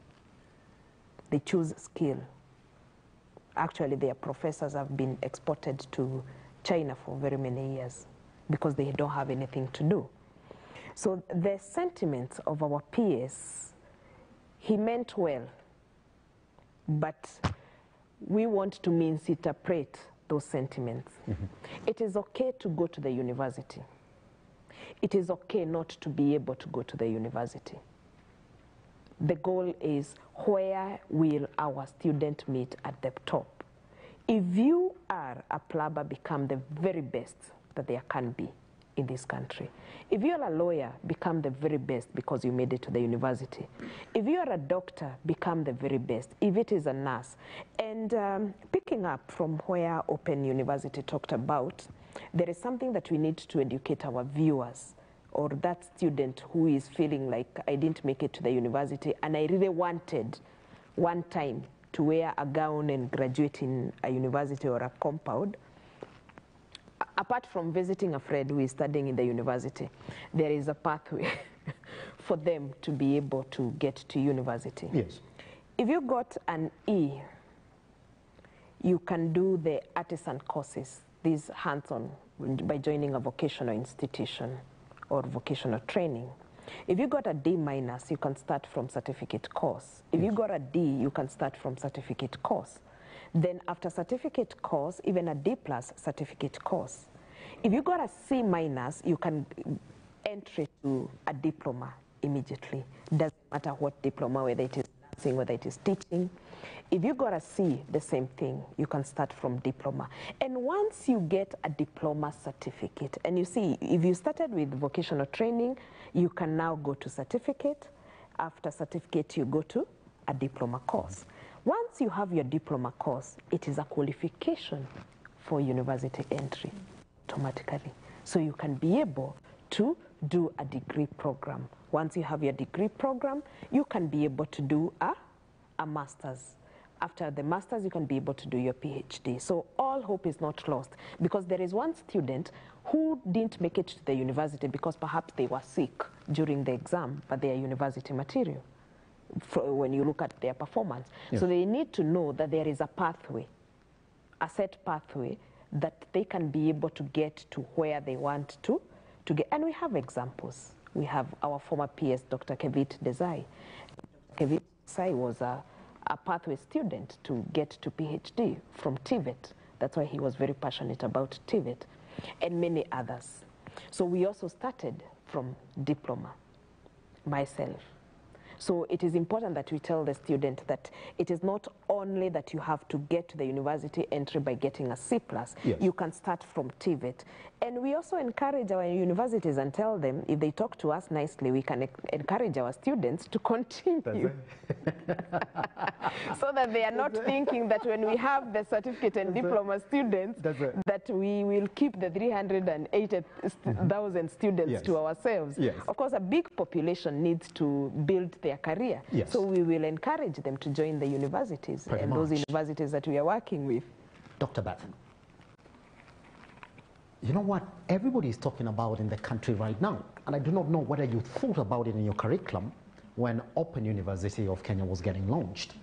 S10: They choose skill. Actually, their professors have been exported to China for very many years because they don't have anything to do. So the sentiments of our peers, he meant well, but we want to misinterpret those sentiments. It is okay to go to the university. It is okay not to be able to go to the university. The goal is, where will our student meet at the top? If you are a plumber, become the very best that there can be in this country. If you're a lawyer, become the very best because you made it to the university. If you're a doctor, become the very best. If it is a nurse. And picking up from where Open University talked about, there is something that we need to educate our viewers, or that student who is feeling like, I didn't make it to the university and I really wanted one time to wear a gown and graduate in a university or a compound. Apart from visiting a friend who is studying in the university, there is a pathway for them to be able to get to university.
S8: Yes.
S10: If you got an E, you can do the artisan courses, these hands-on, by joining a vocational institution or vocational training. If you got a D-, you can start from certificate course. If you got a D, you can start from certificate course. Then after certificate course, even a D+ certificate course. If you got a C minus, you can entry to a diploma immediately. Doesn't matter what diploma, whether it is nursing, whether it is teaching. If you got a C, the same thing, you can start from diploma. And once you get a diploma certificate, and you see, if you started with vocational training, you can now go to certificate. After certificate, you go to a diploma course. Once you have your diploma course, it is a qualification for university entry automatically. So you can be able to do a degree program. Once you have your degree program, you can be able to do a master's. After the master's, you can be able to do your PhD. So all hope is not lost, because there is one student who didn't make it to the university because perhaps they were sick during the exam, but they are university material when you look at their performance. Yes. So they need to know that there is a pathway, a set pathway that they can be able to get to where they want to get. And we have examples. We have our former PS, Dr. Kevit Desai. Kevit Desai was a pathway student to get to PhD from TVET. That's why he was very passionate about TVET, and many others. So we also started from diploma, myself. So it is important that we tell the student that it is not only that you have to get to the university entry by getting a C+. Yes. You can start from TVET. And we also encourage our universities and tell them, if they talk to us nicely, we can encourage our students to continue. So that they are not thinking that when we have the certificate and diploma students, that we will keep the 380,000 students to ourselves. Yes. Of course, a big population needs to build their career. Yes. So we will encourage them to join the universities and those universities that we are working with.
S8: Dr. Beth, you know what everybody is talking about in the country right now, and I do not know whether you thought about it in your curriculum when Open University of Kenya was getting launched.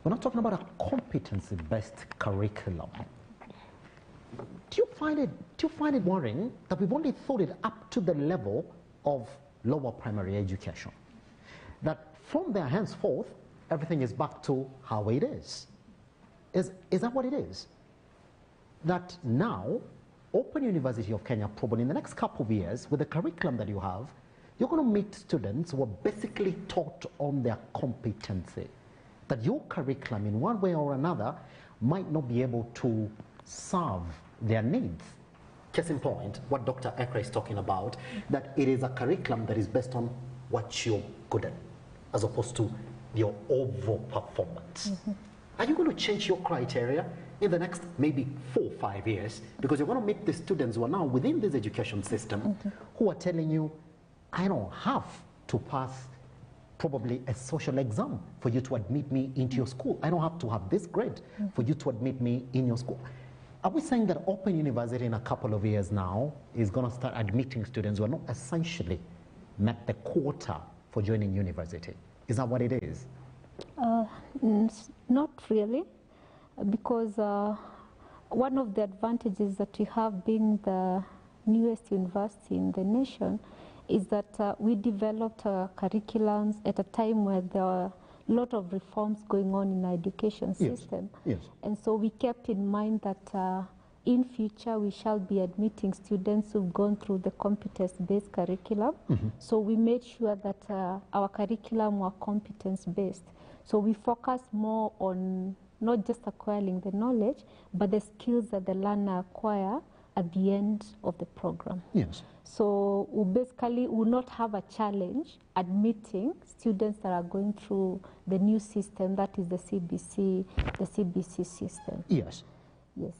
S8: We're not talking about a competency-based curriculum. Do you find it worrying that we've only thought it up to the level of lower primary education? That from there henceforth, everything is back to how it is. Is that what it is? That now, Open University of Kenya, probably in the next couple of years, with the curriculum that you have, you're going to meet students who are basically taught on their competency. That your curriculum, in one way or another, might not be able to serve their needs. Case in point, what Dr. Ekra is talking about, that it is a curriculum that is based on what you're good at, as opposed to your overall performance. Are you going to change your criteria in the next maybe 4 or 5 years? Because you're going to meet the students who are now within this education system who are telling you, I don't have to pass probably a social exam for you to admit me into your school. I don't have to have this grade for you to admit me in your school. Are we saying that Open University in a couple of years now is going to start admitting students who are not essentially met the quota for joining university? Is that what it is?
S12: Not really, because one of the advantages that we have being the newest university in the nation is that we developed curriculums at a time where there are a lot of reforms going on in our education system. Yes. And so we kept in mind that in future we shall be admitting students who've gone through the competence-based curriculum. So we made sure that our curriculum were competence-based. So we focus more on not just acquiring the knowledge, but the skills that the learner acquire at the end of the program. Yes. So we basically will not have a challenge admitting students that are going through the new system, that is the CBC system.
S8: Yes.
S12: Yes.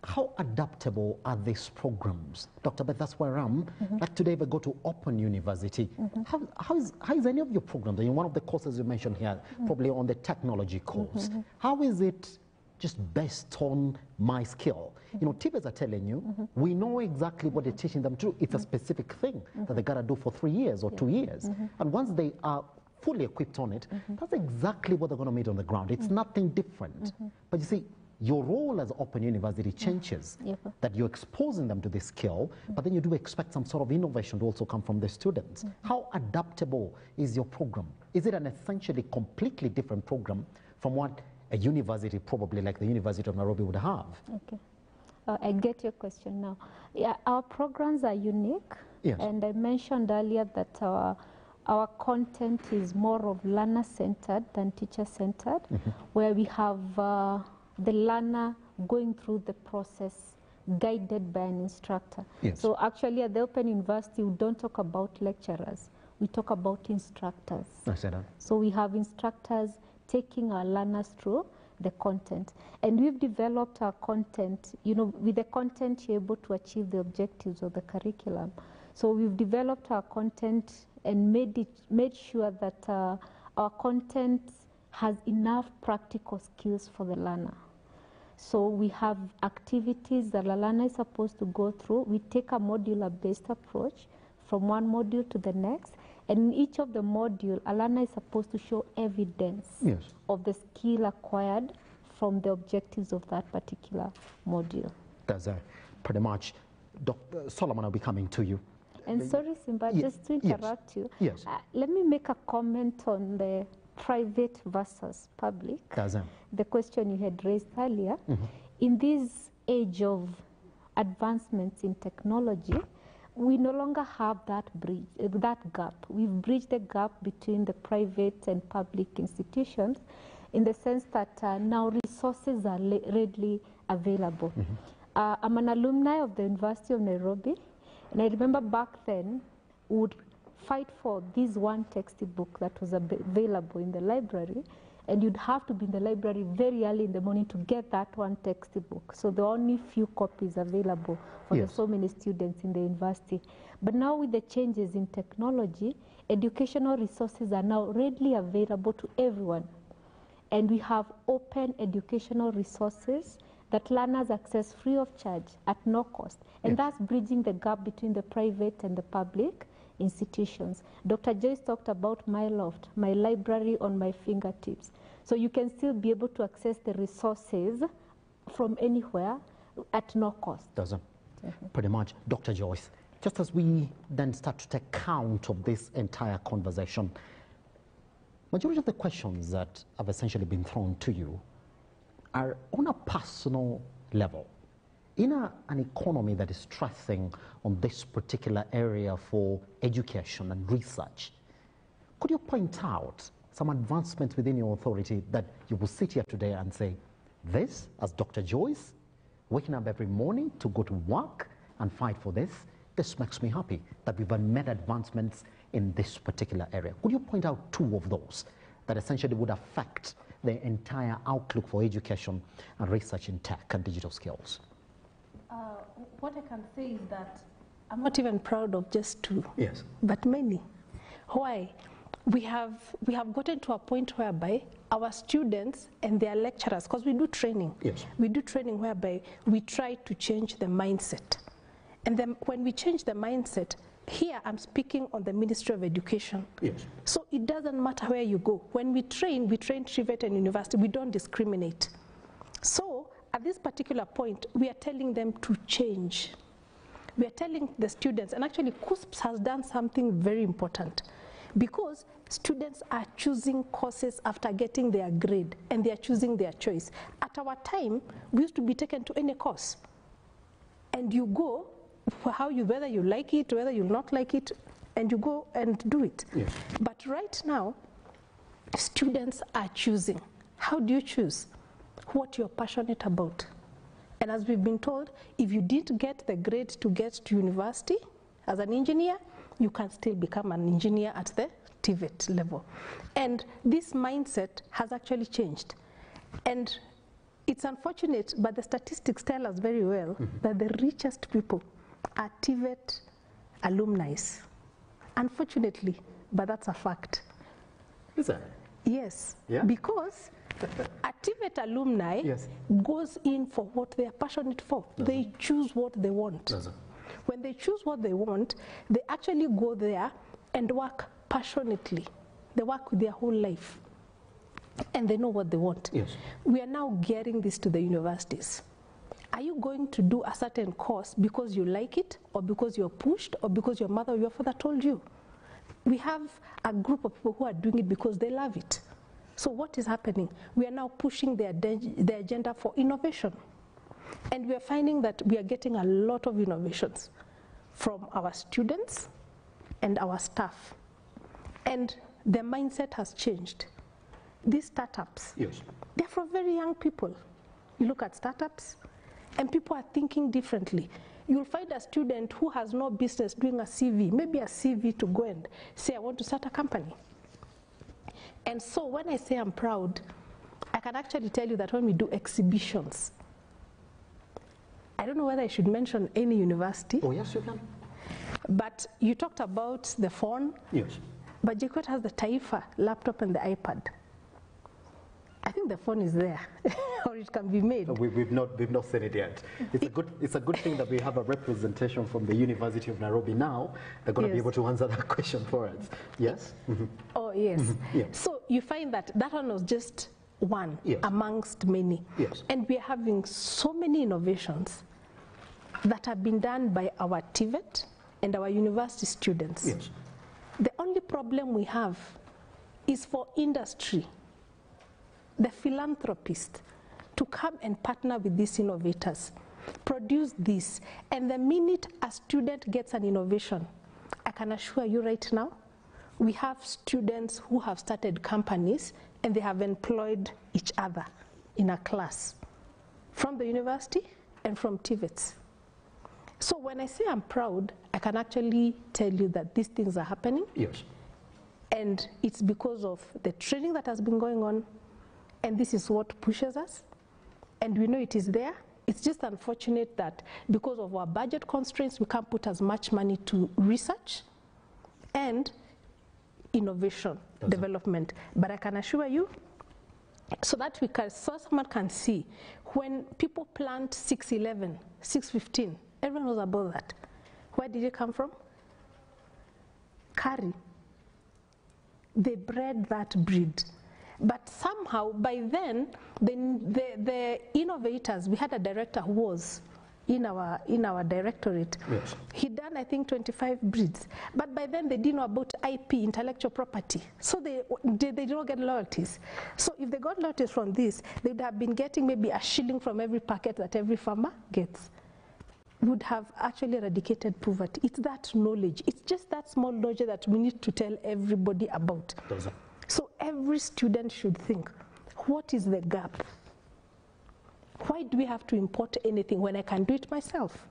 S8: How adaptable are these programs? Dr. Beth, that's where I am. Like today we go to Open University. How is any of your programs, in one of the courses you mentioned here, probably on the technology course, how is it just based on my skill? You know, teachers are telling you, we know exactly what they're teaching them to do. It's a specific thing that they got to do for 3 years or 2 years. And once they are fully equipped on it, that's exactly what they're going to meet on the ground. It's nothing different. But you see, your role as Open University changes, that you're exposing them to this skill, but then you do expect some sort of innovation to also come from the students. How adaptable is your program? Is it an essentially completely different program from what a university, probably like the University of Nairobi, would have?
S12: Okay. I get your question now. Yeah, our programs are unique.
S8: Yes.
S12: And I mentioned earlier that our content is more of learner-centered than teacher-centered, where we have the learner going through the process guided by an instructor.
S8: Yes.
S12: So actually at the Open University, we don't talk about lecturers. We talk about instructors.
S8: I see that.
S12: So we have instructors taking our learners through the content. And we've developed our content, you know, with the content you're able to achieve the objectives of the curriculum. So we've developed our content and made sure that our content has enough practical skills for the learner. So we have activities that the learner is supposed to go through. We take a modular-based approach from one module to the next. And in each of the modules, a learner is supposed to show evidence of the skill acquired from the objectives of that particular module.
S8: That's pretty much. Dr. Solomon, I'll be coming to you.
S12: And sorry, Simba, just to interrupt you.
S8: Yes.
S12: Let me make a comment on the private versus public. The question you had raised earlier. In this age of advancements in technology, we no longer have that gap. We've bridged the gap between the private and public institutions in the sense that now resources are readily available. I'm an alumni of the University of Nairobi, and I remember back then we would fight for this one textbook that was available in the library, and you'd have to be in the library very early in the morning to get that one textbook. So there are only few copies available for the so many students in the university. But now with the changes in technology, educational resources are now readily available to everyone. And we have open educational resources that learners access free of charge at no cost. And that's bridging the gap between the private and the public institutions. Dr. Joyce talked about my loft, my library on my fingertips. So you can still be able to access the resources from anywhere at no cost.
S8: Pretty much. Dr. Joyce, just as we then start to take count of this entire conversation, majority of the questions that have essentially been thrown to you are on a personal level. In an economy that is stressing on this particular area for education and research, could you point out some advancements within your authority that you will sit here today and say, this, as Dr. Joyce, waking up every morning to go to work and fight for this makes me happy that we've made advancements in this particular area. Could you point out two of those that essentially would affect the entire outlook for education and research in tech and digital skills?
S26: What I can say is that I'm not even proud of just two, but many. Why? We have gotten to a point whereby our students and their lecturers, because we do training, we do training whereby we try to change the mindset. And then when we change the mindset, here I'm speaking on the Ministry of Education. So it doesn't matter where you go. When we train TVET and university, we don't discriminate. So at this particular point, we are telling them to change. We are telling the students, and actually CUSPS has done something very important, because students are choosing courses after getting their grade, and they are choosing their choice. At our time, we used to be taken to any course, and you go, whether you like it, whether you not like it, and you go and do it. But right now, students are choosing. How do you choose? What you're passionate about. And as we've been told, if you didn't get the grade to get to university as an engineer, you can still become an engineer at the TVET level. And this mindset has actually changed. And it's unfortunate, but the statistics tell us very well that the richest people are TVET alumni. Unfortunately, but that's a fact.
S8: Is that?
S26: Yes, because a TVET alumni goes in for what they are passionate for. They choose what they want. When they choose what they want, they actually go there and work passionately. They work with their whole life, and they know what they want. We are now gearing this to the universities. Are you going to do a certain course because you like it, or because you're pushed, or because your mother or your father told you? We have a group of people who are doing it because they love it. So what is happening? We are now pushing the agenda for innovation. And we are finding that we are getting a lot of innovations from our students and our staff. And the mindset has changed. These startups, they're from very young people. You look at startups, and people are thinking differently. You'll find a student who has no business doing a CV, maybe a CV to go and say, I want to start a company. And so when I say I'm proud, I can actually tell you that when we do exhibitions, I don't know whether I should mention any university.
S8: Oh, yes, you can.
S26: But you talked about the phone.
S8: Yes.
S26: But JKUAT has the Taifa laptop and the iPad. I think the phone is there, or it can be made.
S8: We've not seen it yet. It's a good thing that we have a representation from the University of Nairobi now. They're going to be able to answer that question for us. Yes? Mm-hmm.
S26: Oh, yes.
S8: Mm-hmm. Yeah.
S26: So you find that that one was just one amongst many.
S8: Yes.
S26: And we are having so many innovations that have been done by our TVET and our university students.
S8: Yes.
S26: The only problem we have is for industry, the philanthropists, to come and partner with these innovators, produce this, and the minute a student gets an innovation, I can assure you right now, we have students who have started companies and they have employed each other in a class from the university and from TVETs. So when I say I'm proud, I can actually tell you that these things are happening.
S8: Yes.
S26: And it's because of the training that has been going on, and this is what pushes us. And we know it is there. It's just unfortunate that because of our budget constraints, we can't put as much money to research and innovation development. But I can assure you, so that so someone can see, when people plant 611, 615, everyone knows about that. Where did it come from? Curry. They bred that breed. But somehow, by then, the innovators, we had a director who was in our directorate.
S8: Yes.
S26: He done, I think, 25 breeds. But by then, they didn't know about IP, intellectual property. So they don't get loyalties. So if they got loyalties from this, they would have been getting maybe a shilling from every packet that every farmer gets. Would have actually eradicated poverty. It's that knowledge. It's just that small knowledge that we need to tell everybody about. So every student should think, what is the gap? Why do we have to import anything when I can do it myself?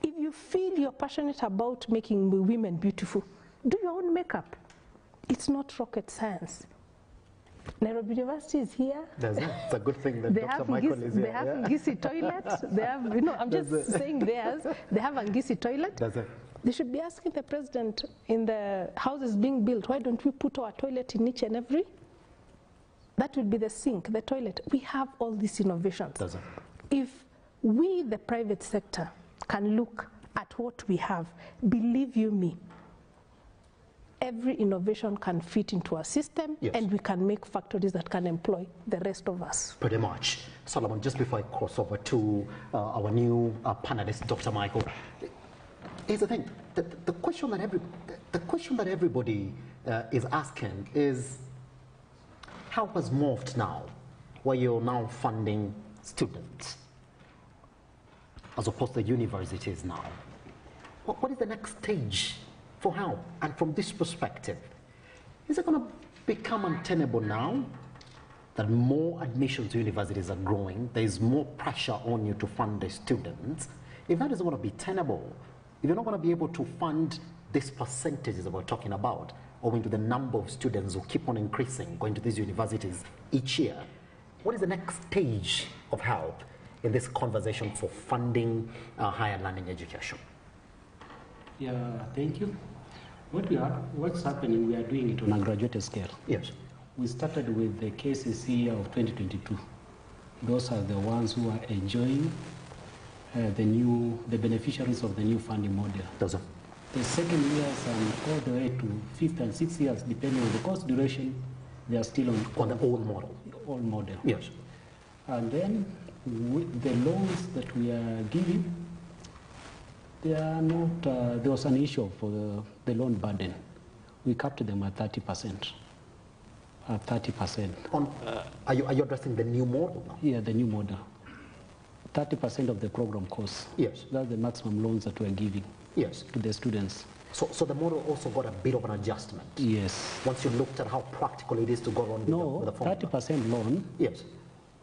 S26: If you feel you're passionate about making women beautiful, do your own makeup. It's not rocket science. Nairobi University is here.
S8: It's a good thing that Dr. Michael is here.
S26: They have Ngisi toilet. They have, I'm just saying theirs. They have a Ngisi toilet. They should be asking the president in the houses being built, why don't we put our toilet in each and every? That would be the sink, the toilet. We have all these innovations. If we, the private sector, can look at what we have, believe you me, every innovation can fit into our system, and we can make factories that can employ the rest of us.
S8: Pretty much. Solomon, just before I cross over to our new panelist, Dr. Michael, here's the thing. The question that everybody is asking is, how has morphed now, where you're now funding students, as opposed to universities now? What is the next stage for how? And from this perspective, is it going to become untenable now that more admissions to universities are growing? There is more pressure on you to fund the students. If that is going to be tenable, if you're not going to be able to fund these percentages that we're talking about, owing to the number of students who keep on increasing going to these universities each year, what is the next stage of help in this conversation for funding higher learning education?
S11: Yeah, thank you. What's happening, we are doing it on a graduated scale.
S8: Yes.
S11: We started with the KCC of 2022. Those are the ones who are enjoying the beneficiaries of the new funding model. The second years and all the way to fifth and sixth years, depending on the course duration, they are still on the old model. Old model.
S8: Yes.
S11: And then with the loans that we are giving, they are not. There was an issue for the loan burden. We capped them at 30%. At 30%.
S8: Are you addressing the new model now?
S11: Yeah, the new model. 30% of the program costs.
S8: Yes.
S11: That's the maximum loans that we're giving.
S8: Yes.
S11: To the students.
S8: So the model also got a bit of an adjustment.
S11: Yes.
S8: Once you looked at how practical it is to go on with the formula.
S11: 30% loan.
S8: Yes.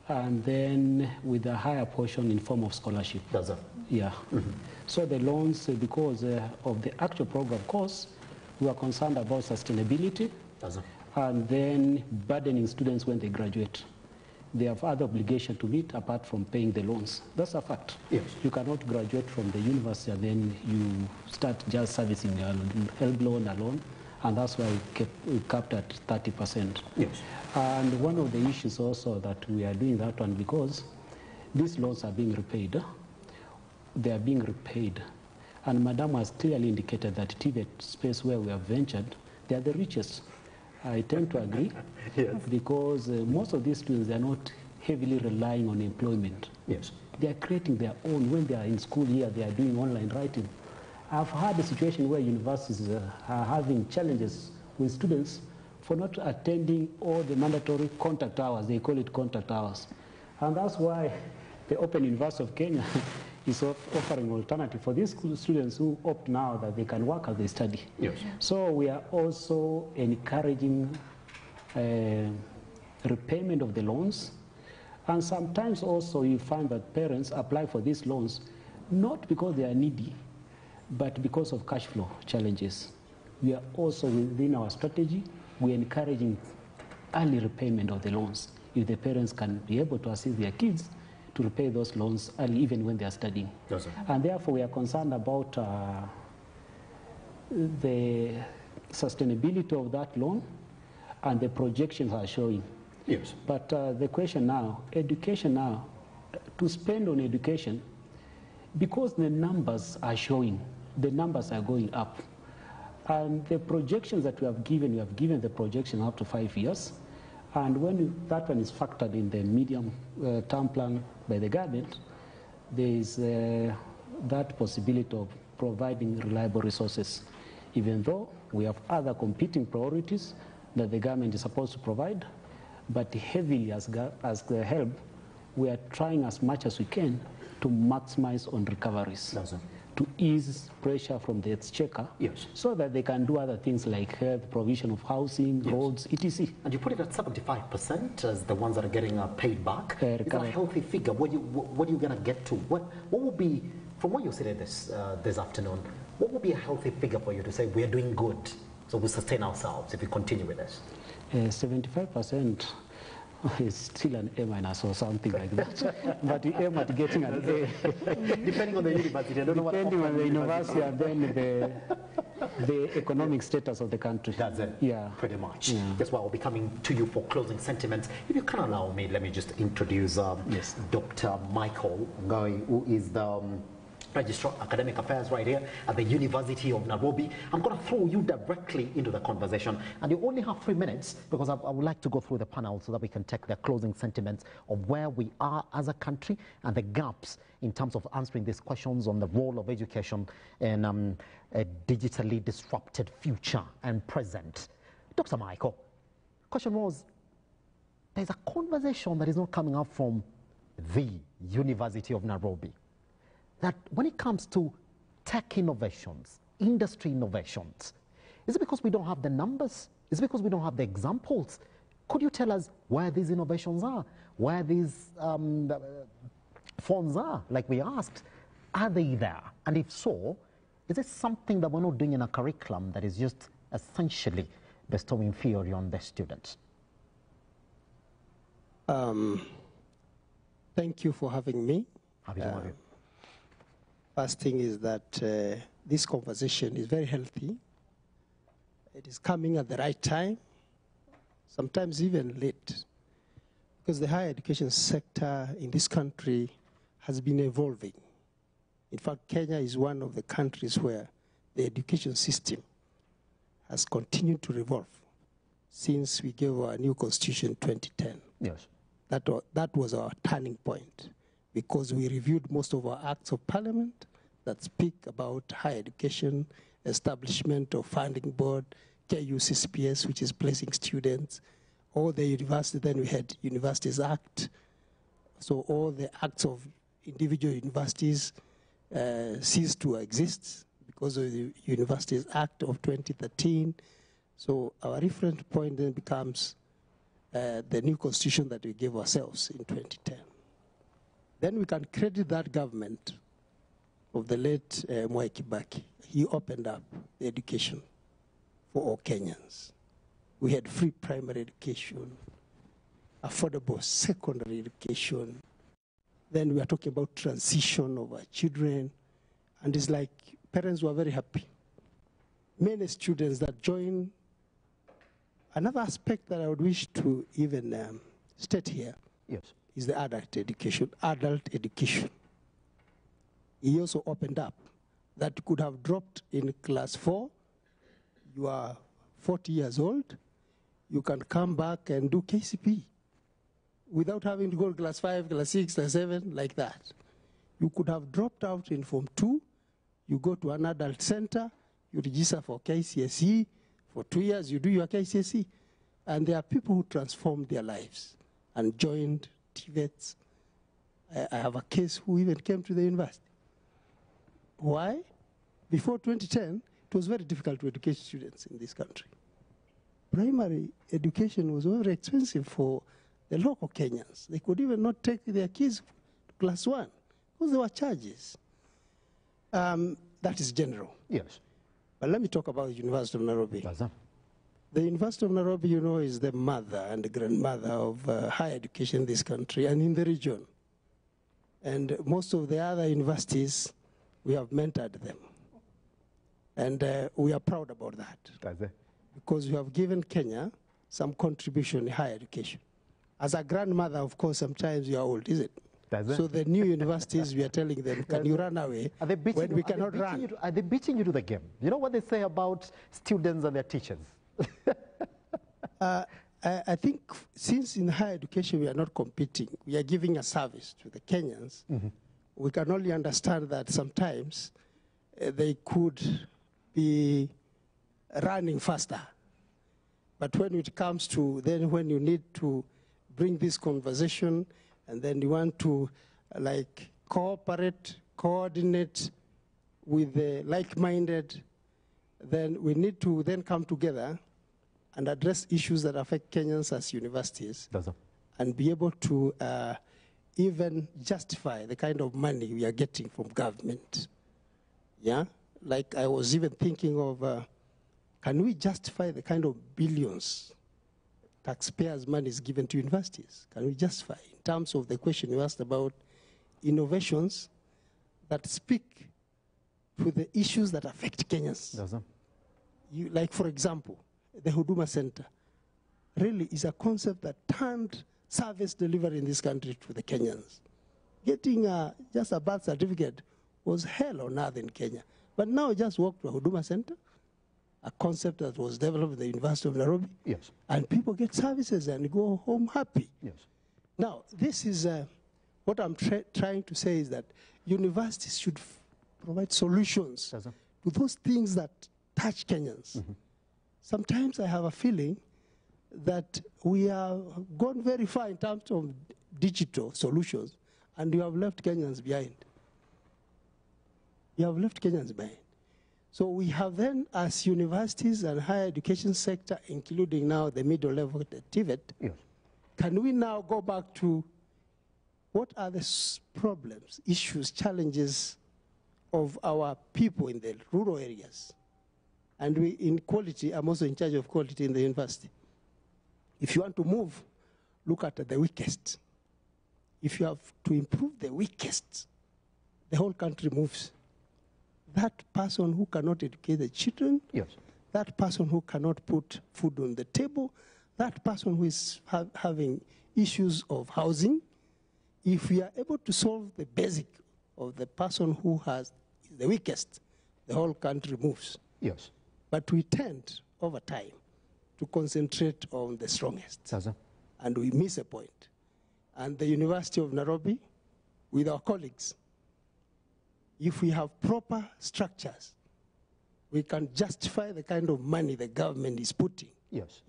S11: And then with a higher portion in form of scholarship.
S8: Does it?
S11: Yeah. So the loans, because of the actual program costs, we are concerned about sustainability.
S8: Does it?
S11: And then burdening students when they graduate. They have other obligations to meet apart from paying the loans. That's a fact.
S8: Yes.
S11: You cannot graduate from the university and then you start just servicing your help loan alone, and that's why we capped at 30%.
S8: Yes.
S11: And one of the issues also that we are doing that one because these loans are being repaid. They are being repaid. And Madam has clearly indicated that TVET space where we have ventured, they are the richest. I tend to agree.
S8: Yes.
S11: Because most of these students are not heavily relying on employment.
S8: Yes.
S11: They are creating their own. When they are in school here, they are doing online writing. I've had a situation where universities are having challenges with students for not attending all the mandatory contact hours. They call it contact hours. And that's why the Open University of Kenya is offering alternative for these students who opt now that they can work as they study.
S8: Yes.
S11: So we are also encouraging repayment of the loans. And sometimes also you find that parents apply for these loans not because they are needy, but because of cash flow challenges. We are also within our strategy, we're encouraging early repayment of the loans if the parents can be able to assist their kids to repay those loans early, even when they are studying.
S8: Yes,
S11: and therefore, we are concerned about the sustainability of that loan, and the projections are showing.
S8: Yes.
S11: But the question now, education now, to spend on education, because the numbers are showing, the numbers are going up. And the projections that we have given the projection up to 5 years. And when that one is factored in the medium term plan by the government, there is that possibility of providing reliable resources, even though we have other competing priorities that the government is supposed to provide. But heavily as the help, we are trying as much as we can to maximize on recoveries. To ease pressure from the exchequer,
S8: yes,
S11: so that they can do other things like health, provision of housing, yes, roads, etc.
S8: And you put it at 75% as the ones that are getting paid back. Is that a healthy figure? What are you going to get to? What would be, from what you said this afternoon, what would be a healthy figure for you to say we are doing good, so we sustain ourselves if we continue with this?
S11: 75%. It's still an A- or something like that. But you aim at getting an A.
S8: Depending on the university. I don't know
S11: depending on the university and then the economic status of the country.
S8: That's it.
S11: Yeah.
S8: Pretty much.
S11: Yeah.
S8: That's why I'll be coming to you for closing sentiments. If you can allow me, let me just introduce
S11: yes,
S8: Dr. Michael Ngoi, who is the Registrar Academic Affairs right here at the University of Nairobi. I'm going to throw you directly into the conversation, and you only have 3 minutes because I would like to go through the panel so that we can take the closing sentiments of where we are as a country and the gaps in terms of answering these questions on the role of education in a digitally disrupted future and present. Dr. Michael, question was, there's a conversation that is not coming up from the University of Nairobi, that when it comes to tech innovations, industry innovations, is it because we don't have the numbers? Is it because we don't have the examples? Could you tell us where these innovations are, where these funds are, like we asked? Are they there? And if so, is it something that we're not doing in a curriculum that is just essentially bestowing theory on the students?
S13: Thank you for having me.
S8: Happy to have you.
S13: First thing is that this conversation is very healthy. It is coming at the right time, sometimes even late, because the higher education sector in this country has been evolving. In fact, Kenya is one of the countries where the education system has continued to evolve since we gave our new constitution in 2010.
S8: Yes.
S13: That was our turning point, because we reviewed most of our acts of parliament that speak about higher education, establishment of funding board, KUCCPS, which is placing students, all the university, then we had Universities Act. So all the acts of individual universities ceased to exist because of the Universities Act of 2013. So our reference point then becomes the new constitution that we gave ourselves in 2010. Then we can credit that government of the late Mwai Kibaki. He opened up the education for all Kenyans. We had free primary education, affordable secondary education. Then we are talking about transition of our children. And it's like parents were very happy. Many students that join. Another aspect that I would wish to even state here is the adult education. He also opened up that you could have dropped in class 4. You are 40 years old. You can come back and do KCP without having to go to class 5, class 6, class 7, like that. You could have dropped out in Form 2. You go to an adult center. You register for KCSE. For 2 years, you do your KCSE. And there are people who transformed their lives and joined TVETs. I have a case who even came to the university. Why? Before 2010, it was very difficult to educate students in this country. Primary education was very expensive for the local Kenyans. They could even not take their kids to class 1 because there were charges. That is general.
S8: Yes.
S13: But let me talk about the University of Nairobi. The University of Nairobi, you know, is the mother and the grandmother of higher education in this country and in the region. And most of the other universities, we have mentored them. And we are proud about that. Because we have given Kenya some contribution in higher education. As a grandmother, of course, sometimes you are old, is it? So the new universities, we are telling them, can you run away when we cannot run?
S8: Are they beating you to the game? You know what they say about students and their teachers?
S13: I think since in higher education we are not competing, we are giving a service to the Kenyans, we can only understand that sometimes they could be running faster. But when it comes to then when you need to bring this conversation and then you want to like cooperate, coordinate with the like-minded, then we need to then come together and address issues that affect Kenyans as universities and be able to even justify the kind of money we are getting from government. Yeah? Like I was even thinking of, can we justify the kind of billions taxpayers' money is given to universities? Can we justify in terms of the question you asked about innovations that speak to the issues that affect Kenyans? Like, for example, the Huduma Center really is a concept that turned service delivery in this country to the Kenyans. Getting just a birth certificate was hell on earth in Kenya. But now just walk to a Huduma Center, a concept that was developed at the University of Nairobi, and people get services and go home happy. Now, this is what I'm trying to say is that universities should provide solutions to those things that touch Kenyans. Sometimes I have a feeling that we have gone very far in terms of digital solutions, and you have left Kenyans behind. You have left Kenyans behind. So we have then, as universities and higher education sector, including now the middle level, the TVET, can we now go back to what are the problems, issues, challenges of our people in the rural areas? And we, in quality, I'm also in charge of quality in the university. If you want to move, look at the weakest. If you have to improve the weakest, the whole country moves. That person who cannot educate the children, that person who cannot put food on the table, that person who is having issues of housing, if we are able to solve the basic of the person who has the weakest, the whole country moves. But we tend, over time, to concentrate on the strongest. And we miss a point. And the University of Nairobi, with our colleagues, if we have proper structures, we can justify the kind of money the government is putting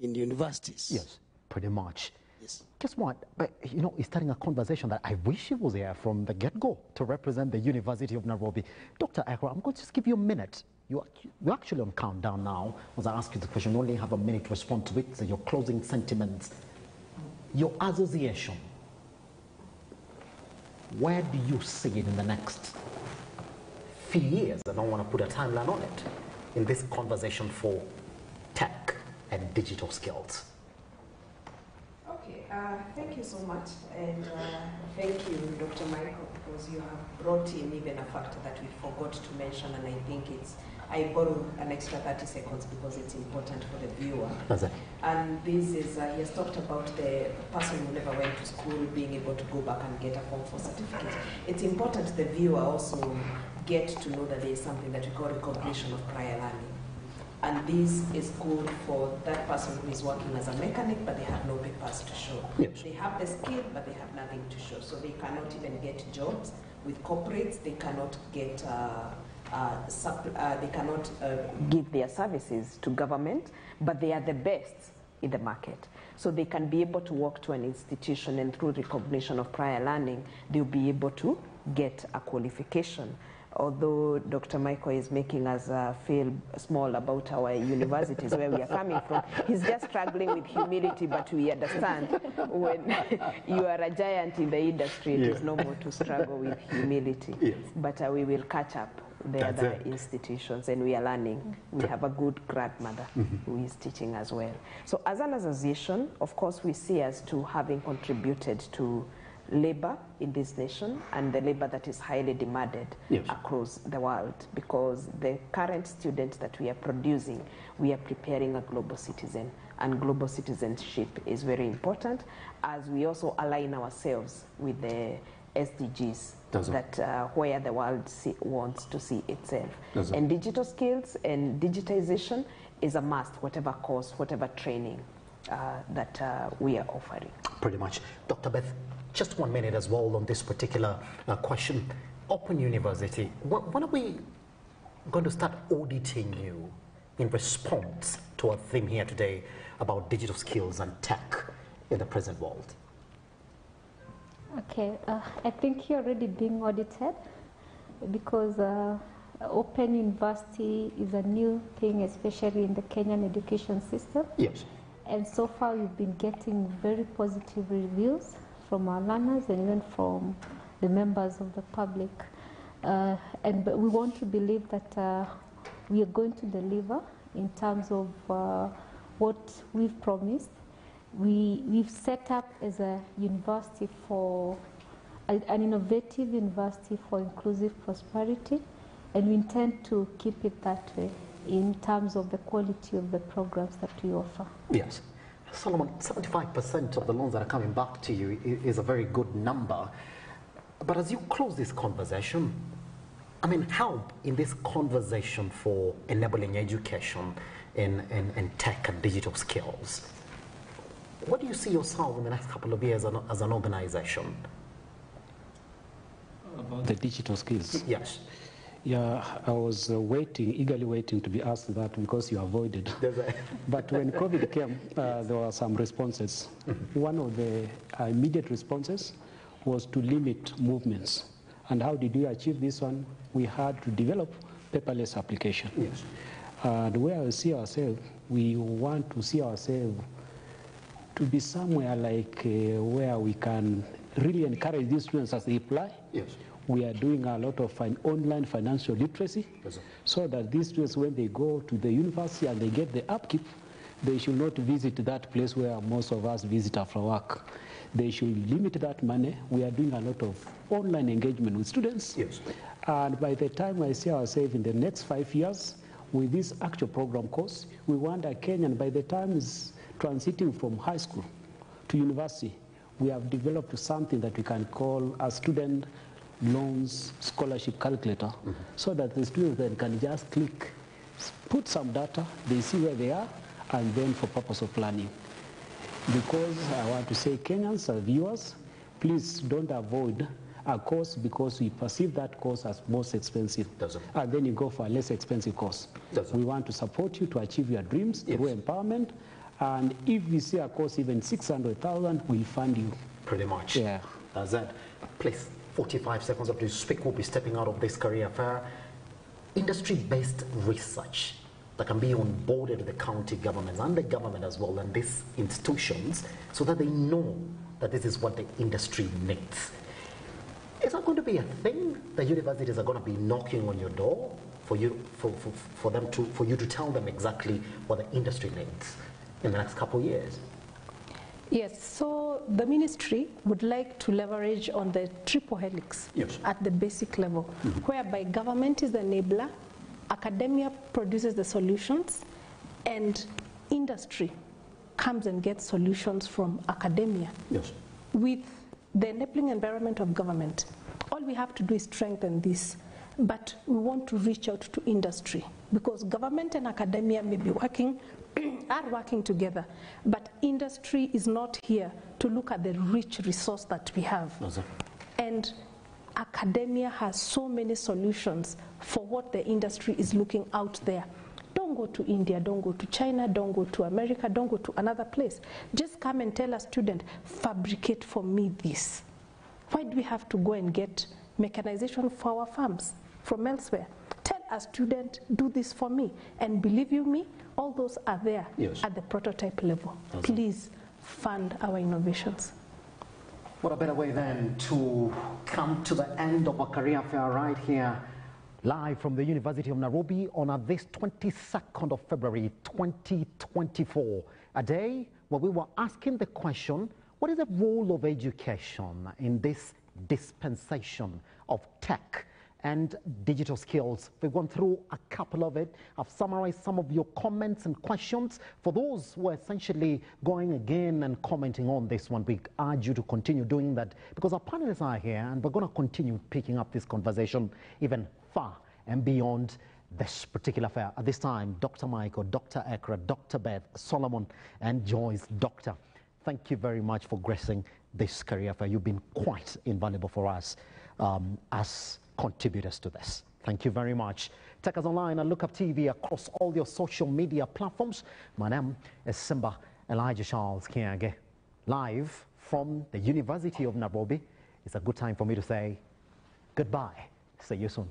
S13: in universities.
S8: Pretty much.
S13: this.
S8: Guess what? But, you know, it's starting a conversation that I wish it was here from the get-go to represent the University of Nairobi. Dr. Ekra, I'm going to just give you a minute. You're actually on countdown now. As I ask you the question, you only have a minute to respond to it. So your closing sentiments. Your association, where do you see it in the next few years? I don't want to put a timeline on it. In this conversation for tech and digital skills.
S10: Okay, thank you so much, and thank you, Dr. Michael, because you have brought in even a factor that we forgot to mention, and I think I borrow an extra 30 seconds because it's important for the viewer.
S8: That's it.
S10: And this is, he has talked about the person who never went to school being able to go back and get a Form 4 certificate. It's important the viewer also get to know that there is something that we call recognition of prior learning. And this is good for that person who is working as a mechanic, but they have no papers to show.
S8: Yes.
S10: They have the skill, but they have nothing to show. So they cannot even get jobs with corporates. They cannot get, they cannot give their services to government, but they are the best in the market. So they can be able to walk to an institution, and through recognition of prior learning, they'll be able to get a qualification. Although Dr. Michael is making us feel small about our universities where we are coming from, he's just struggling with humility, but we understand when you are a giant in the industry, it is normal to struggle with humility. Yes. But we will catch up the other institutions, and we are learning. We have a good grandmother who is teaching as well. So as an association, of course, we see as to having contributed to labor in this nation, and the labor that is highly demanded across the world, because the current students that we are producing, we are preparing a global citizen, and global citizenship is very important as we also align ourselves with the SDGs that where the world wants to see itself. And digital skills and digitization is a must, whatever course, whatever training that we are offering.
S8: Pretty much. Dr. Beth, just 1 minute as well on this particular question. Open University, when are we going to start auditing you in response to our theme here today about digital skills and tech in the present world?
S12: Okay, I think you're already being audited because Open University is a new thing, especially in the Kenyan education system.
S8: Yes.
S12: And so far we've been getting very positive reviews from our learners and even from the members of the public. But we want to believe that we are going to deliver in terms of what we've promised. We've set up as a university for an innovative university for inclusive prosperity, and we intend to keep it that way in terms of the quality of the programs that we offer.
S8: Yes. Solomon, 75% of the loans that are coming back to you is a very good number. But as you close this conversation, I mean, help in this conversation for enabling education in tech and digital skills. What do you see yourself in the next couple of years as an organization?
S11: About the digital skills?
S8: Yes.
S11: Yeah, I was eagerly waiting to be asked that because you avoided. But when COVID came, there were some responses. One of the immediate responses was to limit movements. And how did we achieve this one? We had to develop paperless application.
S8: Yes.
S11: And where we see ourselves, we want to see ourselves to be somewhere like where we can really encourage these students as they apply.
S8: Yes.
S11: We are doing a lot of online financial literacy, so that these students, when they go to the university and they get the upkeep, they should not visit that place where most of us visit after work. They should limit that money. We are doing a lot of online engagement with students.
S8: Yes.
S11: And by the time I see ourselves in the next 5 years with this actual program course, we want a Kenyan, by the time is transiting from high school to university, we have developed something that we can call a student loans scholarship calculator, so that the students then can just click, put some data, they see where they are, and then for purpose of planning. Because I want to say, Kenyans as viewers, please don't avoid a course because we perceive that course as most expensive. And then you go for a less expensive course. We want to support you to achieve your dreams through empowerment And if we see a course even 600,000, we'll fund you.
S8: Pretty much.
S11: Yeah.
S8: That's it. Please, 45 seconds after you speak, we'll be stepping out of this career fair. Industry-based research that can be onboarded with the county governments and the government as well, and these institutions, so that they know that this is what the industry needs. Is that going to be a thing? The universities are going to be knocking on your door for you, for you to tell them exactly what the industry needs in the next couple of years?
S26: Yes, so the ministry would like to leverage on the triple helix at the basic level, whereby government is the enabler, academia produces the solutions, and industry comes and gets solutions from academia.
S8: Yes.
S26: With the enabling environment of government, all we have to do is strengthen this, but we want to reach out to industry, because government and academia may be working, are working together, but industry is not here to look at the rich resource that we have. And academia has so many solutions for what the industry is looking out there. Don't go to India, don't go to China, don't go to America, don't go to another place. Just come and tell a student, fabricate for me this. Why do we have to go and get mechanization for our farms from elsewhere? Tell a student, do this for me. And believe you me, all those are there at the prototype level. Please fund our innovations.
S8: What a better way then to come to the end of our career fair right here, live from the University of Nairobi on this 22nd of February 2024, a day where we were asking the question, what is the role of education in this dispensation of tech and digital skills? We've gone through a couple of it. I've summarized some of your comments and questions. For those who are essentially going again and commenting on this one, we urge you to continue doing that, because our panelists are here and we're going to continue picking up this conversation even far and beyond this particular fair. At this time, Dr. Michael, Dr. Ekra, Dr. Beth, Solomon, and Joyce, Doctor, thank you very much for gracing this career fair. You've been quite invaluable for us as contributors to this. Thank you very much. Take us online and Look Up TV across all your social media platforms. My name is Simba Elijah Charles Kiage, live from the University of Nairobi. It's a good time for me to say goodbye. See you soon.